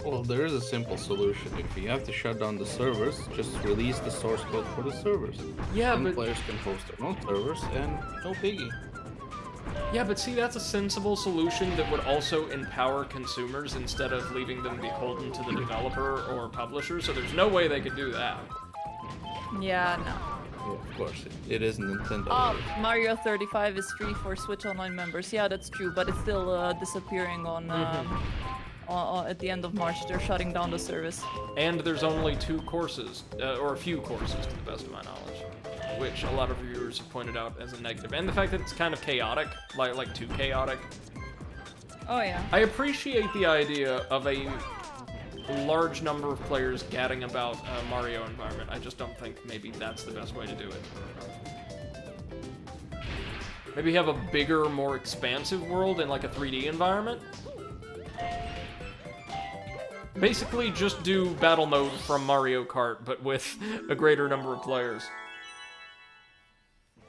Well, there is a simple solution. If you have to shut down the servers, just release the source code for the servers. Yeah, Then but players can host their own servers, and no biggie. yeah, but see, that's a sensible solution that would also empower consumers instead of leaving them beholden to the developer or publisher. So there's no way they could do that. Yeah, no. Yeah, of course, it is Nintendo. Oh, Mario 35 is free for Switch Online members. Yeah, that's true, but it's still disappearing on at the end of March. They're shutting down the service. And there's only 2 courses, or a few courses to the best of my knowledge, which a lot of reviewers have pointed out as a negative. And the fact that it's kind of chaotic, like too chaotic. Oh yeah. I appreciate the idea of a large number of players gadding about a Mario environment. I just don't think maybe that's the best way to do it. Maybe have a bigger, more expansive world in like a 3D environment. Basically, just do battle mode from Mario Kart, but with a greater number of players.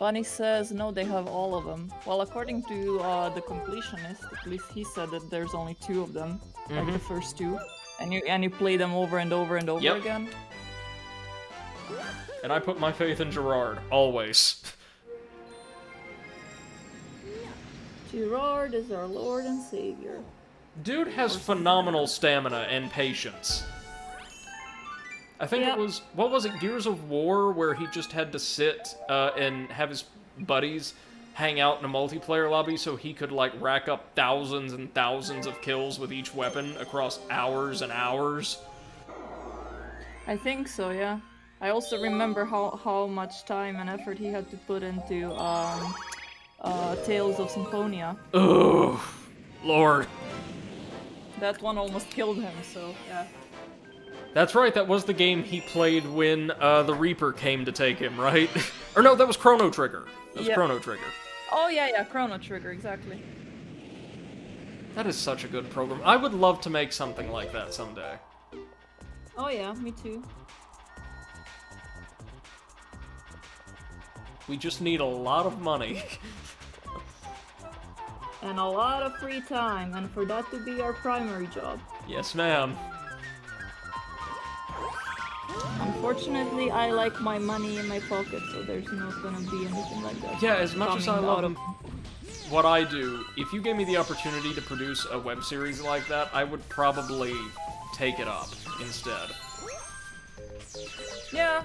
Bunny says, no, they have all of them. Well, according to the completionist, at least he said that there's only 2 of them, like the first 2. And you play them over and over and over again. And I put my faith in Gerard, always. Gerard is our Lord and Savior. Dude has phenomenal stamina and patience. I think it was, what was it, Gears of War, where he just had to sit and have his buddies hang out in a multiplayer lobby so he could, like, rack up thousands and thousands of kills with each weapon across hours and hours. I think so, yeah. I also remember how much time and effort he had to put into Tales of Symphonia. Ugh, Lord. That one almost killed him, so yeah. That's right, that was the game he played when the Reaper came to take him, right? Or no, that was Chrono Trigger. That was Chrono Trigger. Oh yeah, Chrono Trigger, exactly. That is such a good program. I would love to make something like that someday. Oh yeah, me too. We just need a lot of money. And a lot of free time, and for that to be our primary job. Yes, ma'am. Unfortunately, I like my money in my pocket, so there's not gonna be anything like that. Yeah, as much as I coming out love of what I do, if you gave me the opportunity to produce a web series like that, I would probably take it up instead. Yeah.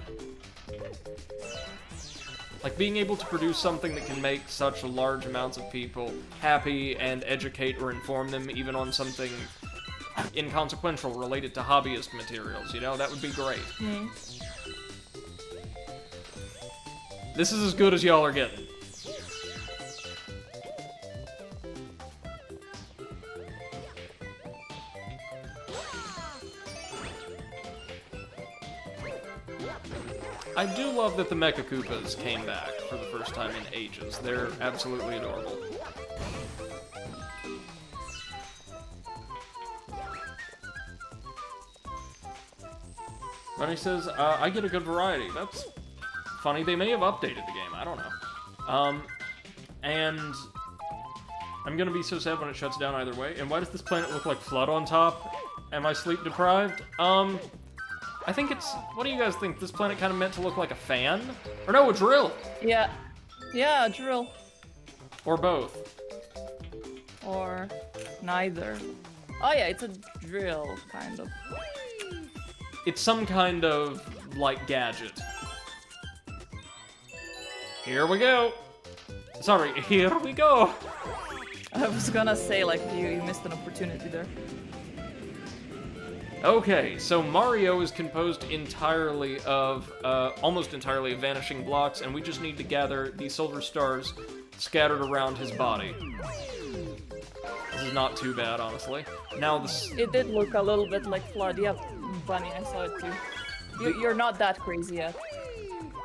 Like, being able to produce something that can make such large amounts of people happy and educate or inform them even on something inconsequential related to hobbyist materials, you know? That would be great. This is as good as y'all are getting. I do love that the Mecha Koopas came back for the first time in ages. They're absolutely adorable. Bunny says, I get a good variety. That's funny. They may have updated the game. I don't know. And I'm gonna be so sad when it shuts down either way. And why does this planet look like Flood on top? Am I sleep deprived? I think it's... What do you guys think? This planet kind of meant to look like a fan? Or no, a drill! Yeah. Yeah, a drill. Or both. Or neither. Oh yeah, it's a drill, kind of. It's some kind of, like, gadget. Here we go! Sorry, here we go! I was gonna say, like, you missed an opportunity there. Okay, so Mario is composed entirely of, almost entirely of vanishing blocks, and we just need to gather the silver stars scattered around his body. This is not too bad, honestly. Now this... It did look a little bit like Flood, yeah, Bunny, I saw it too. You're not that crazy yet.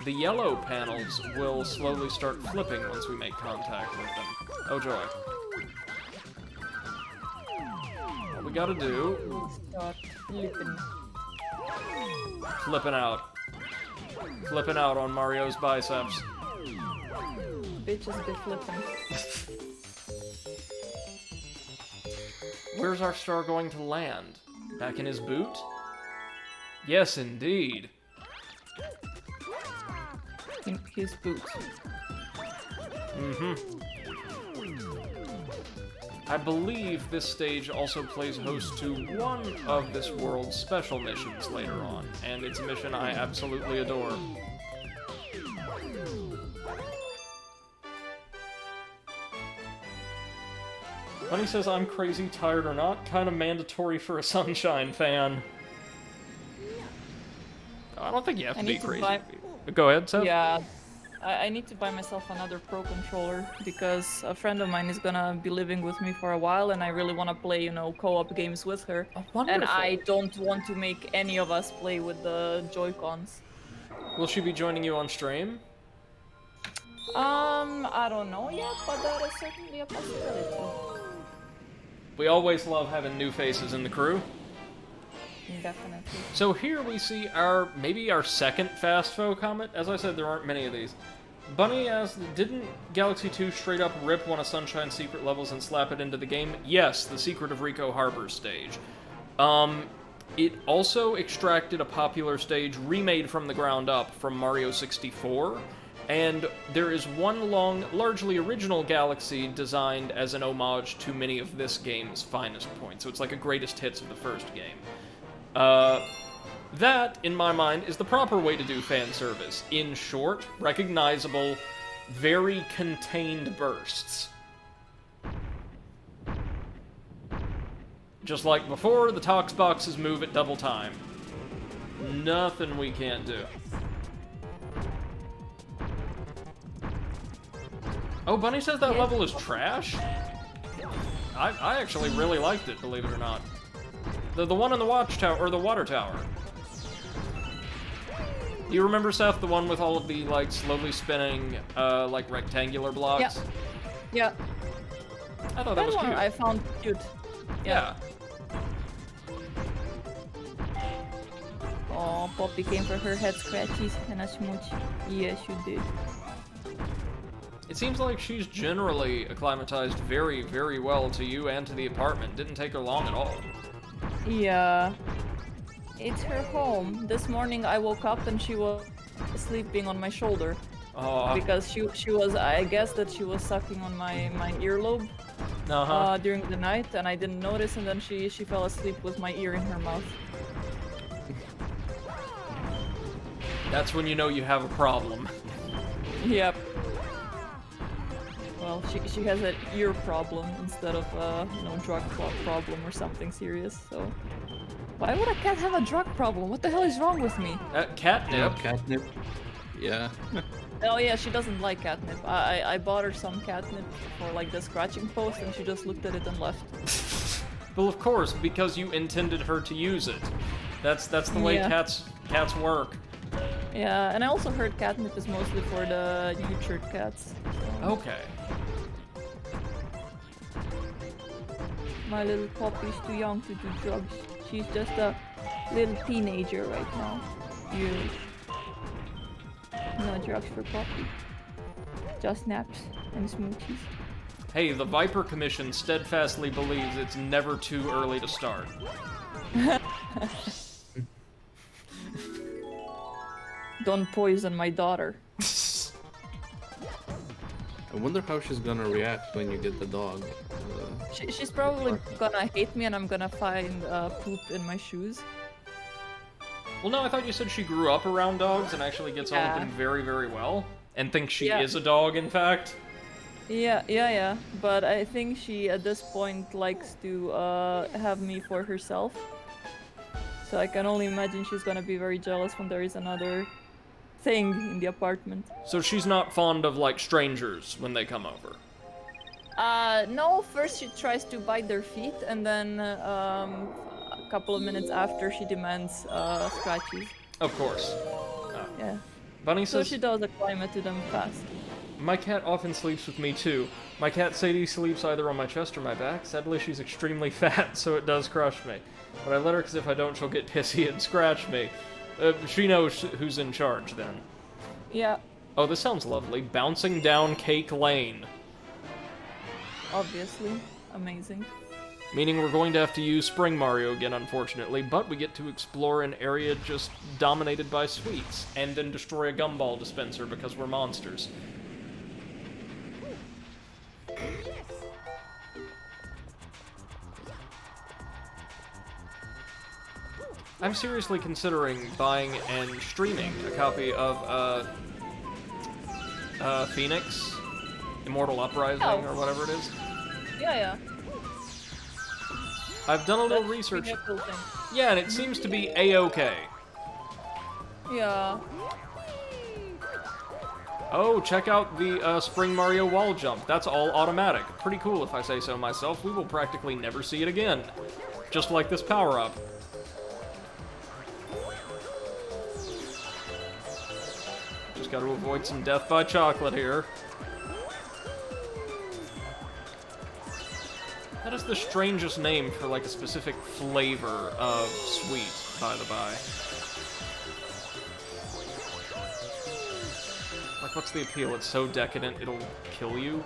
The yellow panels will slowly start flipping once we make contact with them. Oh joy. What we gotta do... Start flipping. Flipping out. Flipping out on Mario's biceps. Bitches be flipping. Where's our star going to land? Back in his boot? Yes, indeed. In his boot. Mm-hmm. I believe this stage also plays host to one of this world's special missions later on, and it's a mission I absolutely adore. Bunny says I'm crazy, tired or not, kind of mandatory for a Sunshine fan. I don't think you have to be crazy. Go ahead, Seth. Yeah, I need to buy myself another Pro Controller because a friend of mine is gonna be living with me for a while and I really want to play, you know, co-op games with her. Oh, wonderful. And I don't want to make any of us play with the Joy-Cons. Will she be joining you on stream? I don't know yet, but that is certainly a possibility. We always love having new faces in the crew. Definitely. So here we see maybe our second fast foe comet. As I said, there aren't many of these. Bunny asks, didn't Galaxy 2 straight up rip one of Sunshine's secret levels and slap it into the game? Yes, the Secret of Rico Harbor stage. It also extracted a popular stage remade from the ground up from Mario 64, and there is one largely original Galaxy designed as an homage to many of this game's finest points, so it's like a greatest hits of the first game. That, in my mind, is the proper way to do fan service. In short, recognizable, very contained bursts. Just like before, the Tox boxes move at double time. Nothing we can't do. Oh, Bunny says that level is trash? I actually really liked it, believe it or not. The one in the watchtower, or the water tower. Do you remember, Seth, the one with all of the, like, slowly spinning, like, rectangular blocks? Yeah. I thought that was cute. I found cute. Yeah. Oh, Poppy came for her head scratches and a smooch. Yes, you did. It seems like she's generally acclimatized very, very well to you and to the apartment. Didn't take her long at all. Yeah. It's her home. This morning I woke up and she was sleeping on my shoulder. Oh. Because she was, I guess that she was sucking on my earlobe during the night, and I didn't notice, and then she fell asleep with my ear in her mouth. That's when you know you have a problem. Yep. Well, she has an ear problem instead of drug problem or something serious. So why would a cat have a drug problem? What the hell is wrong with me? Catnip. Catnip. Yeah. Oh yeah, she doesn't like catnip. I bought her some catnip for like the scratching post, and she just looked at it and left. Well, of course, because you intended her to use it. That's the way cats work. Yeah, and I also heard catnip is mostly for the nurtured cats. So. Okay. My little Poppy's too young to do drugs. She's just a little teenager right now. Yes. No drugs for Poppy. Just naps and smoochies. Hey, the Viper Commission steadfastly believes it's never too early to start. Don't poison my daughter. I wonder how she's gonna react when you get the dog. She's probably gonna hate me, and I'm gonna find poop in my shoes. Well, no, I thought you said she grew up around dogs and actually gets on with them very, very well. And thinks she is a dog, in fact. Yeah. But I think she, at this point, likes to have me for herself. So I can only imagine she's gonna be very jealous when there is another thing in the apartment. So she's not fond of, like, strangers when they come over? No, first she tries to bite their feet, and then a couple of minutes after she demands scratches. Of course. Yeah. Bunny says... So she does acclimate to them fast. My cat often sleeps with me too. My cat Sadie sleeps either on my chest or my back. Sadly, she's extremely fat, so it does crush me. But I let her because if I don't, she'll get pissy and scratch me. She knows who's in charge then. Yeah. Oh, this sounds lovely. Bouncing down Cake Lane. Obviously. Amazing. Meaning we're going to have to use Spring Mario again, unfortunately, but we get to explore an area just dominated by sweets, and then destroy a gumball dispenser because we're monsters. I'm seriously considering buying and streaming a copy of, Phoenix, Immortal Uprising, or whatever it is. Yeah. I've done a little research. Yeah, and it seems to be A-okay. Yeah. Oh, check out the Spring Mario wall jump. That's all automatic. Pretty cool if I say so myself. We will practically never see it again. Just like this power-up. Just gotta avoid some death by chocolate here. That is the strangest name for, like, a specific flavor of sweet, by the by. Like, what's the appeal? It's so decadent, it'll kill you?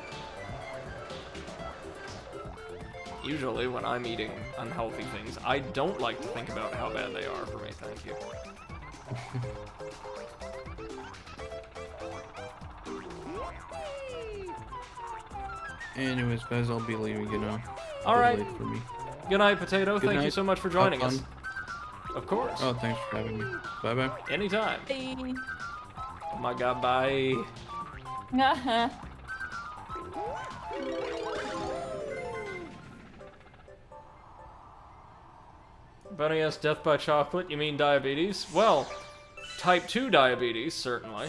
Usually, when I'm eating unhealthy things, I don't like to think about how bad they are for me, thank you. Anyways, guys, I'll be leaving, you know. Alright. Late for me. Good night, Potato. Good Thank you night. so much for joining Have us. fun. Of course. Oh, thanks for having me. Bye-bye. Anytime. Hey. Oh my god, bye. Haha. Bunny S. Death by chocolate, you mean diabetes? Well, type 2 diabetes, certainly.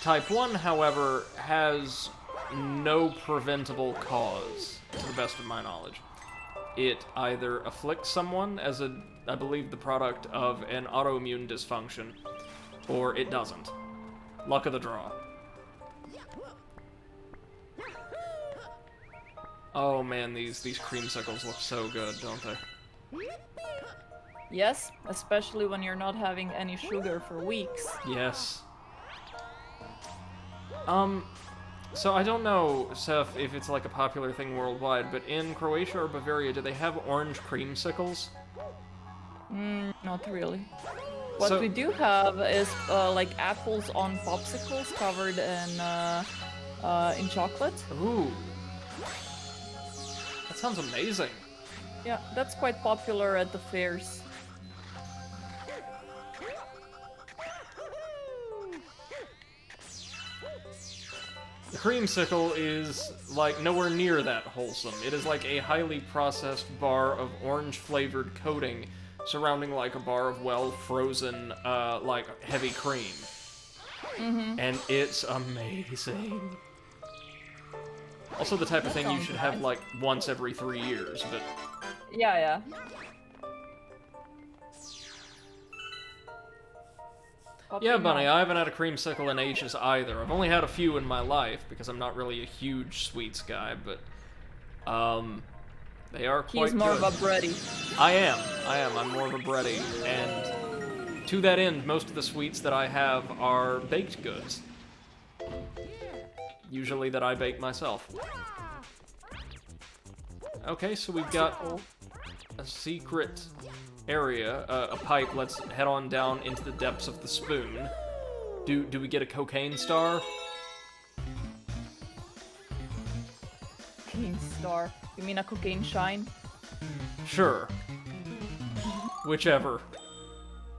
Type 1, however, has no preventable cause, to the best of my knowledge. It either afflicts someone as I believe, the product of an autoimmune dysfunction, or it doesn't. Luck of the draw. Oh man, these creamsicles look so good, don't they? Yes, especially when you're not having any sugar for weeks. Yes. So I don't know, Seth, if it's like a popular thing worldwide, but in Croatia or Bavaria, do they have orange creamsicles? Not really. What So- we do have is like apples on popsicles covered in chocolate. Ooh. That sounds amazing. Yeah, that's quite popular at the fairs. The creamsicle is, like, nowhere near that wholesome. It is like a highly processed bar of orange-flavored coating surrounding, like, a bar of well-frozen, like, heavy cream. And it's amazing. Also the type of thing you should have, like, once every 3 years, but... Yeah. Yeah, Popping Bunny, off. I haven't had a creamsicle in ages either. I've only had a few in my life, because I'm not really a huge sweets guy, but, they are quite He's more good. of a bready. I am. I'm more of a bready, and to that end, most of the sweets that I have are baked goods. Usually that I bake myself. Okay, so we've got a secret area, a pipe. Let's head on down into the depths of the spoon. Do we get a cocaine star? Cocaine star. You mean a cocaine shine? Sure. Whichever.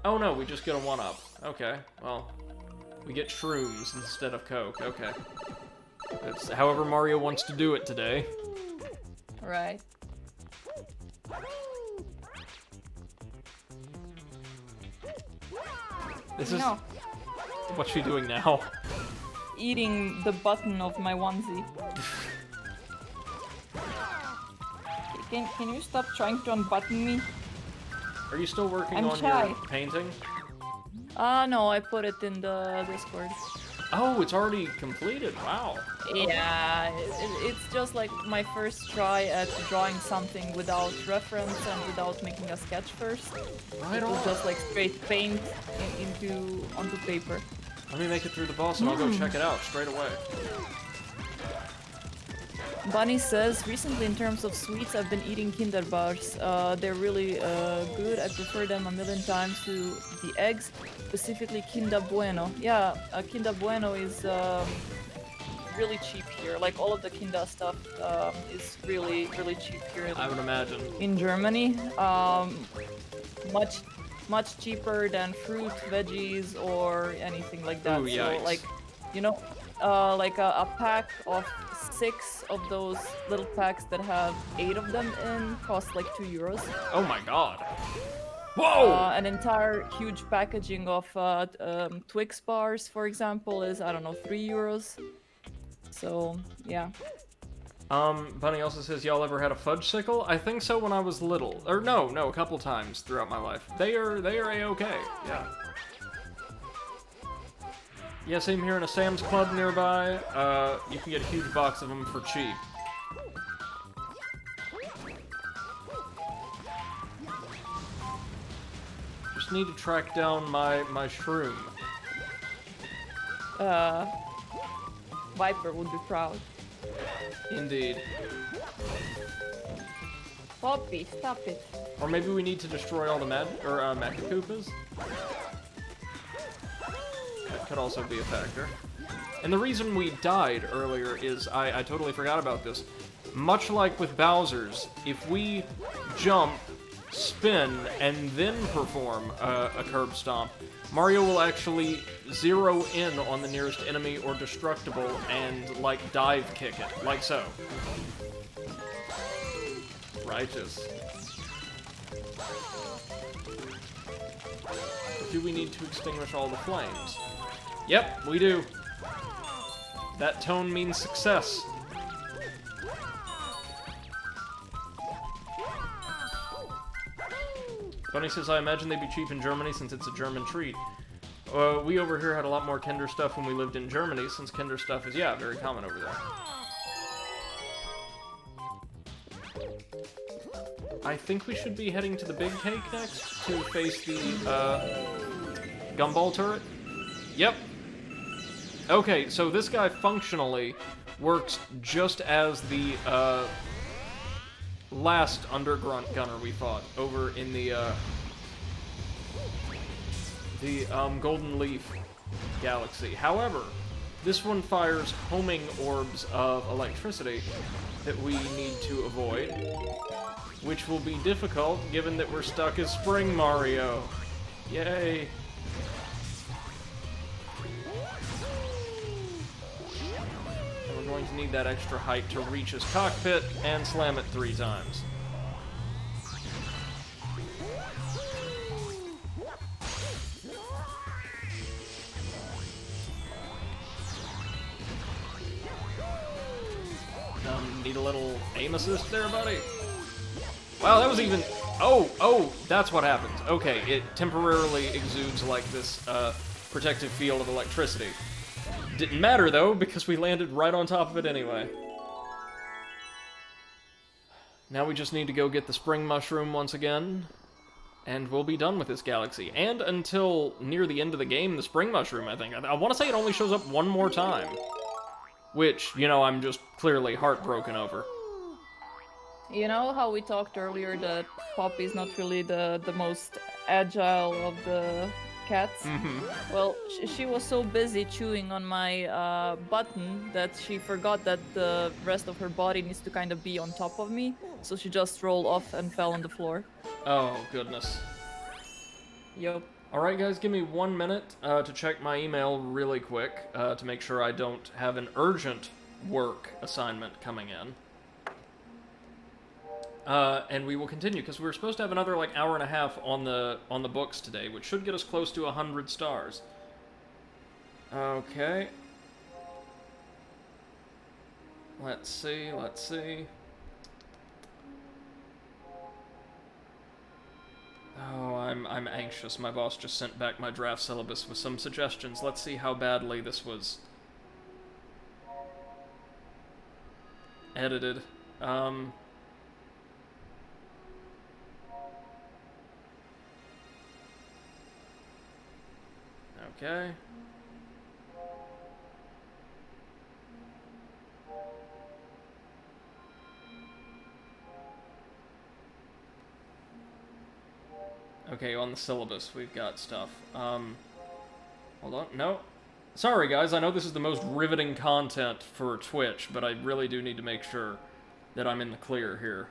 Oh no, we just get a 1-up. Okay, well, we get shrooms instead of coke. Okay. That's however Mario wants to do it today. Right. This is... No. What's she doing now? Eating the button of my onesie. Can you stop trying to unbutton me? Are you still working I'm on shy. your painting? No, I put it in the Discord. Oh, it's already completed. Wow. Yeah, it's just like my first try at drawing something without reference and without making a sketch first. Right It was on. just like straight paint onto paper. Let me make it through the boss and I'll go check it out straight away. Bunny says, recently in terms of sweets, I've been eating Kinder bars. They're really good. I prefer them a million times to the eggs, specifically Kinder Bueno. Yeah, Kinder Bueno is really cheap here. Like all of the Kinder stuff is really cheap here I would imagine. in Germany. Much cheaper than fruit, veggies, or anything like that. Ooh, yikes. So like, you know, like a pack of 6 of those little packs that have 8 of them in cost like €2. Oh my god. Whoa! An entire huge packaging of Twix bars, for example, is, I don't know, €3. So, yeah. Bunny also says, y'all ever had a fudge sickle? I think so when I was little. Or no, a couple times throughout my life. They are A-okay, yeah. Yeah, same here in a Sam's Club nearby. You can get a huge box of them for cheap. Just need to track down my shroom. Viper would be proud. Indeed. Poppy, stop it. Or maybe we need to destroy all the Mecha Koopas? That could also be a factor. And the reason we died earlier is, I totally forgot about this. Much like with Bowser's, if we jump, spin, and then perform a curb stomp, Mario will actually zero in on the nearest enemy or destructible and, like, dive kick it, like so. Righteous. Do we need to extinguish all the flames? Yep, we do. That tone means success. Bunny says, I imagine they'd be cheap in Germany since it's a German treat. We over here had a lot more Kinder stuff when we lived in Germany, since Kinder stuff is, yeah, very common over there. I think we should be heading to the big cake next to face the gumball turret. Yep. Okay, so this guy functionally works just as the last underground gunner we fought over in the Golden Leaf Galaxy. However, this one fires homing orbs of electricity that we need to avoid, which will be difficult given that we're stuck as Spring Mario. Yay! And we're going to need that extra height to reach his cockpit and slam it 3 times. Need a little aim assist there, buddy? Wow, that was even... Oh, that's what happens. Okay, it temporarily exudes like this protective field of electricity. Didn't matter, though, because we landed right on top of it anyway. Now we just need to go get the spring mushroom once again, and we'll be done with this galaxy. And until near the end of the game, the spring mushroom, I think. I want to say it only shows up one more time. Which, you know, I'm just clearly heartbroken over. You know how we talked earlier that Poppy is not really the most agile of the cats? Mm-hmm. Well, she was so busy chewing on my button that she forgot that the rest of her body needs to kind of be on top of me, so she just rolled off and fell on the floor. Oh, goodness. Yup. Alright guys, give me 1 minute to check my email really quick to make sure I don't have an urgent work assignment coming in. And we will continue, because we were supposed to have another, like, hour and a half on the books today, which should get us close to 100 stars. Okay. Let's see. Oh, I'm anxious. My boss just sent back my draft syllabus with some suggestions. Let's see how badly this was edited. Okay. Okay, on the syllabus, we've got stuff. Hold on, no. Sorry, guys, I know this is the most riveting content for Twitch, but I really do need to make sure that I'm in the clear here.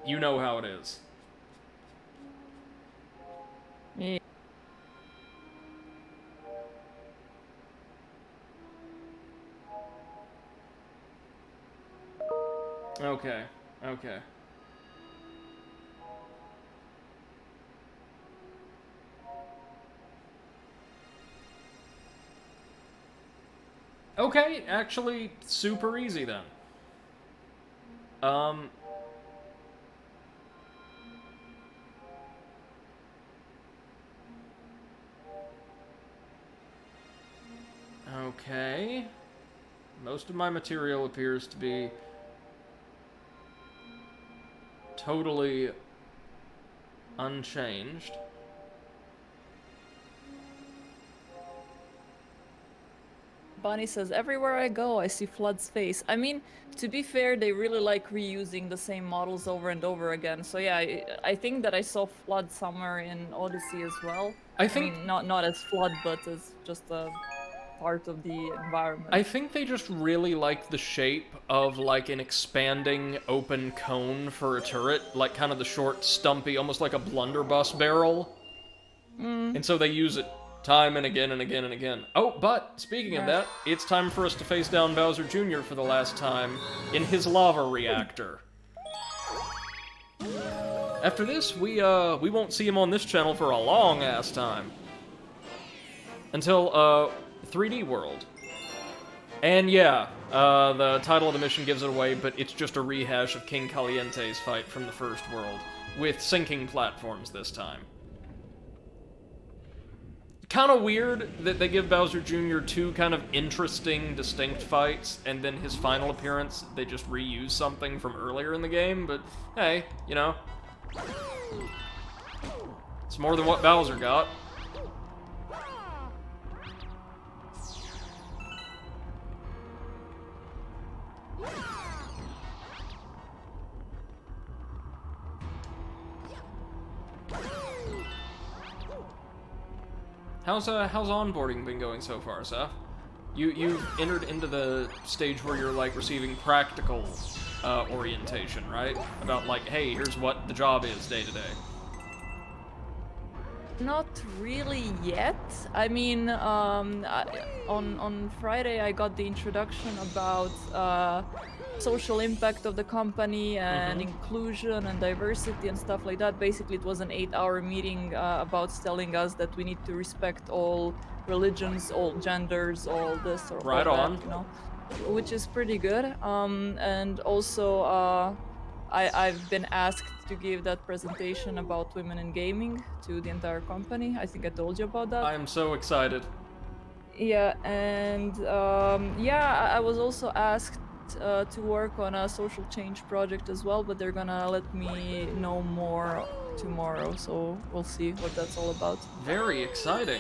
You know how it is. Yeah. Okay. Okay, actually, super easy then. Okay. Most of my material appears to be totally unchanged. Bonnie says, everywhere I go, I see Flood's face. I mean, to be fair, they really like reusing the same models over and over again. So yeah, I think that I saw Flood somewhere in Odyssey as well. I think... mean, not as Flood, but as just a part of the environment. I think they just really like the shape of, like, an expanding open cone for a turret. Like, kind of the short, stumpy, almost like a blunderbuss barrel. And so they use it time and again and again and again. Oh, but, speaking of that, it's time for us to face down Bowser Jr. for the last time in his lava reactor. After this, we won't see him on this channel for a long-ass time. Until, 3D World. And yeah, the title of the mission gives it away, but it's just a rehash of King Caliente's fight from the first world, with sinking platforms this time. Kind of weird that they give Bowser Jr. two kind of interesting, distinct fights, and then his final appearance, they just reuse something from earlier in the game, but hey, you know. It's more than what Bowser got. How's onboarding been going so far, Seth? You've entered into the stage where you're, like, receiving practical orientation, right? About, like, hey, here's what the job is day to day. Not really yet. I mean, on Friday I got the introduction about social impact of the company and inclusion and diversity and stuff like that. Basically, it was an 8-hour meeting about telling us that we need to respect all religions, all genders, all this or right all on. that, you know, which is pretty good. And also, I've been asked to give that presentation about women in gaming to the entire company. I think I told you about that. I am so excited. Yeah, and yeah, I was also asked to work on a social change project as well, but they're gonna let me know more tomorrow, so we'll see what that's all about. Very exciting.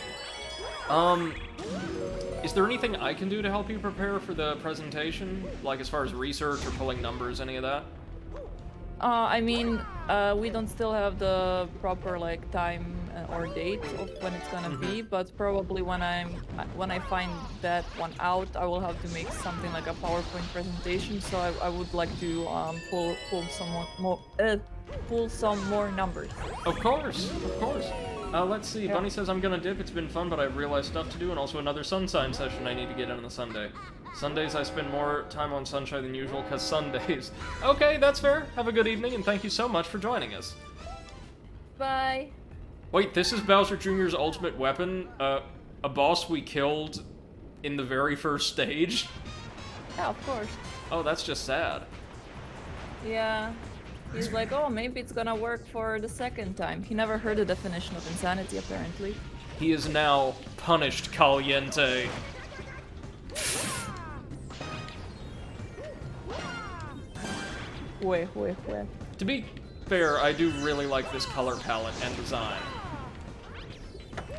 Is there anything I can do to help you prepare for the presentation? Like as far as research or pulling numbers, any of that? I mean, we don't still have the proper like time or date of when it's gonna be, but probably when I find that one out, I will have to make something like a PowerPoint presentation. So I would like to pull some more numbers. Of course, of course. Let's see. Yeah. Bunny says I'm gonna dip. It's been fun, but I've realized stuff to do, and also another Sunshine session I need to get in on a Sunday. Sundays I spend more time on Sunshine than usual, cause Sundays. Okay, that's fair. Have a good evening, and thank you so much for joining us. Bye. Wait, this is Bowser Jr.'s ultimate weapon? A boss we killed in the very first stage? Yeah, of course. Oh, that's just sad. Yeah. He's like, oh, maybe it's gonna work for the second time. He never heard the definition of insanity, apparently. He is now punished Caliente. Wait. To be fair, I do really like this color palette and design.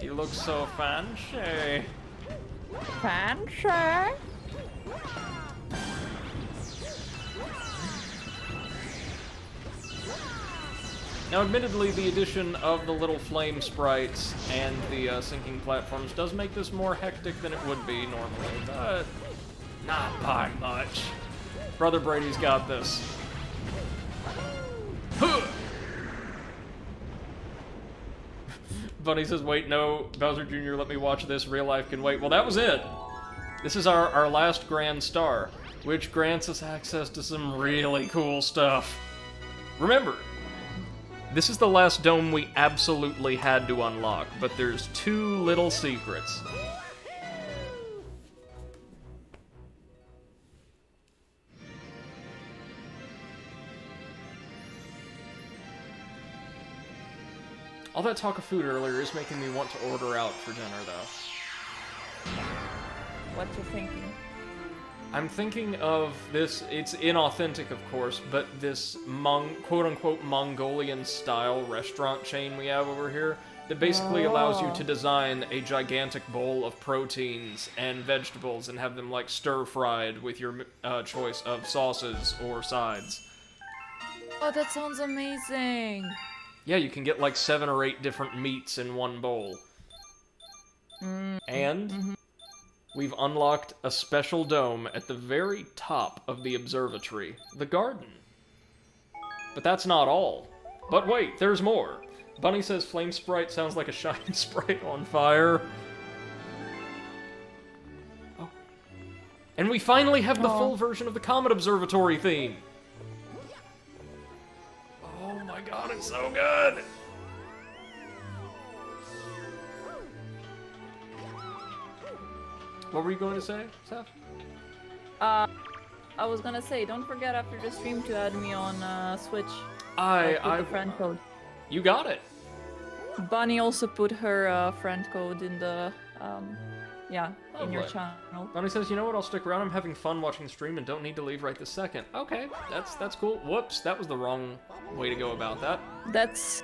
He looks so fancy. Fancy? Now, admittedly, the addition of the little flame sprites and the sinking platforms does make this more hectic than it would be normally, but not by much. Brother Brady's got this. Bunny says, wait, no, Bowser Jr., let me watch this, real life can wait. Well, that was it. This is our last Grand Star, which grants us access to some really cool stuff. Remember, this is the last dome we absolutely had to unlock, but there's 2 little secrets. All that talk of food earlier is making me want to order out for dinner, though. what you're thinking. I'm thinking of this, it's inauthentic of course, but this quote-unquote Mongolian-style restaurant chain we have over here that basically allows you to design a gigantic bowl of proteins and vegetables and have them like stir-fried with your choice of sauces or sides. Oh, that sounds amazing! Yeah, you can get like 7 or 8 different meats in one bowl. And we've unlocked a special dome at the very top of the observatory, the garden. But that's not all. But wait, there's more. Bunny says Flame Sprite sounds like a Shine Sprite on fire. Oh. And we finally have the full version of the Comet Observatory theme. Oh my god, it's so good! What were you going to say, Seth? I was gonna say, don't forget after the stream to add me on Switch. I the friend code. You got it. Bunny also put her friend code in the in your Lovely. channel. Bunny says, you know what, I'll stick around. I'm having fun watching the stream and don't need to leave right this second. Okay, that's cool. Whoops, that was the wrong way to go about that. That's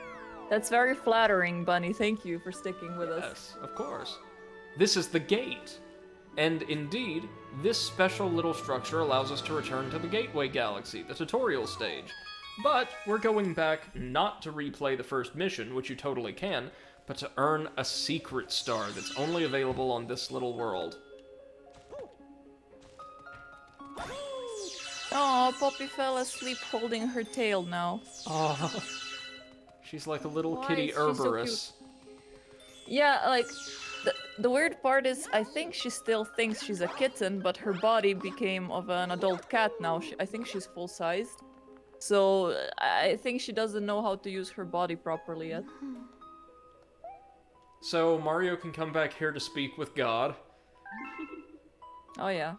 very flattering, Bunny. Thank you for sticking with us. Yes, of course. This is the gate. And indeed, this special little structure allows us to return to the Gateway Galaxy, the tutorial stage. But we're going back not to replay the first mission, which you totally can, but to earn a secret star that's only available on this little world. Oh, Poppy fell asleep holding her tail now. Oh, she's like a little Why kitty is she so Herberus. Yeah, like, the weird part is, I think she still thinks she's a kitten, but her body became of an adult cat now. I think she's full-sized. So, I think she doesn't know how to use her body properly yet. So, Mario can come back here to speak with God. Oh, yeah.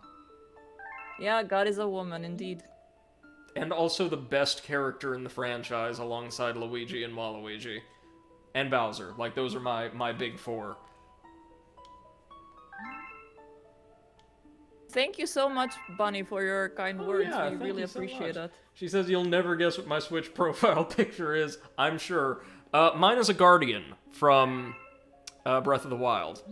Yeah, God is a woman, indeed. And also the best character in the franchise alongside Luigi and Waluigi. And Bowser. Like, those are my big 4. Thank you so much, Bunny, for your kind words. Yeah, We thank really you so appreciate much. it. She says you'll never guess what my Switch profile picture is, I'm sure. Mine is a Guardian from Breath of the Wild.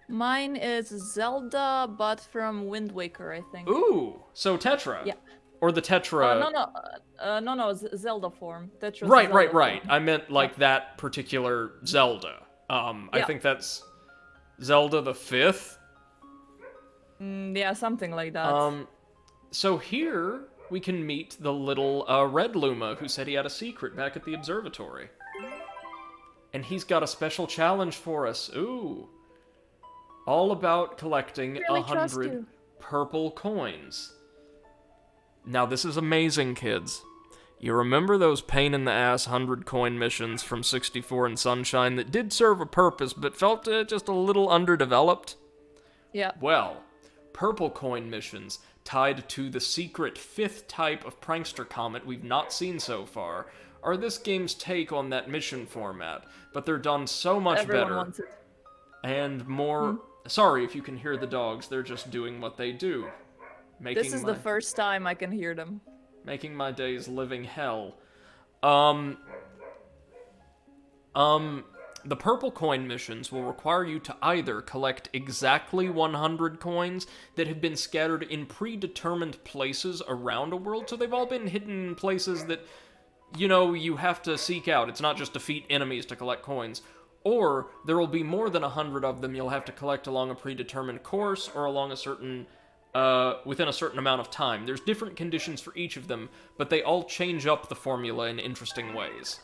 Mine is Zelda, but from Wind Waker, I think. Ooh, so Tetra. Yeah. Or the Tetra... no, Zelda form. Tetra's Right, Zelda right. form. I meant like that particular Zelda. I think that's Zelda the 5th. Yeah, something like that. So here we can meet the little Red Luma who said he had a secret back at the observatory. And he's got a special challenge for us. Ooh. All about collecting Really trust 100 you. purple coins. Now this is amazing, kids. You remember those pain-in-the-ass 100 coin missions from 64 and Sunshine that did serve a purpose but felt just a little underdeveloped? Yeah. Well, purple coin missions tied to the secret 5th type of prankster comet we've not seen so far are this game's take on that mission format, but they're done so much Everyone better wants it. and more... Sorry if you can hear the dogs, they're just doing what they do. This is the first time I can hear them. Making my days living hell. The purple coin missions will require you to either collect exactly 100 coins that have been scattered in predetermined places around a world, so they've all been hidden in places that, you know, you have to seek out. It's not just defeat enemies to collect coins. Or there will be more than 100 of them you'll have to collect along a predetermined course or along a certain... within a certain amount of time. There's different conditions for each of them, but they all change up the formula in interesting ways.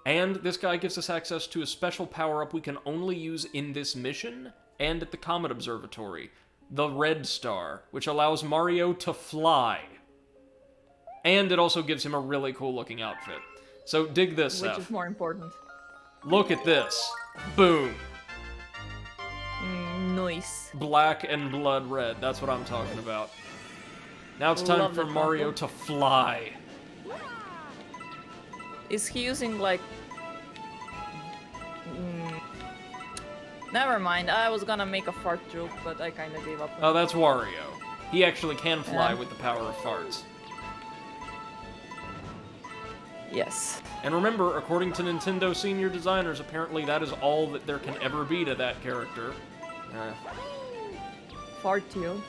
And this guy gives us access to a special power-up we can only use in this mission and at the Comet Observatory, the Red Star, which allows Mario to fly. And it also gives him a really cool-looking outfit. So dig this, Which Seth. is more important. Look at this. Boom. Nice. Black and blood red. That's what I'm talking about. Now it's time Love for the Mario combo. to fly. Is he using, like... Never mind. I was gonna make a fart joke, but I kind of gave up. Oh, that's Wario. He actually can fly Yeah. with the power of farts. Yes. And remember, according to Nintendo senior designers, apparently that is all that there can ever be to that character. Fartio.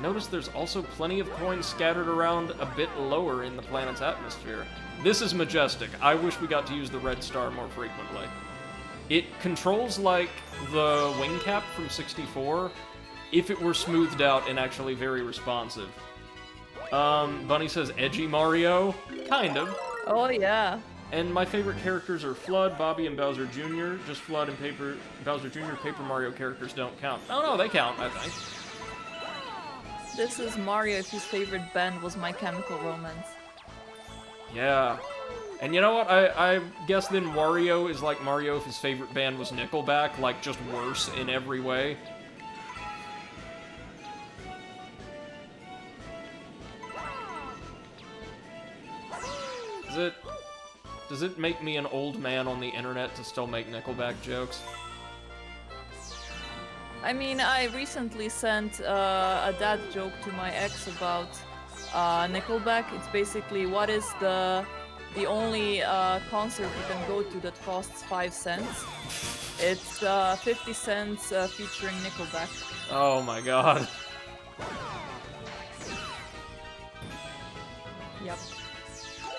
Notice there's also plenty of coins scattered around a bit lower in the planet's atmosphere. This is majestic. I wish we got to use the red star more frequently. It controls like the wing cap from 64 if it were smoothed out and actually very responsive. Bunny says edgy Mario. Kind of. Oh yeah. And my favorite characters are Flood, Bobby, and Bowser Jr. Just Flood and Bowser Jr. Paper Mario characters don't count. Oh no, they count, I think. This is Mario if his favorite band was My Chemical Romance. Yeah. And you know what? I guess then Wario is like Mario if his favorite band was Nickelback, like just worse in every way. Does it make me an old man on the internet to still make Nickelback jokes? I mean, I recently sent a dad joke to my ex about Nickelback. It's basically what is the only concert you can go to that costs 5 cents. It's 50 cents featuring Nickelback. Oh my god. Yep.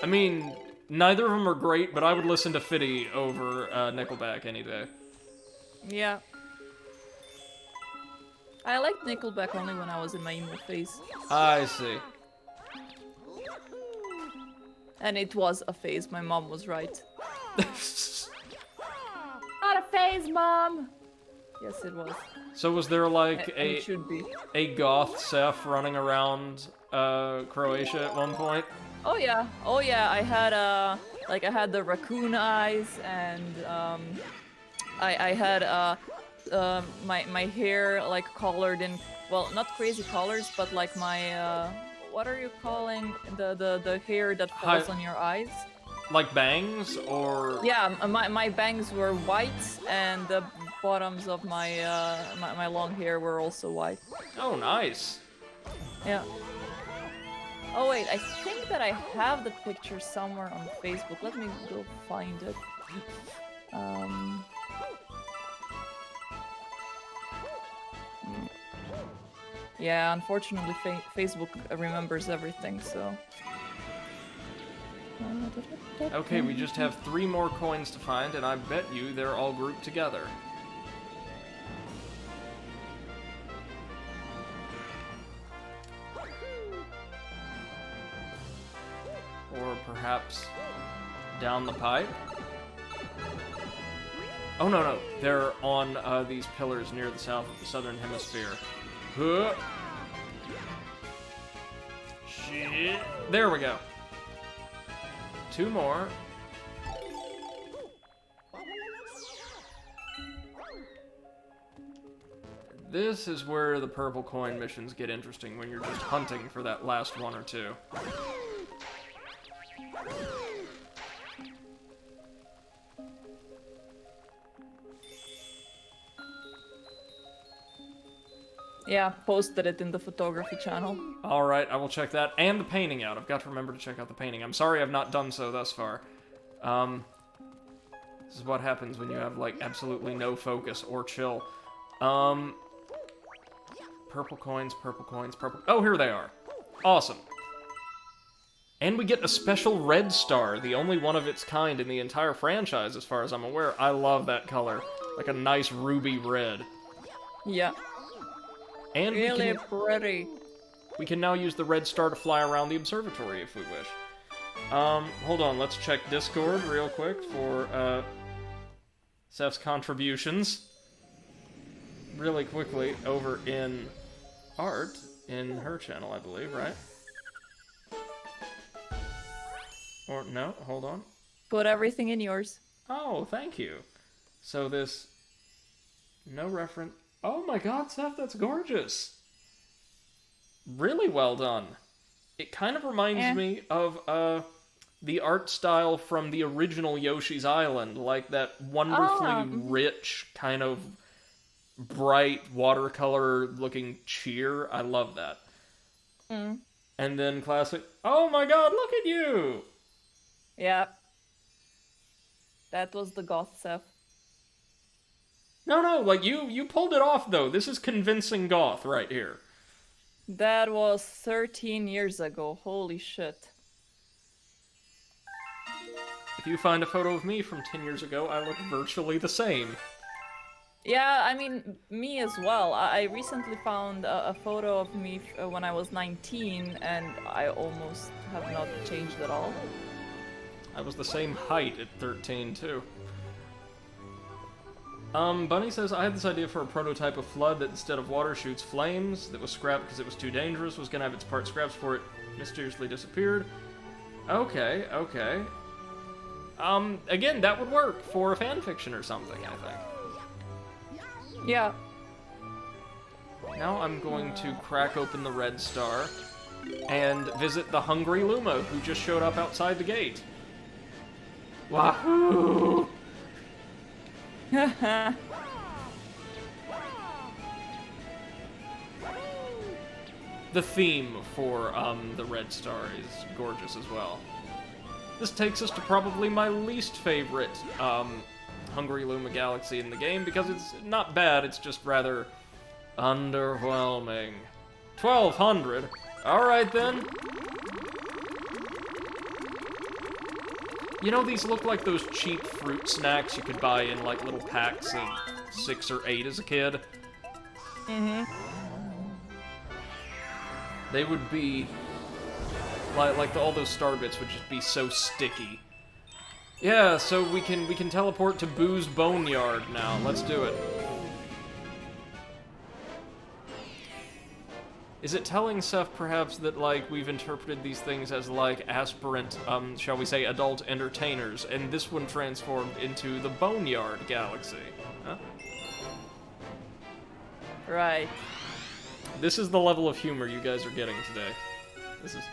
I mean, neither of them are great, but I would listen to Fitty over Nickelback any day. Yeah. I liked Nickelback only when I was in my emo phase. I see. And it was a phase, my mom was right. Not a phase, Mom! Yes, it was. So was there like And it should be. a goth Seth running around Croatia at one point? Oh yeah, I had I had the raccoon eyes, and I had my hair like colored in, well, not crazy colors, but like my what are you calling the hair that falls on your eyes? Like bangs, or Yeah, my bangs were white, and the bottoms of my my long hair were also white. oh, nice. Yeah. Oh wait, I think that I have the picture somewhere on Facebook. Let me go find it. Yeah, unfortunately Facebook remembers everything, so... Okay, we just have 3 more coins to find, and I bet you they're all grouped together. Or perhaps down the pipe? Oh, no. They're on these pillars near the southern hemisphere. Huh. Shit. There we go. 2 more. This is where the purple coin missions get interesting, when you're just hunting for that last 1 or 2. Yeah, posted it in the photography channel. Alright, I will check that, and the painting out. I've got to remember to check out the painting. I'm sorry I've not done so thus far. This is what happens when you have, like, absolutely no focus or chill. Purple coins, purple coins, purple... Oh, here they are. Awesome. And we get a special red star, the only one of its kind in the entire franchise, as far as I'm aware. I love that color. Like a nice ruby red. Yeah. And Really pretty. we can now use the red star to fly around the observatory if we wish. Hold on, let's check Discord real quick for, Seth's contributions. Really quickly, over in art, in her channel, I believe, right? Or, no, hold on. Put everything in yours. Oh, thank you. So this... No reference... Oh my god, Seth, that's gorgeous! Really well done. It kind of reminds me of, the art style from the original Yoshi's Island, like that wonderfully rich, kind of bright watercolor-looking cheer. I love that. Mm. And then classic, oh my god, look at you! Yeah. That was the goth Seth. No, like, you pulled it off, though. This is convincing goth right here. That was 13 years ago. Holy shit. If you find a photo of me from 10 years ago, I look virtually the same. Yeah, I mean, me as well. I recently found a photo of me when I was 19, and I almost have not changed at all. I was the same height at 13, too. Bunny says, I had this idea for a prototype of Flood that instead of water shoots flames, that was scrapped because it was too dangerous, was gonna have its part scraps before it mysteriously disappeared. Okay. Again, that would work for a fanfiction or something, I think. Yeah. Now I'm going to crack open the red star and visit the hungry Luma, who just showed up outside the gate. Wahoo! The theme for the red star is gorgeous as well. This takes us to probably my least favorite Hungry Luma Galaxy in the game, because it's not bad, it's just rather underwhelming. 1200? Alright then. You know, these look like those cheap fruit snacks you could buy in, like, little packs of 6 or 8 as a kid. Mm-hmm. They would be... all those star bits would just be so sticky. Yeah, so we can teleport to Boo's Boneyard now. Let's do it. Is it telling Seth, perhaps, that, like, we've interpreted these things as, like, aspirant, shall we say, adult entertainers, and this one transformed into the Boneyard Galaxy? Huh? Right. This is the level of humor you guys are getting today. This is...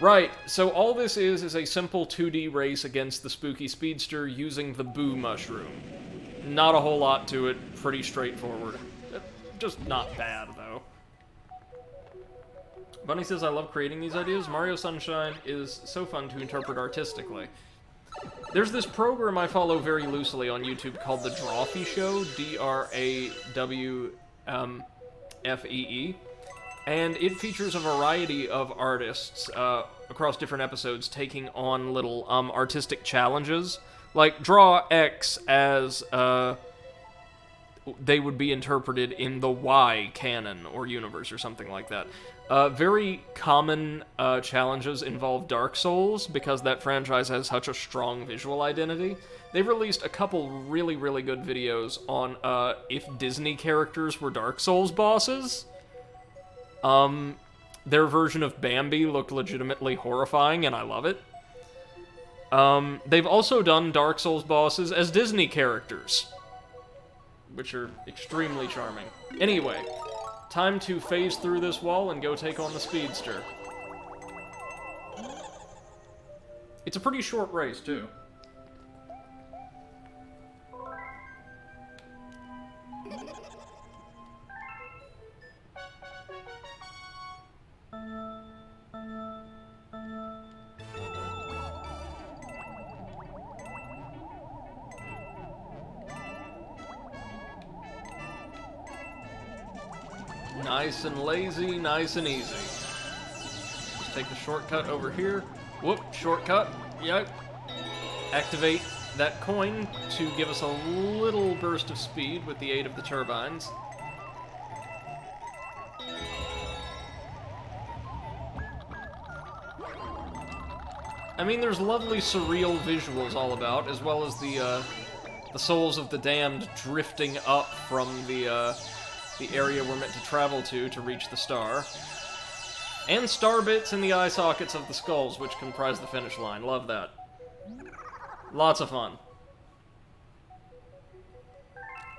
Right, so all this is a simple 2D race against the spooky speedster using the Boo Mushroom. Not a whole lot to it, pretty straightforward. Just not bad, though. Bunny says, I love creating these ideas. Mario Sunshine is so fun to interpret artistically. There's this program I follow very loosely on YouTube called The Drawfee Show, D-R-A-W-F-E-E. And it features a variety of artists across different episodes taking on little artistic challenges. Like, draw X as they would be interpreted in the Y canon or universe or something like that. Very common challenges involve Dark Souls, because that franchise has such a strong visual identity. They've released a couple really, really good videos on if Disney characters were Dark Souls bosses. Their version of Bambi looked legitimately horrifying, and I love it. They've also done Dark Souls bosses as Disney characters, which are extremely charming. Anyway, time to phase through this wall and go take on the speedster. It's a pretty short race, too. Nice and lazy, nice and easy. Just take the shortcut over here. Whoop, shortcut. Yep. Activate that coin to give us a little burst of speed with the aid of the turbines. I mean, there's lovely surreal visuals all about, as well as the souls of the damned drifting up from the area we're meant to travel to reach the star. And star bits in the eye sockets of the skulls, which comprise the finish line. Love that. Lots of fun.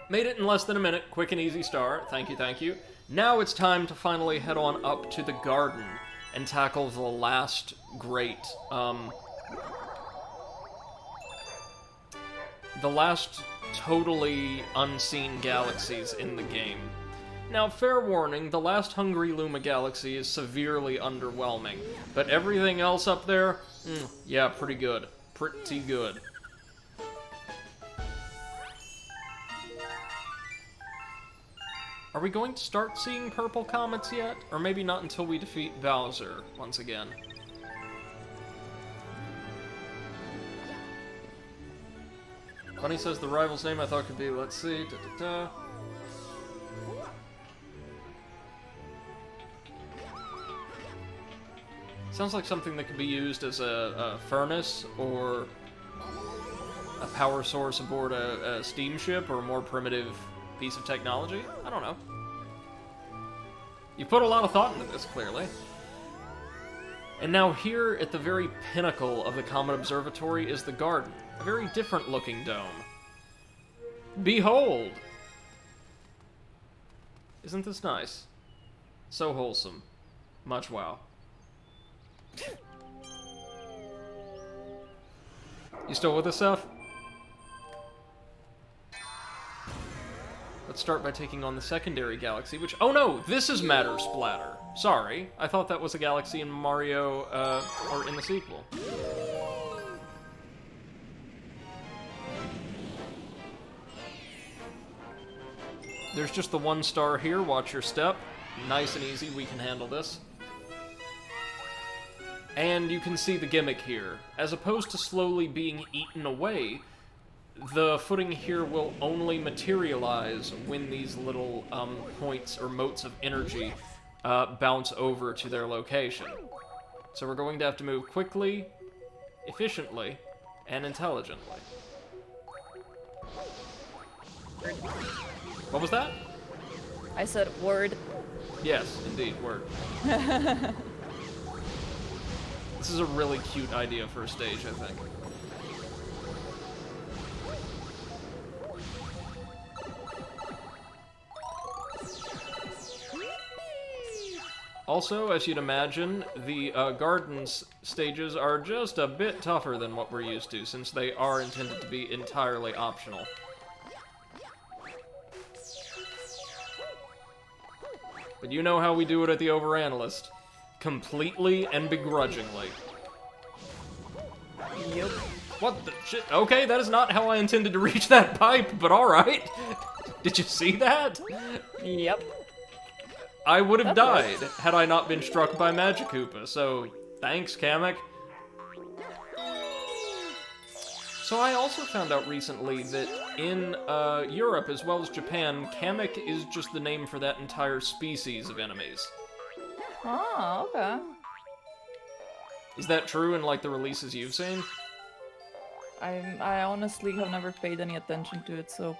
Made it in less than a minute. Quick and easy start. Thank you, thank you. Now it's time to finally head on up to the garden and tackle the last great The last totally unseen galaxies in the game. Now, fair warning, the last Hungry Luma galaxy is severely underwhelming, but everything else up there, yeah, pretty good. Pretty good. Are we going to start seeing purple comets yet? Or maybe not until we defeat Bowser once again. Bunny says the rival's name I thought could be, let's see, da-da-da. Sounds like something that could be used as a furnace or a power source aboard a steamship or a more primitive piece of technology. I don't know. You put a lot of thought into this, clearly. And now here at the very pinnacle of the Comet Observatory is the garden. A very different looking dome. Behold! Isn't this nice? So wholesome. Much wow. You still with us, Seth? Let's start by taking on the secondary galaxy, which... Oh no! This is Matter Splatter! Sorry, I thought that was a galaxy in Mario, or in the sequel. There's just the one star here, watch your step. Nice and easy, we can handle this. And you can see the gimmick here. As opposed to slowly being eaten away, the footing here will only materialize when these little points or motes of energy bounce over to their location. So we're going to have to move quickly, efficiently, and intelligently. What was that? I said word. Yes, indeed, word. This is a really cute idea for a stage, I think. Also, as you'd imagine, the gardens stages are just a bit tougher than what we're used to, since they are intended to be entirely optional. But you know how we do it at the Overanalyst. Completely and begrudgingly. Yep. What the shit? Okay, that is not how I intended to reach that pipe, but alright. Did you see that? Yep. I would have died had I not been struck by Magikoopa, so thanks, Kamek. So I also found out recently that in Europe, as well as Japan, Kamek is just the name for that entire species of enemies. Oh, okay. Is that true in, like, the releases you've seen? I honestly have never paid any attention to it, so...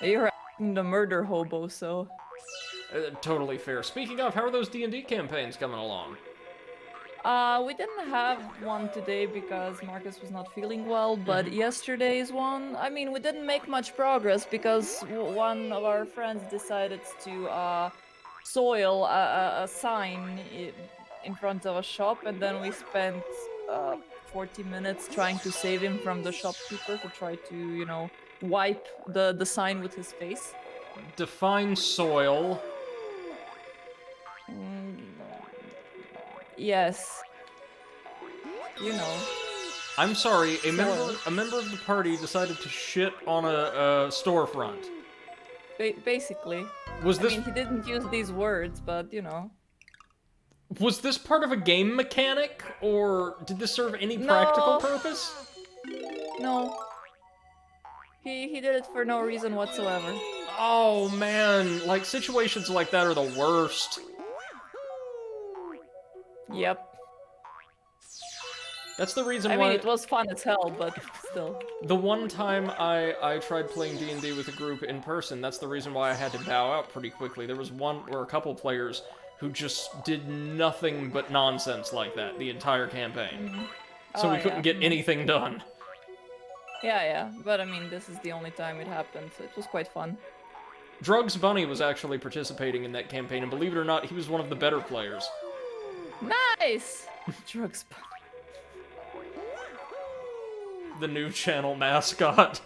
You're the murder hobo, so... Totally fair. Speaking of, how are those D&D campaigns coming along? We didn't have one today because Marcus was not feeling well, but yesterday's one, I mean, we didn't make much progress because one of our friends decided to soil a sign in front of a shop, and then we spent 40 minutes trying to save him from the shopkeeper who tried to, you know, wipe the sign with his face. Define soil. Yes. You know. I'm sorry, a member of the party decided to shit on a storefront. Basically. Was this... I mean, he didn't use these words, but, you know. Was this part of a game mechanic, or did this serve any practical purpose? No. He did it for no reason whatsoever. Oh, man. Like, situations like that are the worst. Yep. That's the reason I why... mean, it was fun as hell, but still. The one time I tried playing D&D with a group in person, that's the reason why I had to bow out pretty quickly. There was one or a couple players who just did nothing but nonsense like that the entire campaign. So we couldn't get anything done. Yeah, but I mean, this is the only time it happened, so it was quite fun. Drugs Bunny was actually participating in that campaign, and believe it or not, he was one of the better players. Nice! Drugs. The new channel mascot.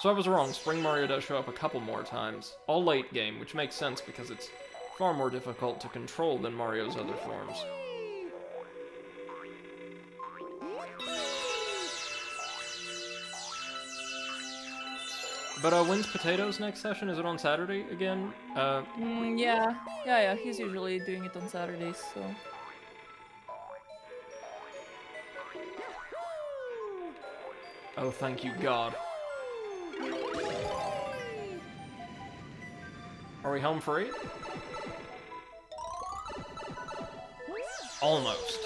So I was wrong, Spring Mario does show up a couple more times. All late game, which makes sense because it's far more difficult to control than Mario's other forms. But when's Potatoes' next session? Is it on Saturday again? Yeah, he's usually doing it on Saturdays, so... Oh, thank you, God. Are we home free? Almost.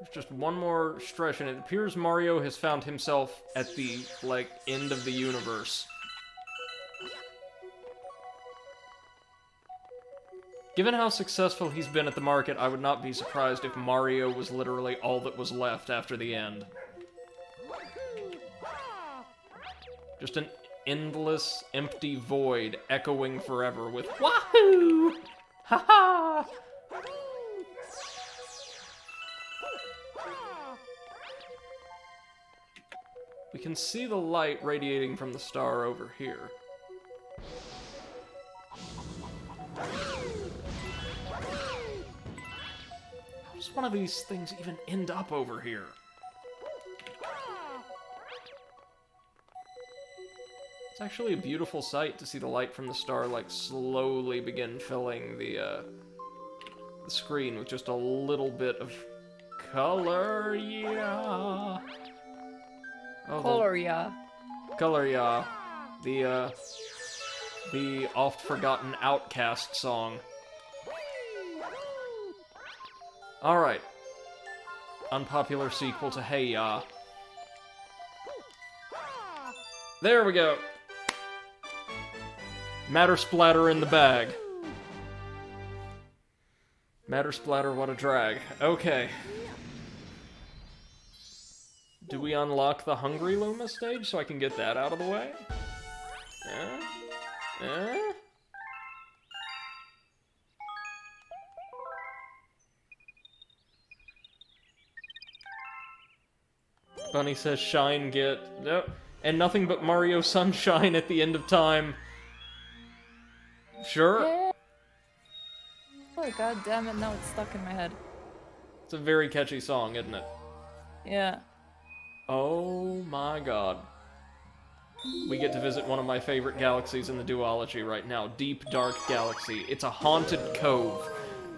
There's just one more stretch, and it appears Mario has found himself at the, like, end of the universe. Given how successful he's been at the market, I would not be surprised if Mario was literally all that was left after the end. Just an endless, empty void echoing forever with Wahoo! Ha-ha! We can see the light radiating from the star over here. How does one of these things even end up over here? It's actually a beautiful sight to see the light from the star, like, slowly begin filling the screen with just a little bit of color, yeah. Oh, Color, yeah. Color, yeah. The oft-forgotten Outcast song. Alright. Unpopular sequel to Hey Ya. There we go. Matter splatter in the bag. Matter splatter, what a drag. Okay. Do we unlock the Hungry Luma stage so I can get that out of the way? Bunny says shine get... Nope. And nothing but Mario Sunshine at the end of time. Sure. Yeah. Oh, god damn it, now it's stuck in my head. It's a very catchy song, isn't it? Yeah. Oh my god. We get to visit one of my favorite galaxies in the duology right now, Deep Dark Galaxy. It's a haunted cove,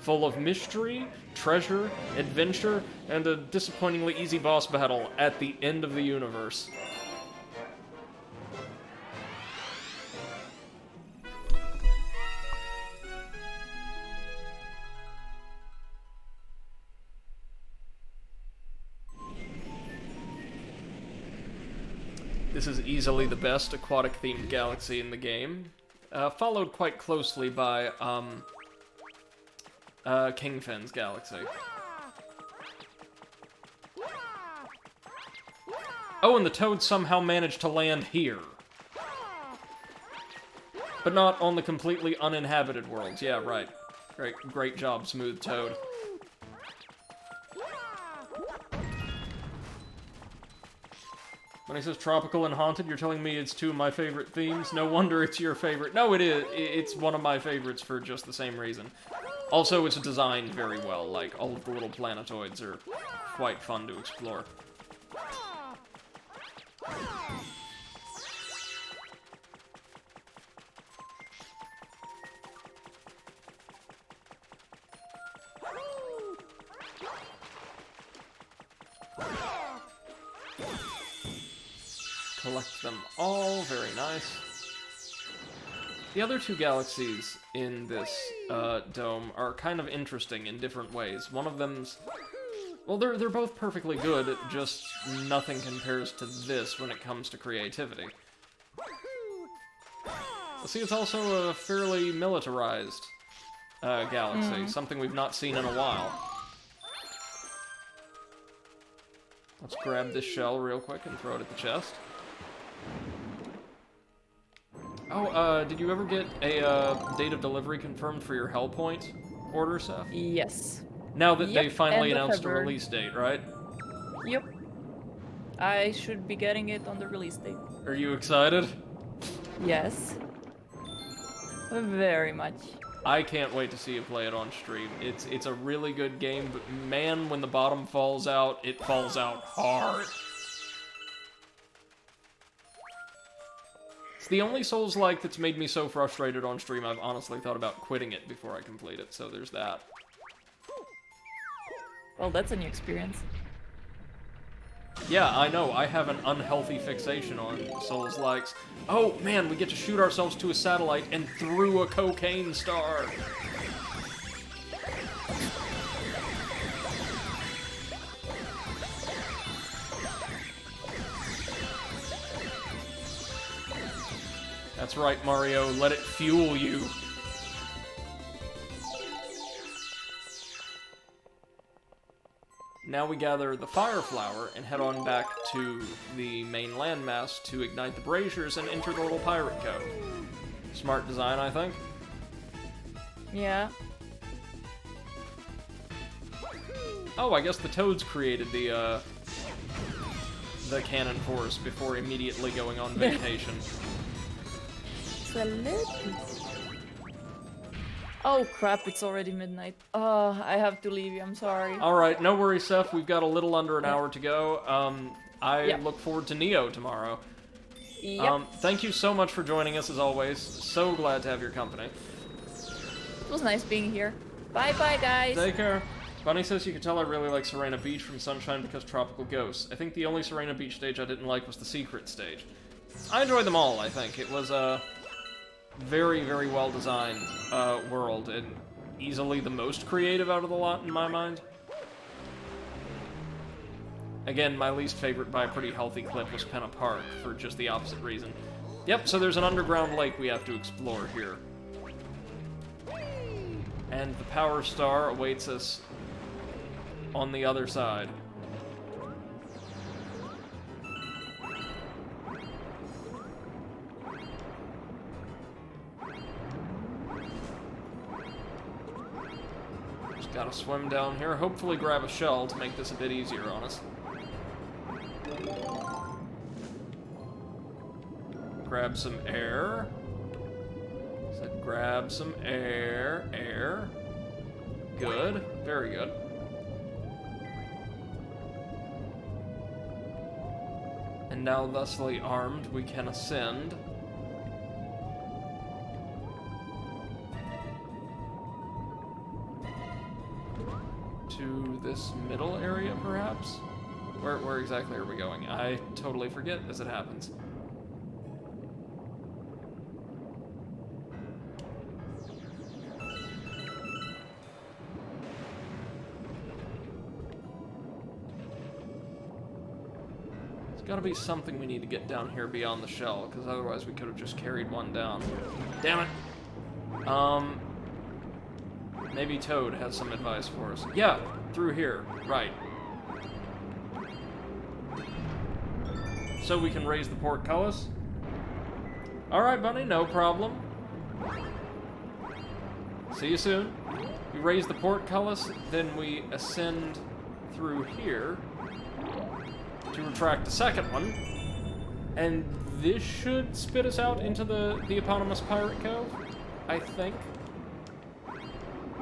full of mystery, treasure, adventure, and a disappointingly easy boss battle at the end of the universe. This is easily the best aquatic-themed galaxy in the game, followed quite closely by, Kingfin's galaxy. Oh, and the Toad somehow managed to land here. But not on the completely uninhabited worlds. Yeah, right. Great job, Smooth Toad. When he says tropical and haunted, you're telling me it's two of my favorite themes? No wonder it's your favorite. No, it is. It's one of my favorites for just the same reason. Also, it's designed very well. Like, all of the little planetoids are quite fun to explore. Collect them all, very nice. The other two galaxies in this dome are kind of interesting in different ways. One of them's... well, they're both perfectly good, just nothing compares to this when it comes to creativity. See, it's also a fairly militarized galaxy, something we've not seen in a while. Let's grab this shell real quick and throw it at the chest. Oh, did you ever get a date of delivery confirmed for your Hellpoint order, Seth? Yes. Now that they Yep, finally end of announced a February. release date, right? Yep. I should be getting it on the release date. Are you excited? Yes. Very much. I can't wait to see you play it on stream. It's a really good game, but man, when the bottom falls out, it falls out hard. It's the only Souls-like that's made me so frustrated on stream, I've honestly thought about quitting it before I complete it, so there's that. Well, that's a new experience. Yeah, I know, I have an unhealthy fixation on Souls-likes. Oh, man, we get to shoot ourselves to a satellite and through a cocaine star. That's right, Mario, let it fuel you. Now we gather the Fire Flower and head on back to the main landmass to ignite the braziers and enter the little pirate cove. Smart design, I think. Yeah. Oh, I guess the Toads created the cannon force before immediately going on vacation. Oh crap, it's already midnight. Oh, I have to leave you, I'm sorry. Alright, no worries, Seth. We've got a little under an hour to go. I Yep. look forward to Neo tomorrow. Yep. Thank you so much for joining us, as always. So glad to have your company. It was nice being here. Bye-bye, guys. Take care. Bunny says you can tell I really like Serena Beach from Sunshine because Tropical Ghosts. I think the only Serena Beach stage I didn't like was the Secret stage. I enjoyed them all, I think. It was a very, very well-designed world, and easily the most creative out of the lot in my mind. Again, my least favorite by a pretty healthy clip was Penna Park, for just the opposite reason. Yep, so there's an underground lake we have to explore here. And the Power Star awaits us on the other side. Just gotta swim down here, hopefully grab a shell to make this a bit easier on us. Grab some air. Said grab some air. Air. Good. Very good. And now, thusly armed, we can ascend. To this middle area, perhaps? Where exactly are we going? I totally forget as it happens. Gotta be something we need to get down here beyond the shell, because otherwise we could have just carried one down. Damn it! Maybe Toad has some advice for us. Yeah, through here. Right. So we can raise the portcullis? Alright, Bunny, no problem. See you soon. We raise the portcullis, then we ascend through here to retract the second one, and this should spit us out into the eponymous pirate cove, I think.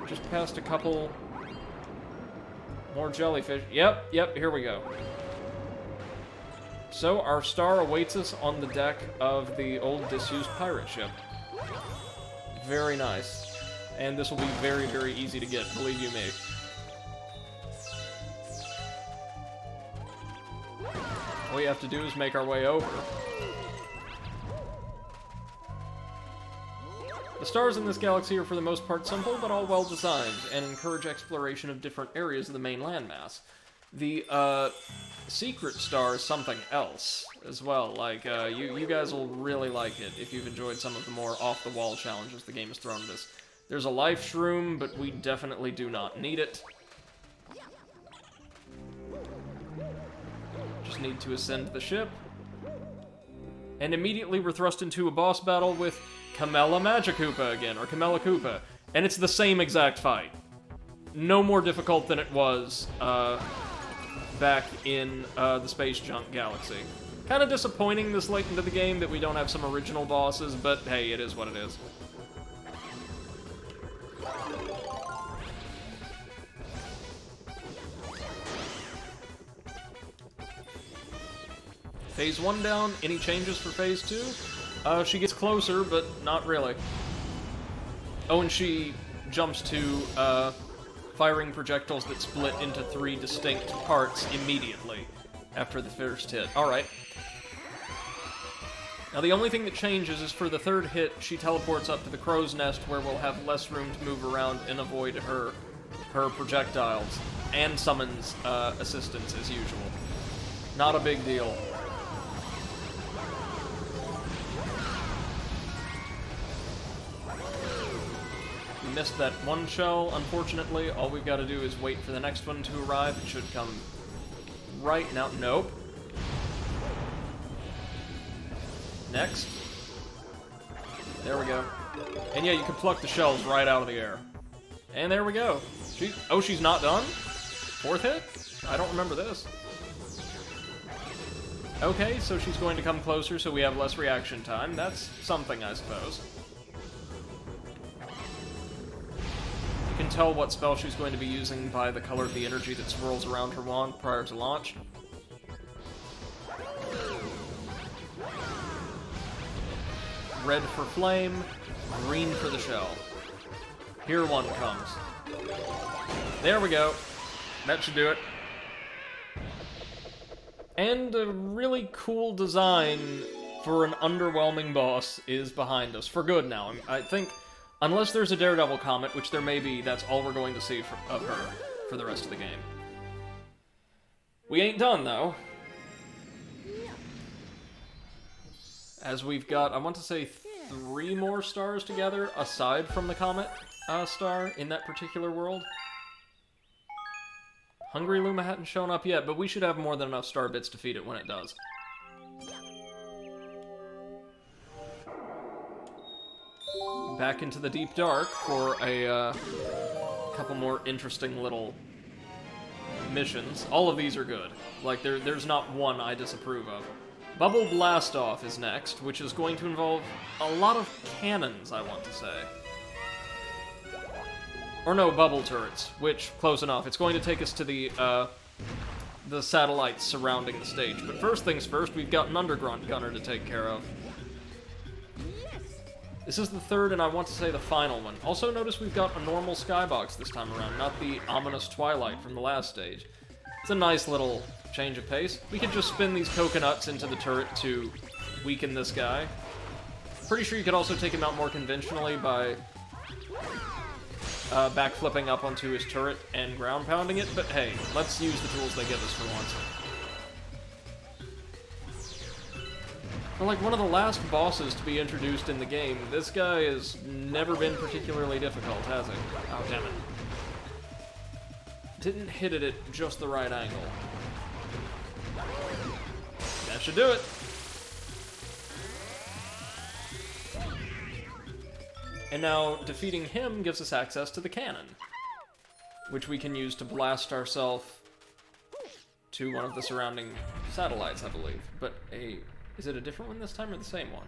Just past a couple more jellyfish. Yep, here we go. So our star awaits us on the deck of the old disused pirate ship. Very nice. And this will be very, very easy to get, believe you me. All we have to do is make our way over. The stars in this galaxy are for the most part simple, but all well designed, and encourage exploration of different areas of the main landmass. The, secret star is something else, as well. Like, you guys will really like it if you've enjoyed some of the more off-the-wall challenges the game has thrown at us. There's a life shroom, but we definitely do not need it. need to ascend the ship. And immediately we're thrust into a boss battle with Kamala Magikoopa again, or Kamala Koopa. And it's the same exact fight. No more difficult than it was back in the Space Junk Galaxy. Kind of disappointing this late into the game that we don't have some original bosses, but hey, it is what it is. Phase 1 down. Any changes for Phase 2? She gets closer, but not really. Oh, and she jumps to firing projectiles that split into 3 distinct parts immediately after the first hit. Alright. Now the only thing that changes is for the third hit, she teleports up to the crow's nest where we'll have less room to move around and avoid her projectiles, and summons assistance as usual. Not a big deal. We missed that one shell, unfortunately. All we've got to do is wait for the next one to arrive. It should come right now. Nope. Next. There we go. And yeah, you can pluck the shells right out of the air. And there we go. She's not done? 4th hit? I don't remember this. Okay, so she's going to come closer so we have less reaction time. That's something, I suppose. You can tell what spell she's going to be using by the color of the energy that swirls around her wand prior to launch. Red for flame, green for the shell. Here one comes. There we go. That should do it. And a really cool design for an underwhelming boss is behind us. For good now. I think, unless there's a Daredevil comet, which there may be, that's all we're going to see of her for the rest of the game. We ain't done, though. As we've got, I want to say, 3 more stars together, aside from the comet star in that particular world. Hungry Luma hadn't shown up yet, but we should have more than enough star bits to feed it when it does. Back into the deep dark for a couple more interesting little missions. All of these are good. Like, there's not one I disapprove of. Bubble Blastoff is next, which is going to involve a lot of cannons, I want to say. Or no, bubble turrets, which, close enough. It's going to take us to the satellites surrounding the stage. But first things first, we've got an underground gunner to take care of. This is the third, and I want to say the final one. Also notice we've got a normal skybox this time around, not the ominous Twilight from the last stage. It's a nice little change of pace. We could just spin these coconuts into the turret to weaken this guy. Pretty sure you could also take him out more conventionally by backflipping up onto his turret and ground pounding it, but hey, let's use the tools they give us for once. For like one of the last bosses to be introduced in the game, this guy has never been particularly difficult, has he? Oh, damn it. Didn't hit it at just the right angle. That should do it. And now, defeating him gives us access to the cannon, which we can use to blast ourselves to one of the surrounding satellites, I believe. But is it a different one this time, or the same one?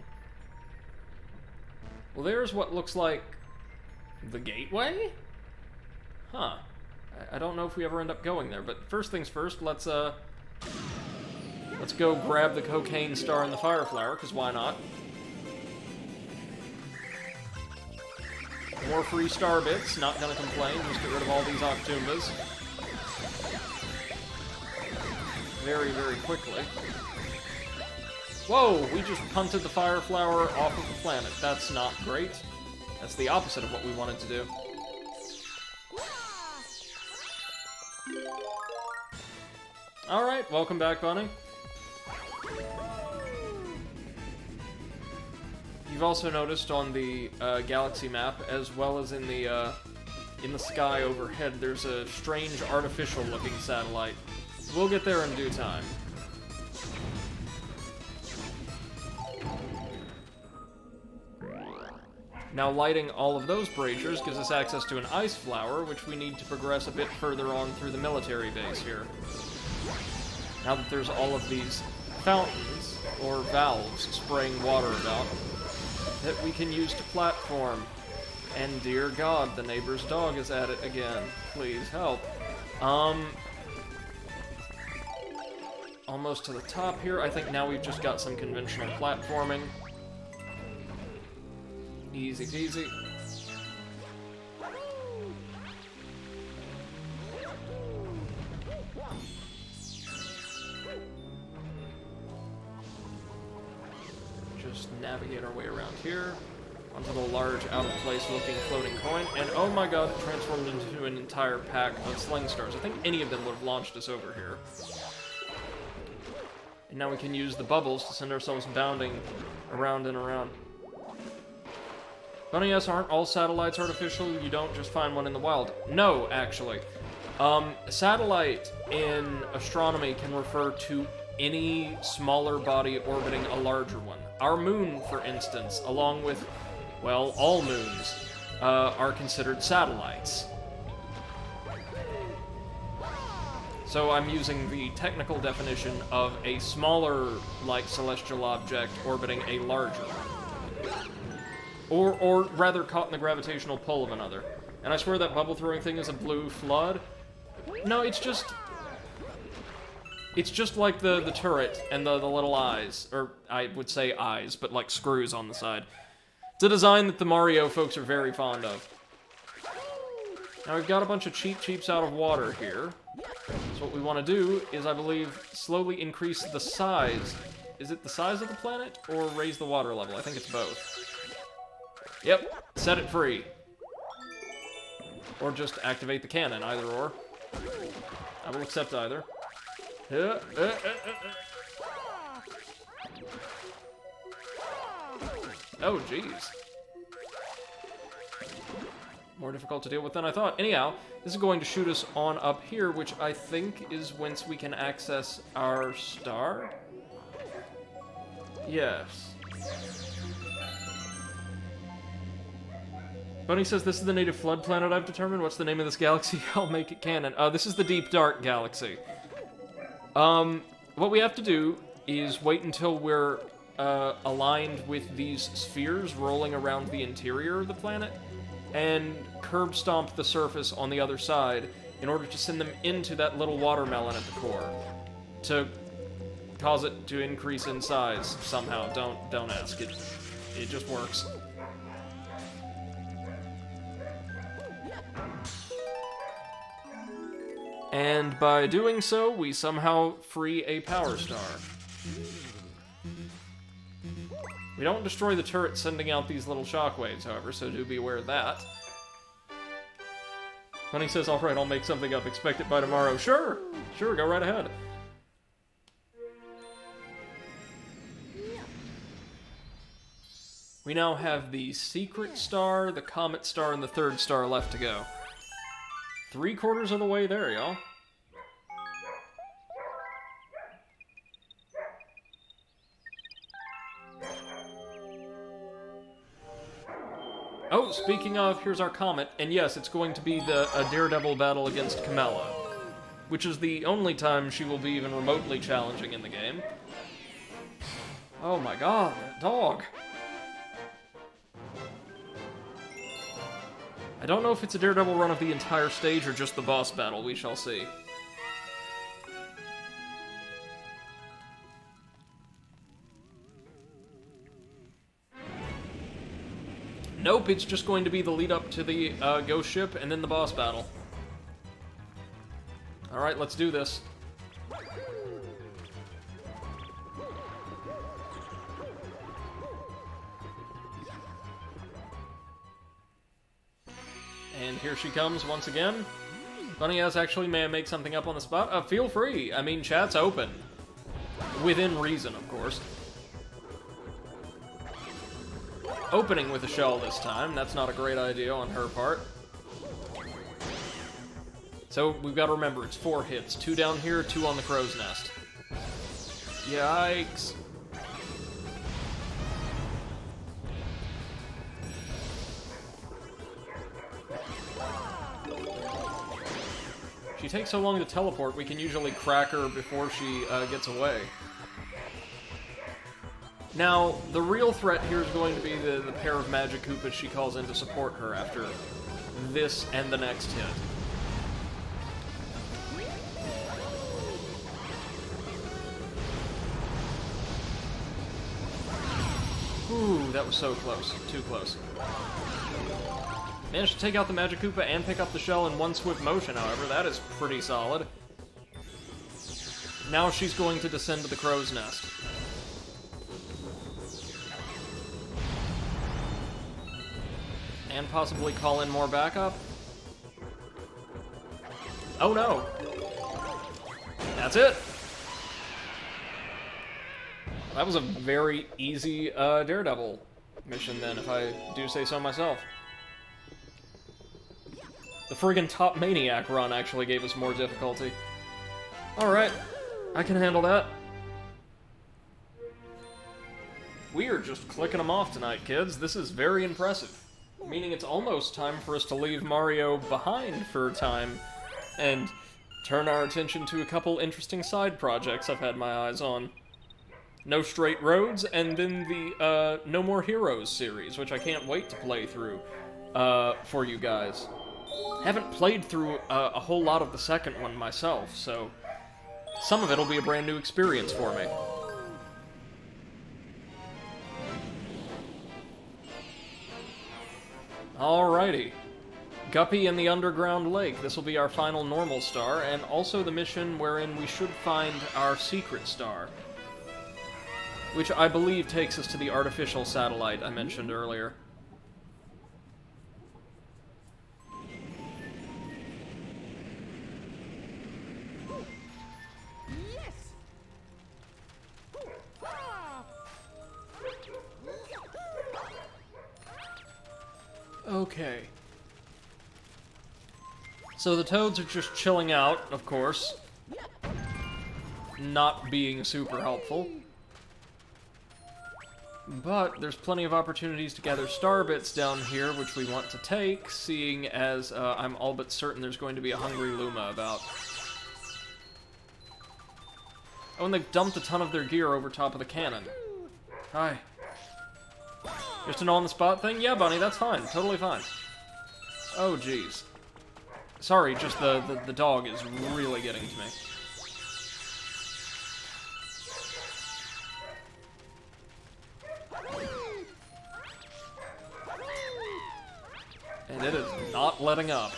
Well, there's what looks like the gateway? Huh. I don't know if we ever end up going there, but first things first, let's go grab the cocaine star and the fire flower, because why not? More free star bits, not gonna complain, just get rid of all these Octumbas. Very, very quickly. Whoa, we just punted the fire flower off of the planet. That's not great. That's the opposite of what we wanted to do. Alright, welcome back, Bunny. You've also noticed on the galaxy map, as well as in the sky overhead, there's a strange artificial-looking satellite. We'll get there in due time. Now lighting all of those braziers gives us access to an ice flower, which we need to progress a bit further on through the military base here. Now that there's all of these fountains, or valves, spraying water about, that we can use to platform. And dear God, the neighbor's dog is at it again. Please help. Almost to the top here. I think now we've just got some conventional platforming. Easy peasy. Just navigate our way around here. Onto the large, out-of-place looking floating coin. And oh my god, it transformed into an entire pack of sling stars. I think any of them would have launched us over here. And now we can use the bubbles to send ourselves bounding around and around. Funny, yes, aren't all satellites artificial? You don't just find one in the wild. No, actually. Satellite in astronomy can refer to any smaller body orbiting a larger one. Our moon, for instance, along with, well, all moons, are considered satellites. So I'm using the technical definition of a smaller, like, celestial object orbiting a larger one. Or rather caught in the gravitational pull of another. And I swear that bubble throwing thing is a blue flood. No, it's just like the turret and the little eyes. Or, I would say eyes, but like screws on the side. It's a design that the Mario folks are very fond of. Now we've got a bunch of cheeps out of water here. So what we want to do is, I believe, slowly increase the size. Is it the size of the planet, or raise the water level? I think it's both. Yep, set it free. Or just activate the cannon, either or. I will accept either. Oh, jeez. More difficult to deal with than I thought. Anyhow, this is going to shoot us on up here, which I think is whence we can access our star? Yes. Bunny says, this is the native flood planet I've determined. What's the name of this galaxy? I'll make it canon. This is the Deep Dark Galaxy. What we have to do is wait until we're aligned with these spheres rolling around the interior of the planet, and curb stomp the surface on the other side in order to send them into that little watermelon at the core to cause it to increase in size somehow. Don't ask. It just works. And by doing so, we somehow free a power star. We don't destroy the turret sending out these little shockwaves, however, so do be aware of that. Honey says, alright, I'll make something up. Expect it by tomorrow. Sure! Sure, go right ahead. We now have the secret star, the comet star, and the third star left to go. 3/4 of the way there, y'all. Oh, speaking of, here's our comet, and yes, it's going to be a Daredevil battle against Camella, which is the only time she will be even remotely challenging in the game. Oh my god, that dog! I don't know if it's a Daredevil run of the entire stage or just the boss battle, we shall see. Nope, it's just going to be the lead up to the ghost ship and then the boss battle. Alright, let's do this. And here she comes once again. Bunny ass, actually, may I make something up on the spot? Feel free. I mean, chat's open. Within reason, of course. Opening with a shell this time. That's not a great idea on her part. So, we've got to remember, it's 4 hits. 2 down here, 2 on the crow's nest. Yikes. She takes so long to teleport, we can usually crack her before she gets away. Now, the real threat here is going to be the pair of Magic Koopas she calls in to support her after this and the next hit. Ooh, that was so close. Too close. Managed to take out the Magic Koopa and pick up the shell in one swift motion, however. That is pretty solid. Now she's going to descend to the crow's nest. And possibly call in more backup. Oh no! That's it! That was a very easy Daredevil mission then, if I do say so myself. The friggin' Top Maniac run actually gave us more difficulty. Alright, I can handle that. We are just clicking them off tonight, kids. This is very impressive. Meaning it's almost time for us to leave Mario behind for a time and turn our attention to a couple interesting side projects I've had my eyes on. No Straight Roads, and then the No More Heroes series, which I can't wait to play through for you guys. Haven't played through a whole lot of the second one myself, so some of it will be a brand new experience for me. Alrighty. Guppy and the Underground Lake. This will be our final normal star, and also the mission wherein we should find our secret star, which I believe takes us to the artificial satellite I mentioned earlier. Okay. So the Toads are just chilling out, of course. Not being super helpful. But there's plenty of opportunities to gather star bits down here, which we want to take, seeing as I'm all but certain there's going to be a hungry Luma about. Oh, and they've dumped a ton of their gear over top of the cannon. Hi. Just an on-the-spot thing? Yeah, Bunny, that's fine. Totally fine. Oh, jeez. Sorry, just the dog is really getting to me. And it is not letting up.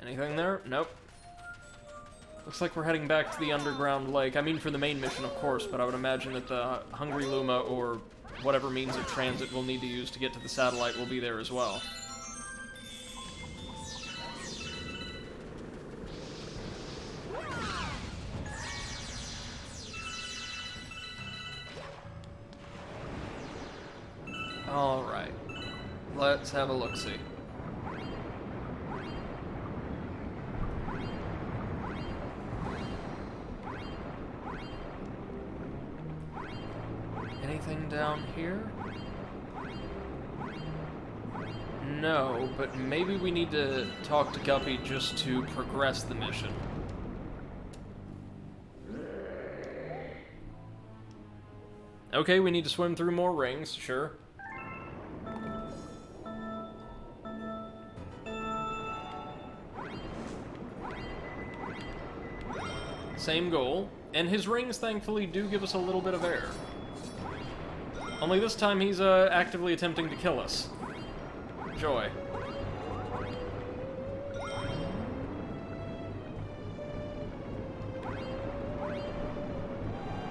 Anything there? Nope. Looks like we're heading back to the underground lake. I mean, for the main mission, of course, but I would imagine that the Hungry Luma, or whatever means of transit we'll need to use to get to the satellite, will be there as well. Alright. Let's have a look-see. Anything down here? No, but maybe we need to talk to Guppy just to progress the mission. Okay, we need to swim through more rings, sure. Same goal, and his rings thankfully do give us a little bit of air. Only this time he's actively attempting to kill us. Joy.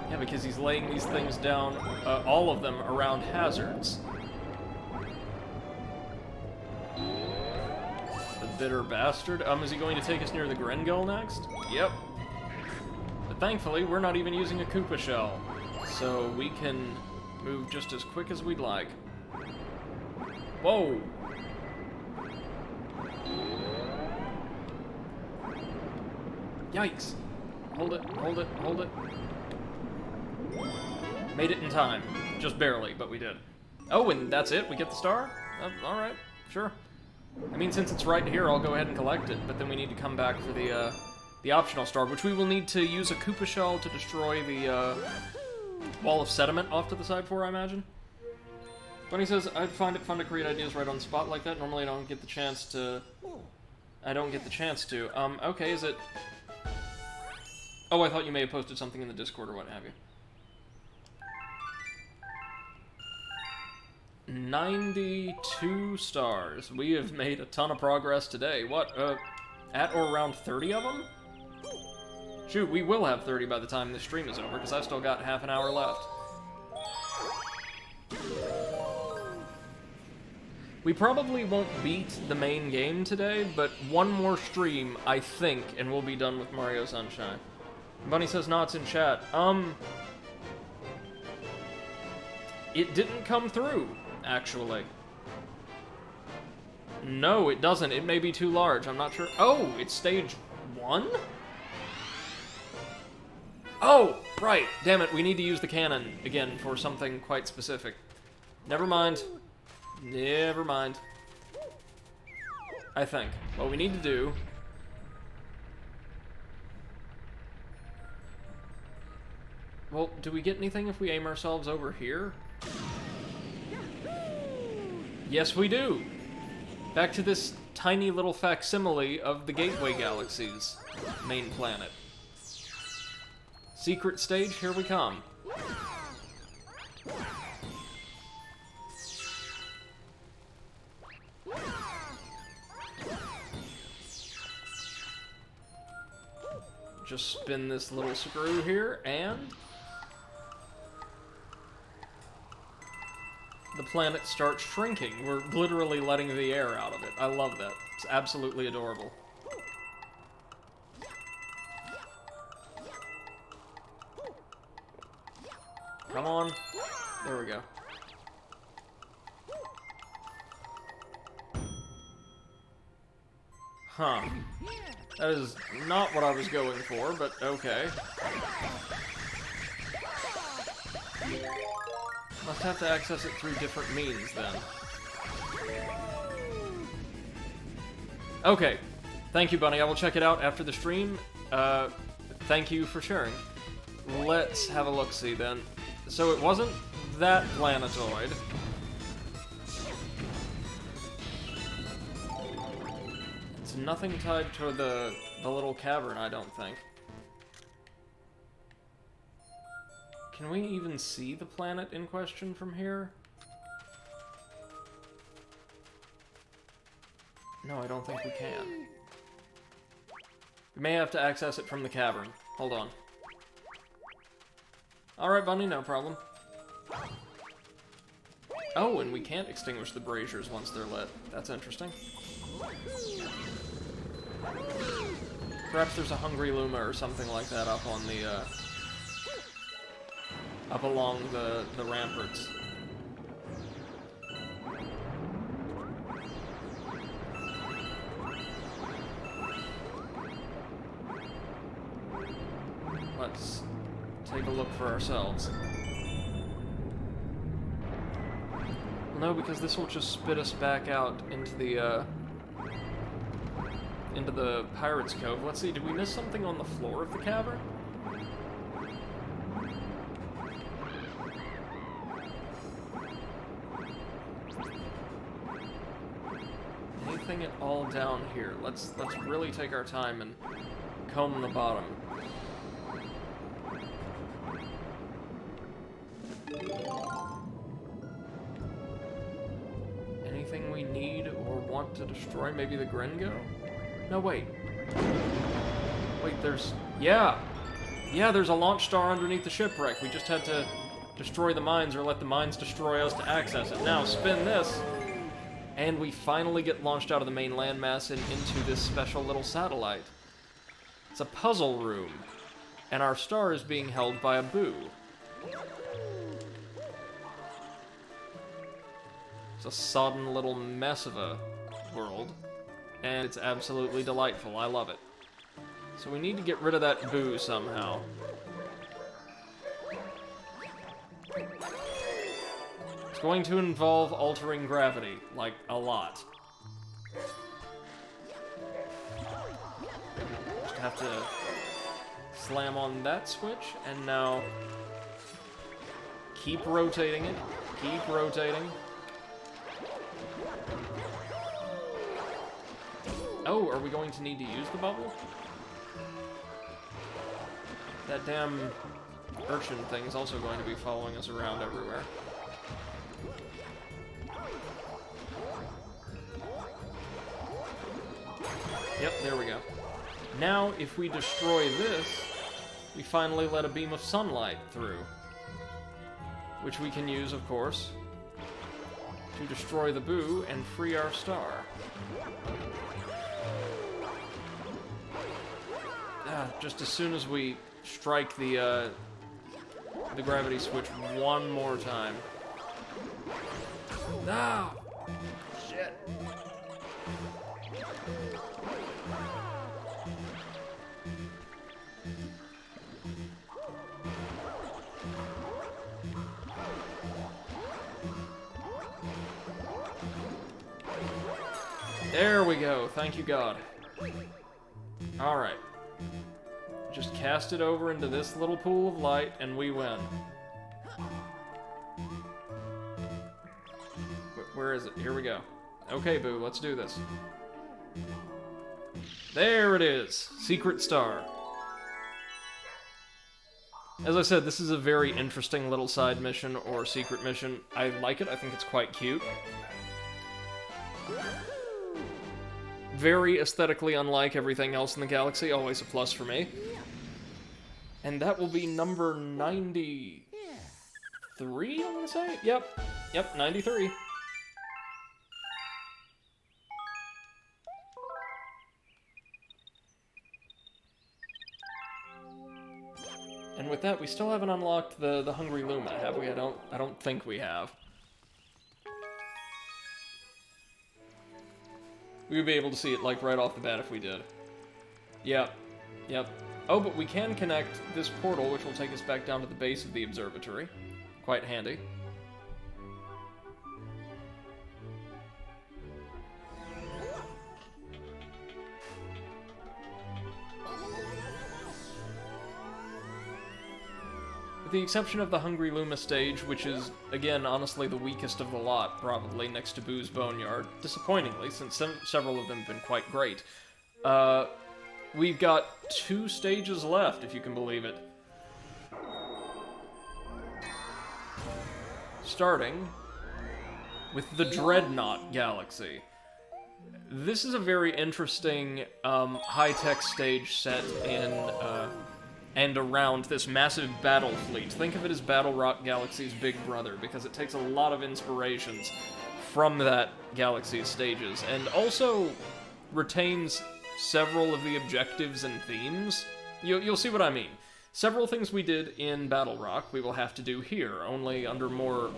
Yeah, because he's laying these things down, all of them, around hazards. The bitter bastard. Is he going to take us near the Grengull next? Yep. But thankfully, we're not even using a Koopa shell, so we can move just as quick as we'd like. Whoa! Yikes! Hold it, hold it, hold it. Made it in time. Just barely, but we did. Oh, and that's it? We get the star? Alright, sure. I mean, since it's right here, I'll go ahead and collect it, but then we need to come back for the optional star, which we will need to use a Koopa shell to destroy the wall of sediment off to the side for, I imagine. Bunny says, I'd find it fun to create ideas right on the spot like that. Normally I don't get the chance to... okay, is it... Oh, I thought you may have posted something in the Discord or what have you. 92 stars. We have made a ton of progress today. What, at or around 30 of them? Shoot, we will have 30 by the time this stream is over, because I've still got half an hour left. We probably won't beat the main game today, but one more stream, I think, and we'll be done with Mario Sunshine. Bunny says, no, it's in chat. It didn't come through, actually. No, it doesn't. It may be too large. I'm not sure. Oh, it's stage 1? Oh, right. Damn it, we need to use the cannon again for something quite specific. Never mind. Never mind. I think. What we need to do... Well, do we get anything if we aim ourselves over here? Yes, we do! Back to this tiny little facsimile of the Gateway Galaxy's main planet. Secret stage, here we come. Just spin this little screw here, and... the planet starts shrinking. We're literally letting the air out of it. I love that. It's absolutely adorable. Come on. There we go. Huh. That is not what I was going for, but okay. Must have to access it through different means, then. Okay. Thank you, Bunny. I will check it out after the stream. Thank you for sharing. Let's have a look-see, then. So it wasn't that planetoid. It's nothing tied to the little cavern, I don't think. Can we even see the planet in question from here? No, I don't think we can. We may have to access it from the cavern. Hold on. Alright, Bunny, no problem. Oh, and we can't extinguish the braziers once they're lit. That's interesting. Perhaps there's a hungry Luma or something like that up on the, up along the ramparts. Let's take a look for ourselves. Well, no, because this will just spit us back out into the Pirate's Cove. Let's see, did we miss something on the floor of the cavern? Anything at all down here? Let's really take our time and comb the bottom. Anything we need or want to destroy? Maybe the Gringo? No, wait. Wait, there's... Yeah! Yeah, there's a launch star underneath the shipwreck. We just had to destroy the mines or let the mines destroy us to access it. Now, spin this! And we finally get launched out of the main landmass and into this special little satellite. It's a puzzle room. And our star is being held by a boo. It's a sodden little mess of a world. And it's absolutely delightful. I love it. So we need to get rid of that boo somehow. going to involve altering gravity, like, a lot. Just have to slam on that switch, and now keep rotating it. Keep rotating. Oh, are we going to need to use the bubble? That damn urchin thing's also going to be following us around everywhere. Yep, there we go. Now, if we destroy this, we finally let a beam of sunlight through. Which we can use, of course, to destroy the Boo and free our star. Just as soon as we strike the gravity switch one more time. No! Shit. There we go. Thank you, God. Alright. Just cast it over into this little pool of light, and we win. Where is it? Here we go. Okay, Boo, let's do this. There it is! Secret Star. As I said, this is a very interesting little side mission, or secret mission. I like it, I think it's quite cute. Very aesthetically unlike everything else in the galaxy, always a plus for me. And that will be number 93, I want to say? Yep, 93. And with that, we still haven't unlocked the Hungry Luma, have we? I don't think we have. We would be able to see it, like, right off the bat if we did. Yep. Oh, but we can connect this portal, which will take us back down to the base of the observatory. Quite handy. With the exception of the Hungry Luma stage, which is, again, honestly the weakest of the lot, probably, next to Boo's Boneyard, disappointingly, since several of them have been quite great. We've got 2 stages left, if you can believe it. Starting with the Dreadnought Galaxy. This is a very interesting, high-tech stage set in, and around this massive battle fleet. Think of it as Battle Rock Galaxy's big brother, because it takes a lot of inspirations from that galaxy's stages, and also retains several of the objectives and themes. You'll see what I mean. Several things we did in Battle Rock we will have to do here, only under more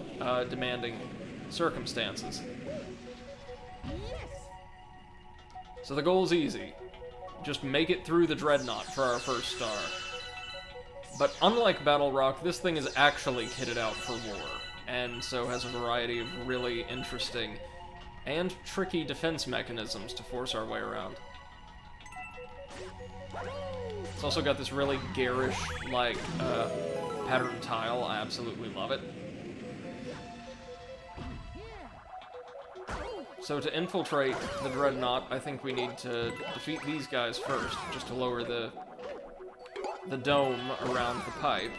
demanding circumstances. So the goal is easy. Just make it through the Dreadnought for our first star. But unlike Battle Rock, this thing is actually kitted out for war, and so has a variety of really interesting and tricky defense mechanisms to force our way around. It's also got this really garish, like, pattern tile. I absolutely love it. So to infiltrate the Dreadnought, I think we need to defeat these guys first, just to lower the dome around the pipe.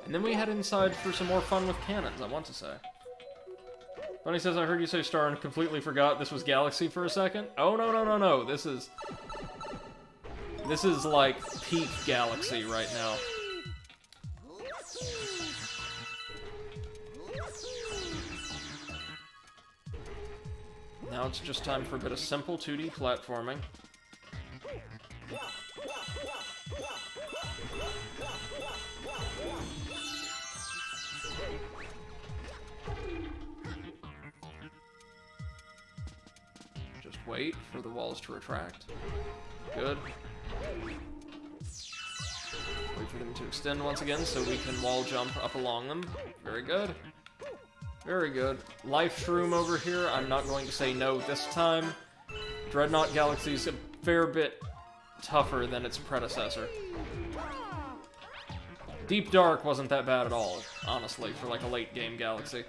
And then we head inside for some more fun with cannons, I want to say. Bunny says, I heard you say star and completely forgot this was Galaxy for a second. Oh, no. This is like peak Galaxy right now. Now it's just time for a bit of simple 2D platforming. Just wait for the walls to retract. Good. Wait for them to extend once again so we can wall jump up along them. Very good. Very good. Life Shroom over here, I'm not going to say no this time. Dreadnought Galaxy's a fair bit tougher than its predecessor. Deep Dark wasn't that bad at all, honestly, for like a late game Galaxy.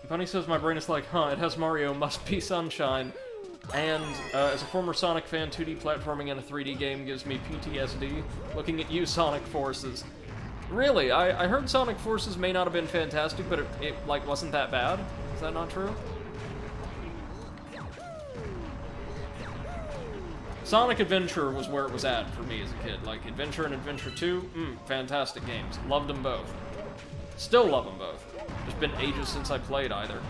Bunny says my brain is like, huh, it has Mario, must be Sunshine. And as a former Sonic fan, 2D platforming in a 3D game gives me PTSD. Looking at you, Sonic Forces. Really, I heard Sonic Forces may not have been fantastic, but it like wasn't that bad. Is that not true? Sonic Adventure was where it was at for me as a kid. Like, Adventure and Adventure 2, fantastic games. Loved them both. Still love them both. It's been ages since I played either.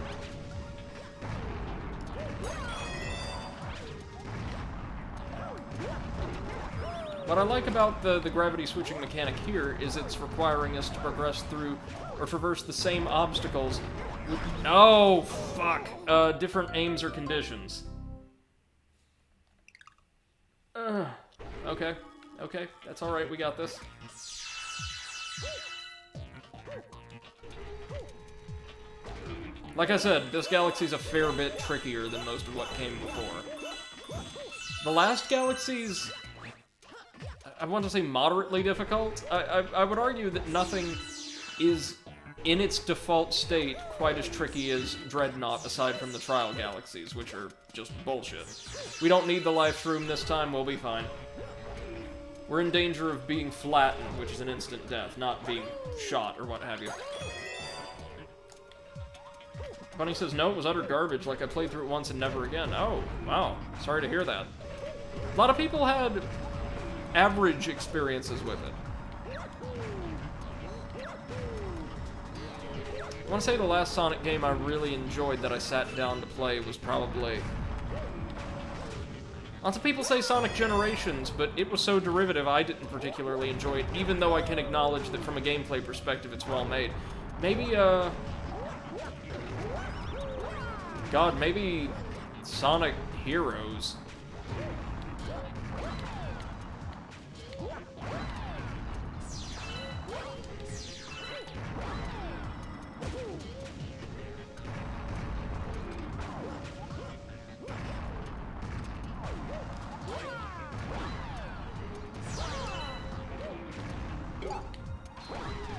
What I like about the gravity switching mechanic here is it's requiring us to progress through or traverse the same obstacles with, oh, fuck, different aims or conditions. Okay, that's alright, we got this. Like I said, this galaxy's a fair bit trickier than most of what came before. The last galaxy's, I want to say moderately difficult. I would argue that nothing is, in its default state, quite as tricky as Dreadnought, aside from the trial galaxies, which are just bullshit. We don't need the Life Shroom this time, we'll be fine. We're in danger of being flattened, which is an instant death, not being shot or what have you. Bunny says, no, it was utter garbage, like I played through it once and never again. Oh, wow. Sorry to hear that. A lot of people had average experiences with it. I want to say the last Sonic game I really enjoyed that I sat down to play was probably... Lots of people say Sonic Generations, but it was so derivative I didn't particularly enjoy it, even though I can acknowledge that from a gameplay perspective it's well made. Maybe, God, maybe Sonic Heroes.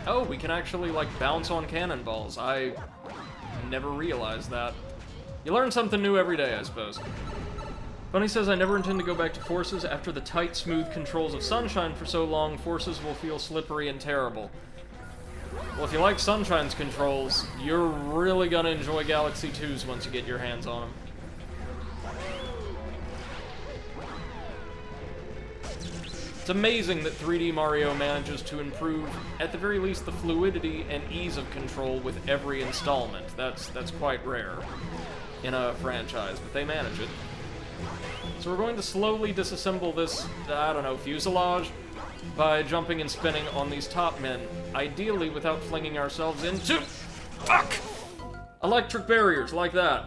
Oh, we can actually, like, bounce on cannonballs. I never realized that. You learn something new every day, I suppose. Bunny says, I never intend to go back to Forces. After the tight, smooth controls of Sunshine for so long, Forces will feel slippery and terrible. Well, if you like Sunshine's controls, you're really gonna enjoy Galaxy 2's once you get your hands on them. It's amazing that 3D Mario manages to improve, at the very least, the fluidity and ease of control with every installment. That's quite rare in a franchise, but they manage it. So we're going to slowly disassemble this, I don't know, fuselage by jumping and spinning on these top men, ideally without flinging ourselves into... Fuck! Electric barriers, like that.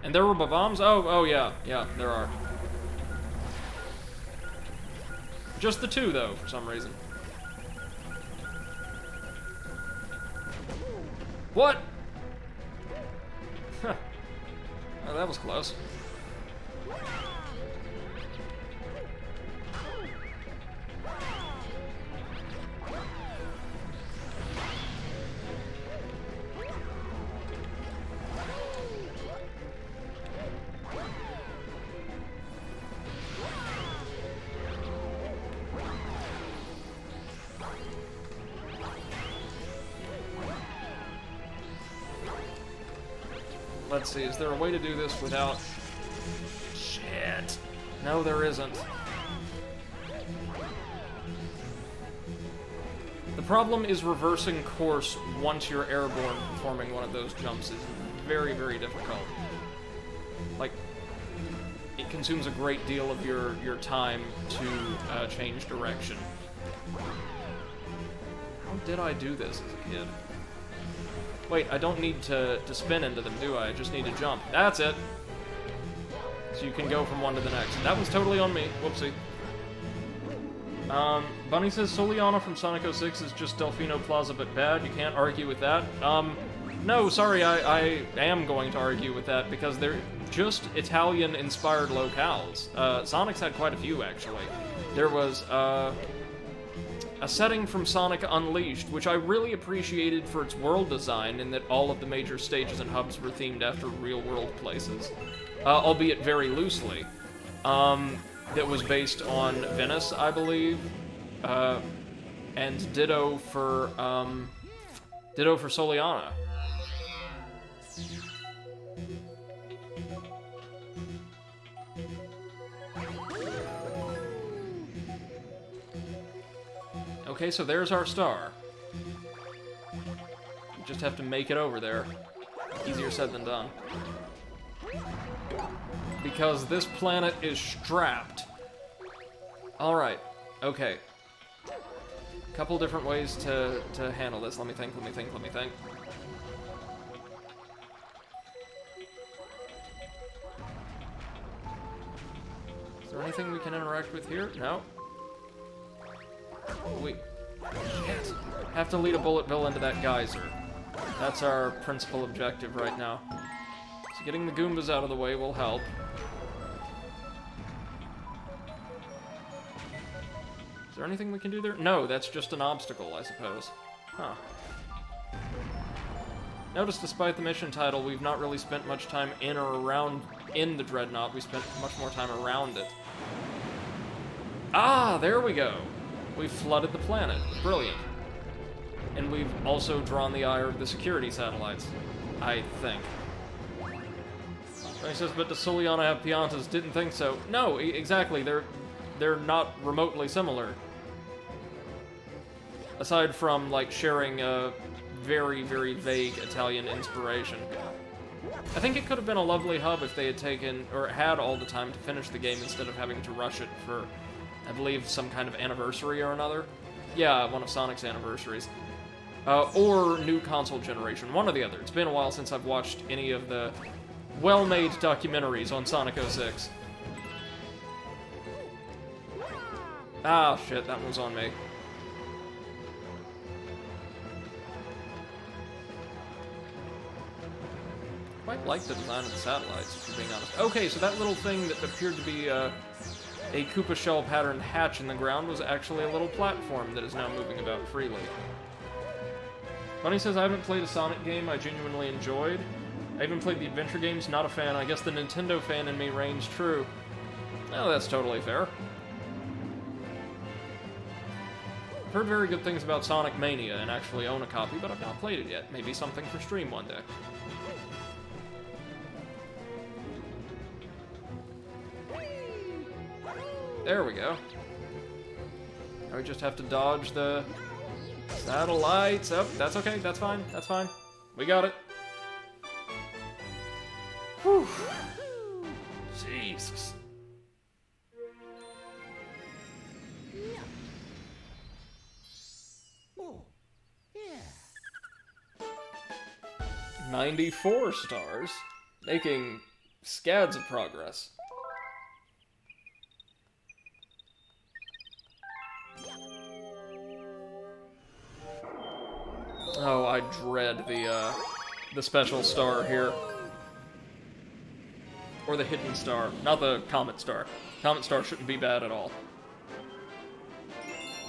And there were bombs? Oh yeah, there are. Just the two, though, for some reason. What? Huh. Oh, that was close. Let's see, is there a way to do this without... Shit. No, there isn't. The problem is reversing course once you're airborne performing one of those jumps is very, very difficult. Like, it consumes a great deal of your time to change direction. How did I do this as a kid? Wait, I don't need to spin into them, do I? I just need to jump. That's it! So you can go from one to the next. That was totally on me. Whoopsie. Bunny says Soliana from Sonic 06 is just Delfino Plaza but bad. You can't argue with that. No, sorry, I am going to argue with that because they're just Italian-inspired locales. Sonic's had quite a few, actually. There was, a setting from Sonic Unleashed, which I really appreciated for its world design, in that all of the major stages and hubs were themed after real-world places, albeit very loosely. That was based on Venice, I believe, and ditto for Soliana. Okay, so there's our star. We just have to make it over there. Easier said than done. Because this planet is strapped. Alright, okay. Couple different ways to handle this. Let me think. Is there anything we can interact with here? No. We have to lead a bullet bill into that geyser. That's our principal objective right now. So getting the Goombas out of the way will help. Is there anything we can do there? No, that's just an obstacle, I suppose. Huh. Notice despite the mission title, we've not really spent much time in or around in the Dreadnought. We spent much more time around it. Ah, there we go. We've flooded the planet. Brilliant. And we've also drawn the ire of the security satellites. I think. He says, but does Soliana have Piantas? Didn't think so. No, exactly. They're not remotely similar. Aside from, like, sharing a very, very vague Italian inspiration. I think it could have been a lovely hub if they had taken, or had all the time to finish the game instead of having to rush it for, I believe, some kind of anniversary or another. Yeah, one of Sonic's anniversaries. Or new console generation, one or the other. It's been a while since I've watched any of the well-made documentaries on Sonic 06. Ah, shit, that one's on me. Quite like the design of the satellites, if being honest. Okay, so that little thing that appeared to be a Koopa shell patterned hatch in the ground was actually a little platform that is now moving about freely. Bunny says, I haven't played a Sonic game I genuinely enjoyed. I even played the adventure games, not a fan. I guess the Nintendo fan in me reigns true. Oh, that's totally fair. I've heard very good things about Sonic Mania and actually own a copy, but I've not played it yet. Maybe something for stream one day. There we go. Now we just have to dodge the satellites. Oh, that's okay. That's fine. That's fine. We got it. Whew. Jesus. Oh, yeah. 94 stars, making scads of progress. Oh, I dread the special star here. Or the hidden star, not the comet star. Comet star shouldn't be bad at all.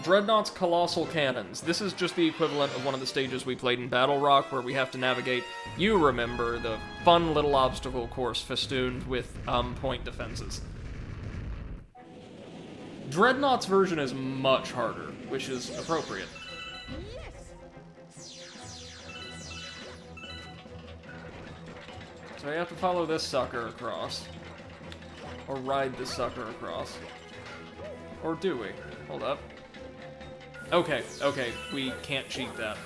Dreadnought's Colossal Cannons. This is just the equivalent of one of the stages we played in Battle Rock, where we have to navigate, you remember, the fun little obstacle course festooned with point defenses. Dreadnought's version is much harder, which is appropriate. So I have to follow this sucker across. Or ride this sucker across. Or do we? Hold up. Okay, we can't cheat that.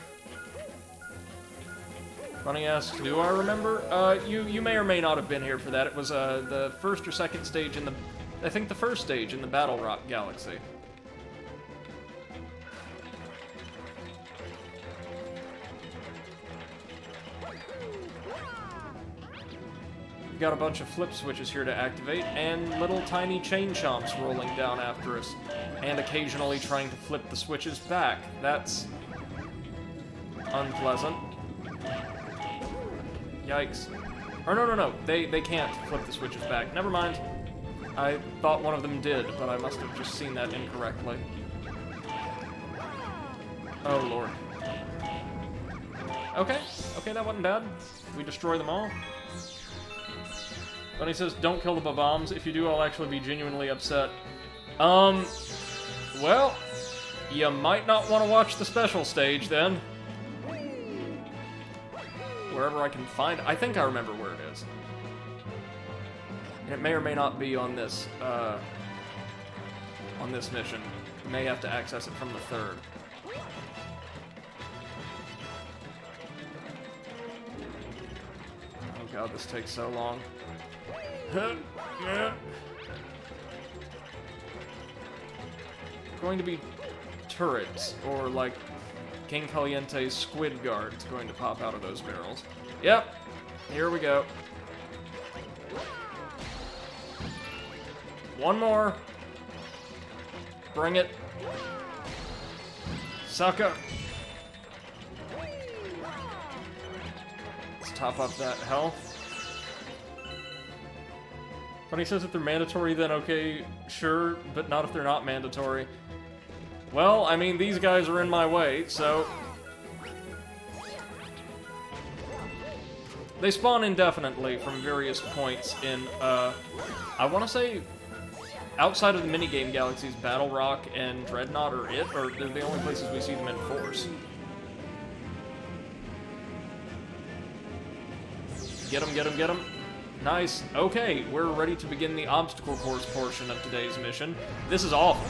Bunny asks, do I remember? You may or may not have been here for that. It was the first or second stage in the... I think the first stage in the Battle Rock Galaxy. got a bunch of flip switches here to activate, and little tiny chain chomps rolling down after us, and occasionally trying to flip the switches back. That's unpleasant. Yikes. Or no, they can't flip the switches back. Never mind. I thought one of them did, but I must have just seen that incorrectly. Oh, Lord. Okay, that wasn't bad. We destroy them all. Bunny says, don't kill the bombs. If you do, I'll actually be genuinely upset. Well, you might not want to watch the special stage, then. Wherever I can find it. I think I remember where it is. And it may or may not be on this mission. You may have to access it from the third. Oh god, this takes so long. Going to be turrets, or like King Caliente's squid guards going to pop out of those barrels. Yep, here we go. One more. Bring it. Sucker. Let's top up that health. Funny says if they're mandatory, then okay, sure, but not if they're not mandatory. Well, I mean, these guys are in my way, so... They spawn indefinitely from various points in, I want to say, outside of the minigame galaxies, Battle Rock and Dreadnought are it, or they're the only places we see them in force. Get them, get them, get them. Nice. Okay, we're ready to begin the obstacle course portion of today's mission. This is awful.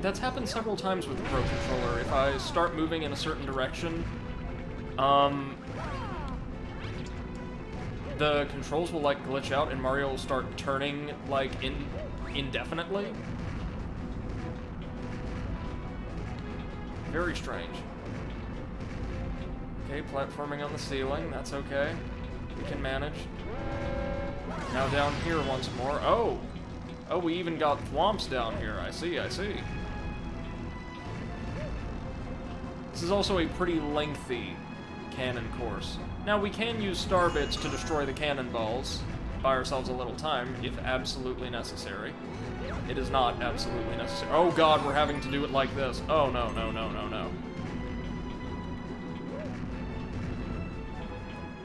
That's happened several times with the Pro Controller. If I start moving in a certain direction, the controls will, like, glitch out and Mario will start turning, like, indefinitely. Very strange. Okay, platforming on the ceiling, that's okay. We can manage. Now down here once more. Oh! Oh, we even got thwomps down here. I see, I see. This is also a pretty lengthy cannon course. Now, we can use star bits to destroy the cannonballs, buy ourselves a little time, if absolutely necessary. It is not absolutely necessary. Oh god, we're having to do it like this. Oh no, no, no, no, no.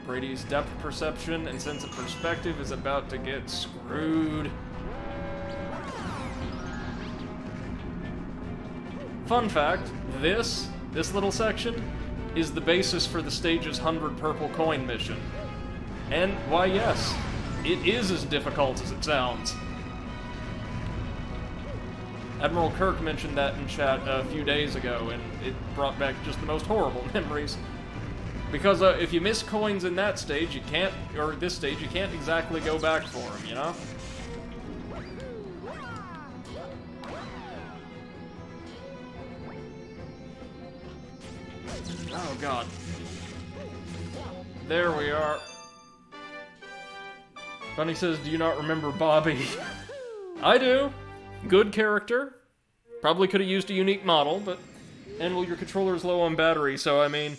Brady's depth perception and sense of perspective is about to get screwed. Fun fact, this little section is the basis for the stage's 100 purple coin mission. And, why yes, it is as difficult as it sounds. Admiral Kirk mentioned that in chat a few days ago, and it brought back just the most horrible memories. Because if you miss coins in that stage, you can't, or this stage, you can't exactly go back for them, you know? Oh god. There we are. Bunny says, do you not remember Bobby? I do. Good character. Probably could have used a unique model, but... And well, your controller is low on battery, so I mean...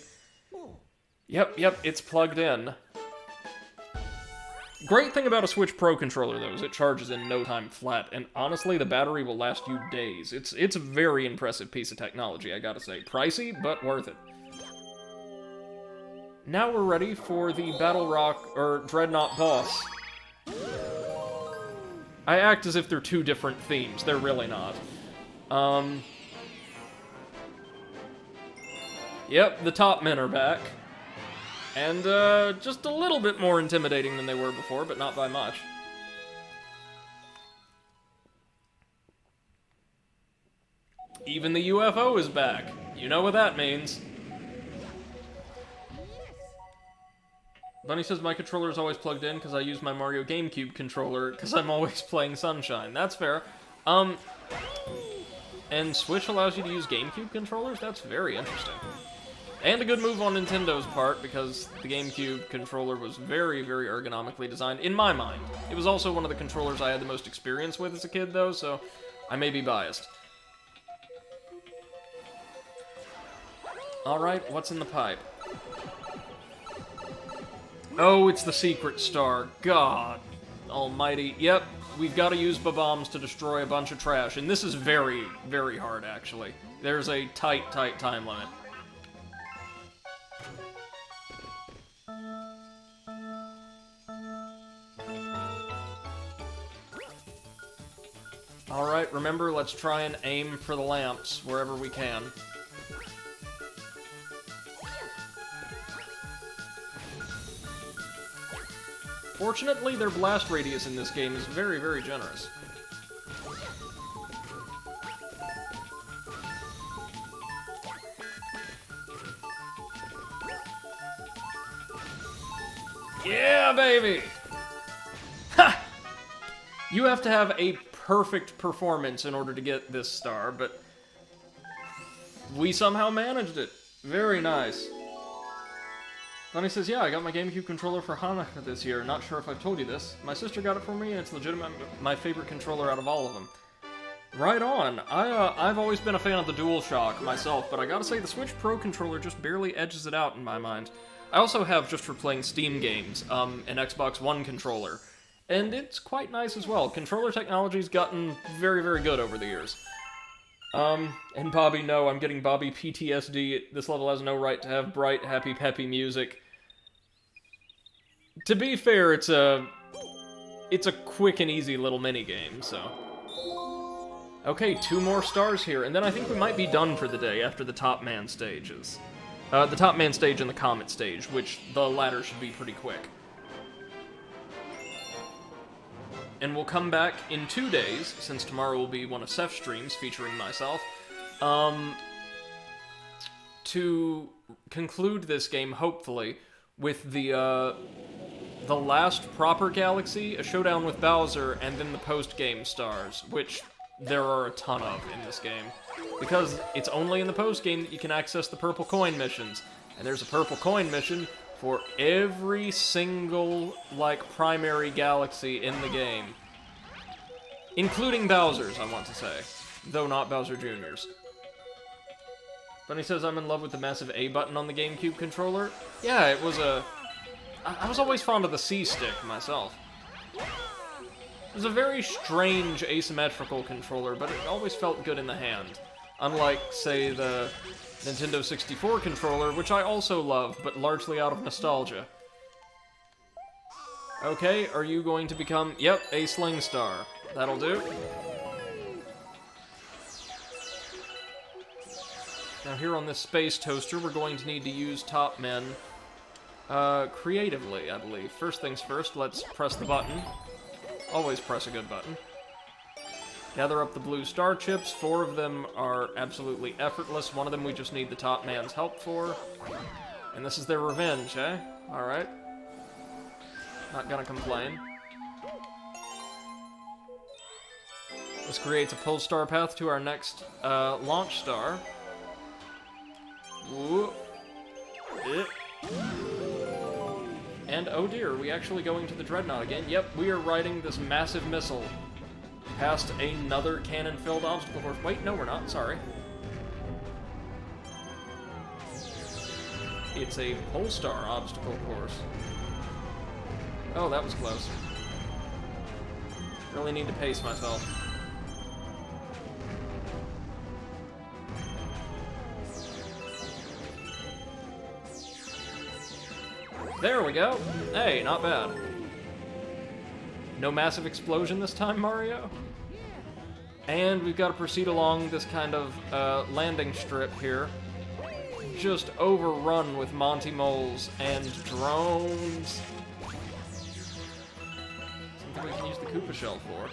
Yep, it's plugged in. Great thing about a Switch Pro controller, though, is it charges in no time flat, and honestly, the battery will last you days. It's a very impressive piece of technology, I gotta say. Pricey, but worth it. Now we're ready for the Battle Rock, or Dreadnought boss. I act as if they're two different themes. They're really not. Yep, the top men are back. And, just a little bit more intimidating than they were before, but not by much. Even the UFO is back. You know what that means. Bunny says my controller is always plugged in because I use my Mario GameCube controller because I'm always playing Sunshine. That's fair. And Switch allows you to use GameCube controllers? That's very interesting. And a good move on Nintendo's part, because the GameCube controller was very, very ergonomically designed, in my mind. It was also one of the controllers I had the most experience with as a kid, though, so I may be biased. Alright, what's in the pipe? Oh, it's the secret star. God almighty. Yep, we've got to use bombs to destroy a bunch of trash, and this is very, very hard, actually. There's a tight, tight time limit. Alright, remember, let's try and aim for the lamps wherever we can. Fortunately, their blast radius in this game is very, very generous. Yeah, baby! Ha! You have to have a perfect performance in order to get this star, but we somehow managed it. Very nice. Bunny says, yeah, I got my GameCube controller for Hanukkah this year. Not sure if I've told you this. My sister got it for me, and it's legitimately my favorite controller out of all of them. Right on. I've always been a fan of the DualShock myself, but I gotta say the Switch Pro controller just barely edges it out in my mind. I also have, just for playing Steam games, an Xbox One controller. And it's quite nice as well. Controller technology's gotten very, very good over the years. And Bobby, no, I'm getting Bobby PTSD. This level has no right to have bright, happy, peppy music. To be fair, it's a quick and easy little minigame, so... Okay, 2 more stars here, and then I think we might be done for the day after the Top Man stages. The Top Man stage and the Comet stage, which the latter should be pretty quick. And we'll come back in 2 days, since tomorrow will be one of Seth's streams featuring myself, to conclude this game, hopefully, with the last proper galaxy, a showdown with Bowser, and then the post-game stars, which there are a ton of in this game. Because it's only in the post-game that you can access the purple coin missions, and there's a purple coin mission for every single, primary galaxy in the game. Including Bowser's, I want to say. Though not Bowser Jr.'s. Bunny says, I'm in love with the massive A button on the GameCube controller. Yeah, it was I was always fond of the C stick, myself. It was a very strange asymmetrical controller, but it always felt good in the hand. Unlike, say, the Nintendo 64 controller, which I also love, but largely out of nostalgia. Okay, are you going to become... Yep, a Sling Star. That'll do. Now here on this Space Toaster, we're going to need to use Top Men creatively, I believe. First things first, let's press the button. Always press a good button. Gather up the blue star chips. 4 of them are absolutely effortless. 1 of them we just need the Top Man's help for. And this is their revenge, eh? Alright. Not gonna complain. This creates a pull star path to our next launch star. Ooh. And oh dear, are we actually going to the Dreadnought again? Yep, we are riding this massive missile past another cannon-filled obstacle course. Wait, no, we're not. Sorry. It's a Polestar obstacle course. Oh, that was close. Really need to pace myself. There we go. Hey, not bad. No massive explosion this time, Mario? And we've got to proceed along this kind of landing strip here. Just overrun with Monty Moles and drones. Something we can use the Koopa Shell for.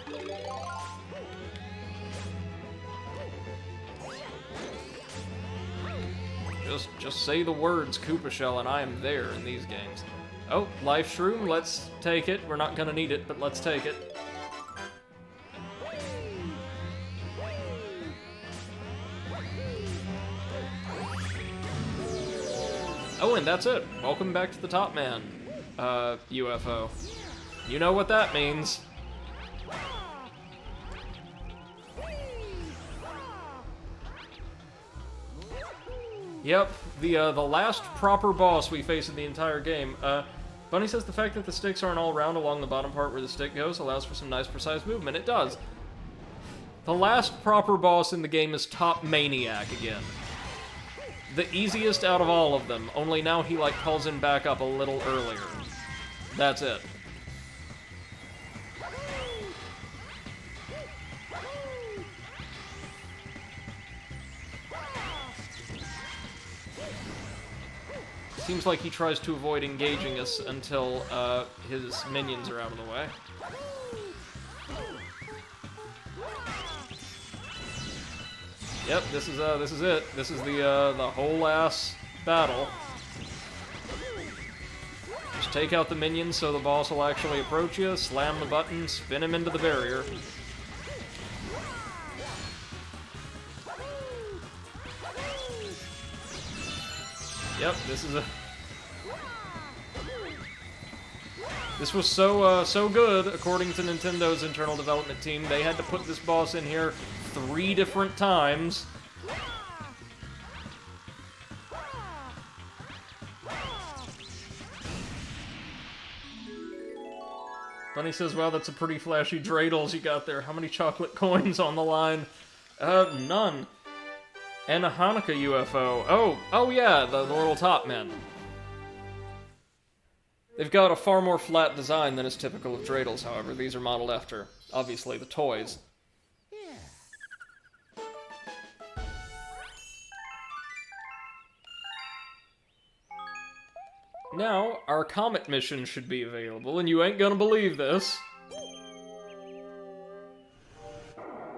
Just say the words Koopa Shell and I am there in these games. Oh, life shroom, let's take it. We're not gonna need it, but let's take it. Oh, and that's it. Welcome back to the Top Man, UFO. You know what that means. Yep, the last proper boss we face in the entire game. Bunny says the fact that the sticks aren't all round along the bottom part where the stick goes allows for some nice precise movement. It does. The last proper boss in the game is Top Maniac again. The easiest out of all of them, only now he, like, calls him back up a little earlier. That's it. Seems like he tries to avoid engaging us until his minions are out of the way. Yep, this is it. This is the whole ass battle. Just take out the minions so the boss will actually approach you, slam the button, spin him into the barrier. Yep, this was so good, according to Nintendo's internal development team. They had to put this boss in here 3 different times. Bunny says, wow, that's a pretty flashy dreidels you got there. How many chocolate coins on the line? None. And a Hanukkah UFO. Oh yeah, the little top men. They've got a far more flat design than is typical of dreidels, however. These are modeled after, obviously, the toys. Now, our comet mission should be available, and you ain't gonna believe this.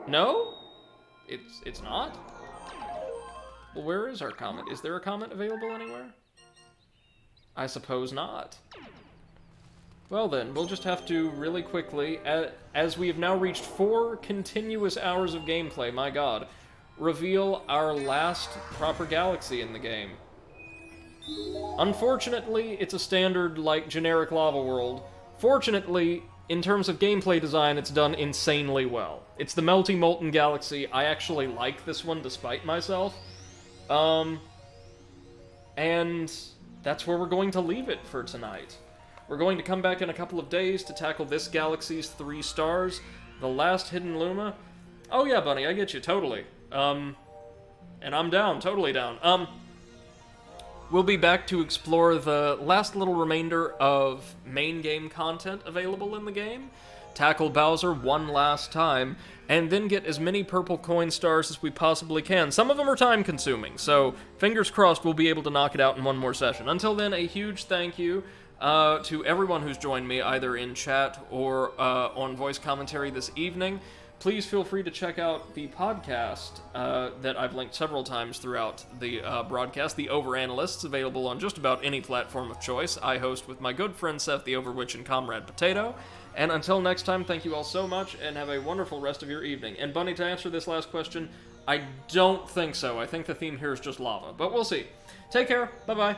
No? It's not? Well, where is our comet? Is there a comet available anywhere? I suppose not. Well then, we'll just have to really quickly, as we have now reached 4 continuous hours of gameplay, my god, reveal our last proper galaxy in the game. Unfortunately, it's a standard, like, generic lava world. Fortunately, in terms of gameplay design, it's done insanely well. It's the Melty Molten Galaxy. I actually like this one despite myself. And that's where we're going to leave it for tonight. We're going to come back in a couple of days to tackle this galaxy's 3 stars, the last hidden Luma. Oh yeah, Bunny, I get you, totally. And I'm down, totally down. We'll be back to explore the last little remainder of main game content available in the game, tackle Bowser one last time, and then get as many purple coin stars as we possibly can. Some of them are time-consuming, so fingers crossed we'll be able to knock it out in one more session. Until then, a huge thank you to everyone who's joined me, either in chat or on voice commentary this evening. Please feel free to check out the podcast that I've linked several times throughout the broadcast, The Overanalysts, available on just about any platform of choice. I host with my good friend Seth the Overwitch and Comrade Potato. And until next time, thank you all so much, and have a wonderful rest of your evening. And Bunny, to answer this last question, I don't think so. I think the theme here is just lava, but we'll see. Take care. Bye-bye.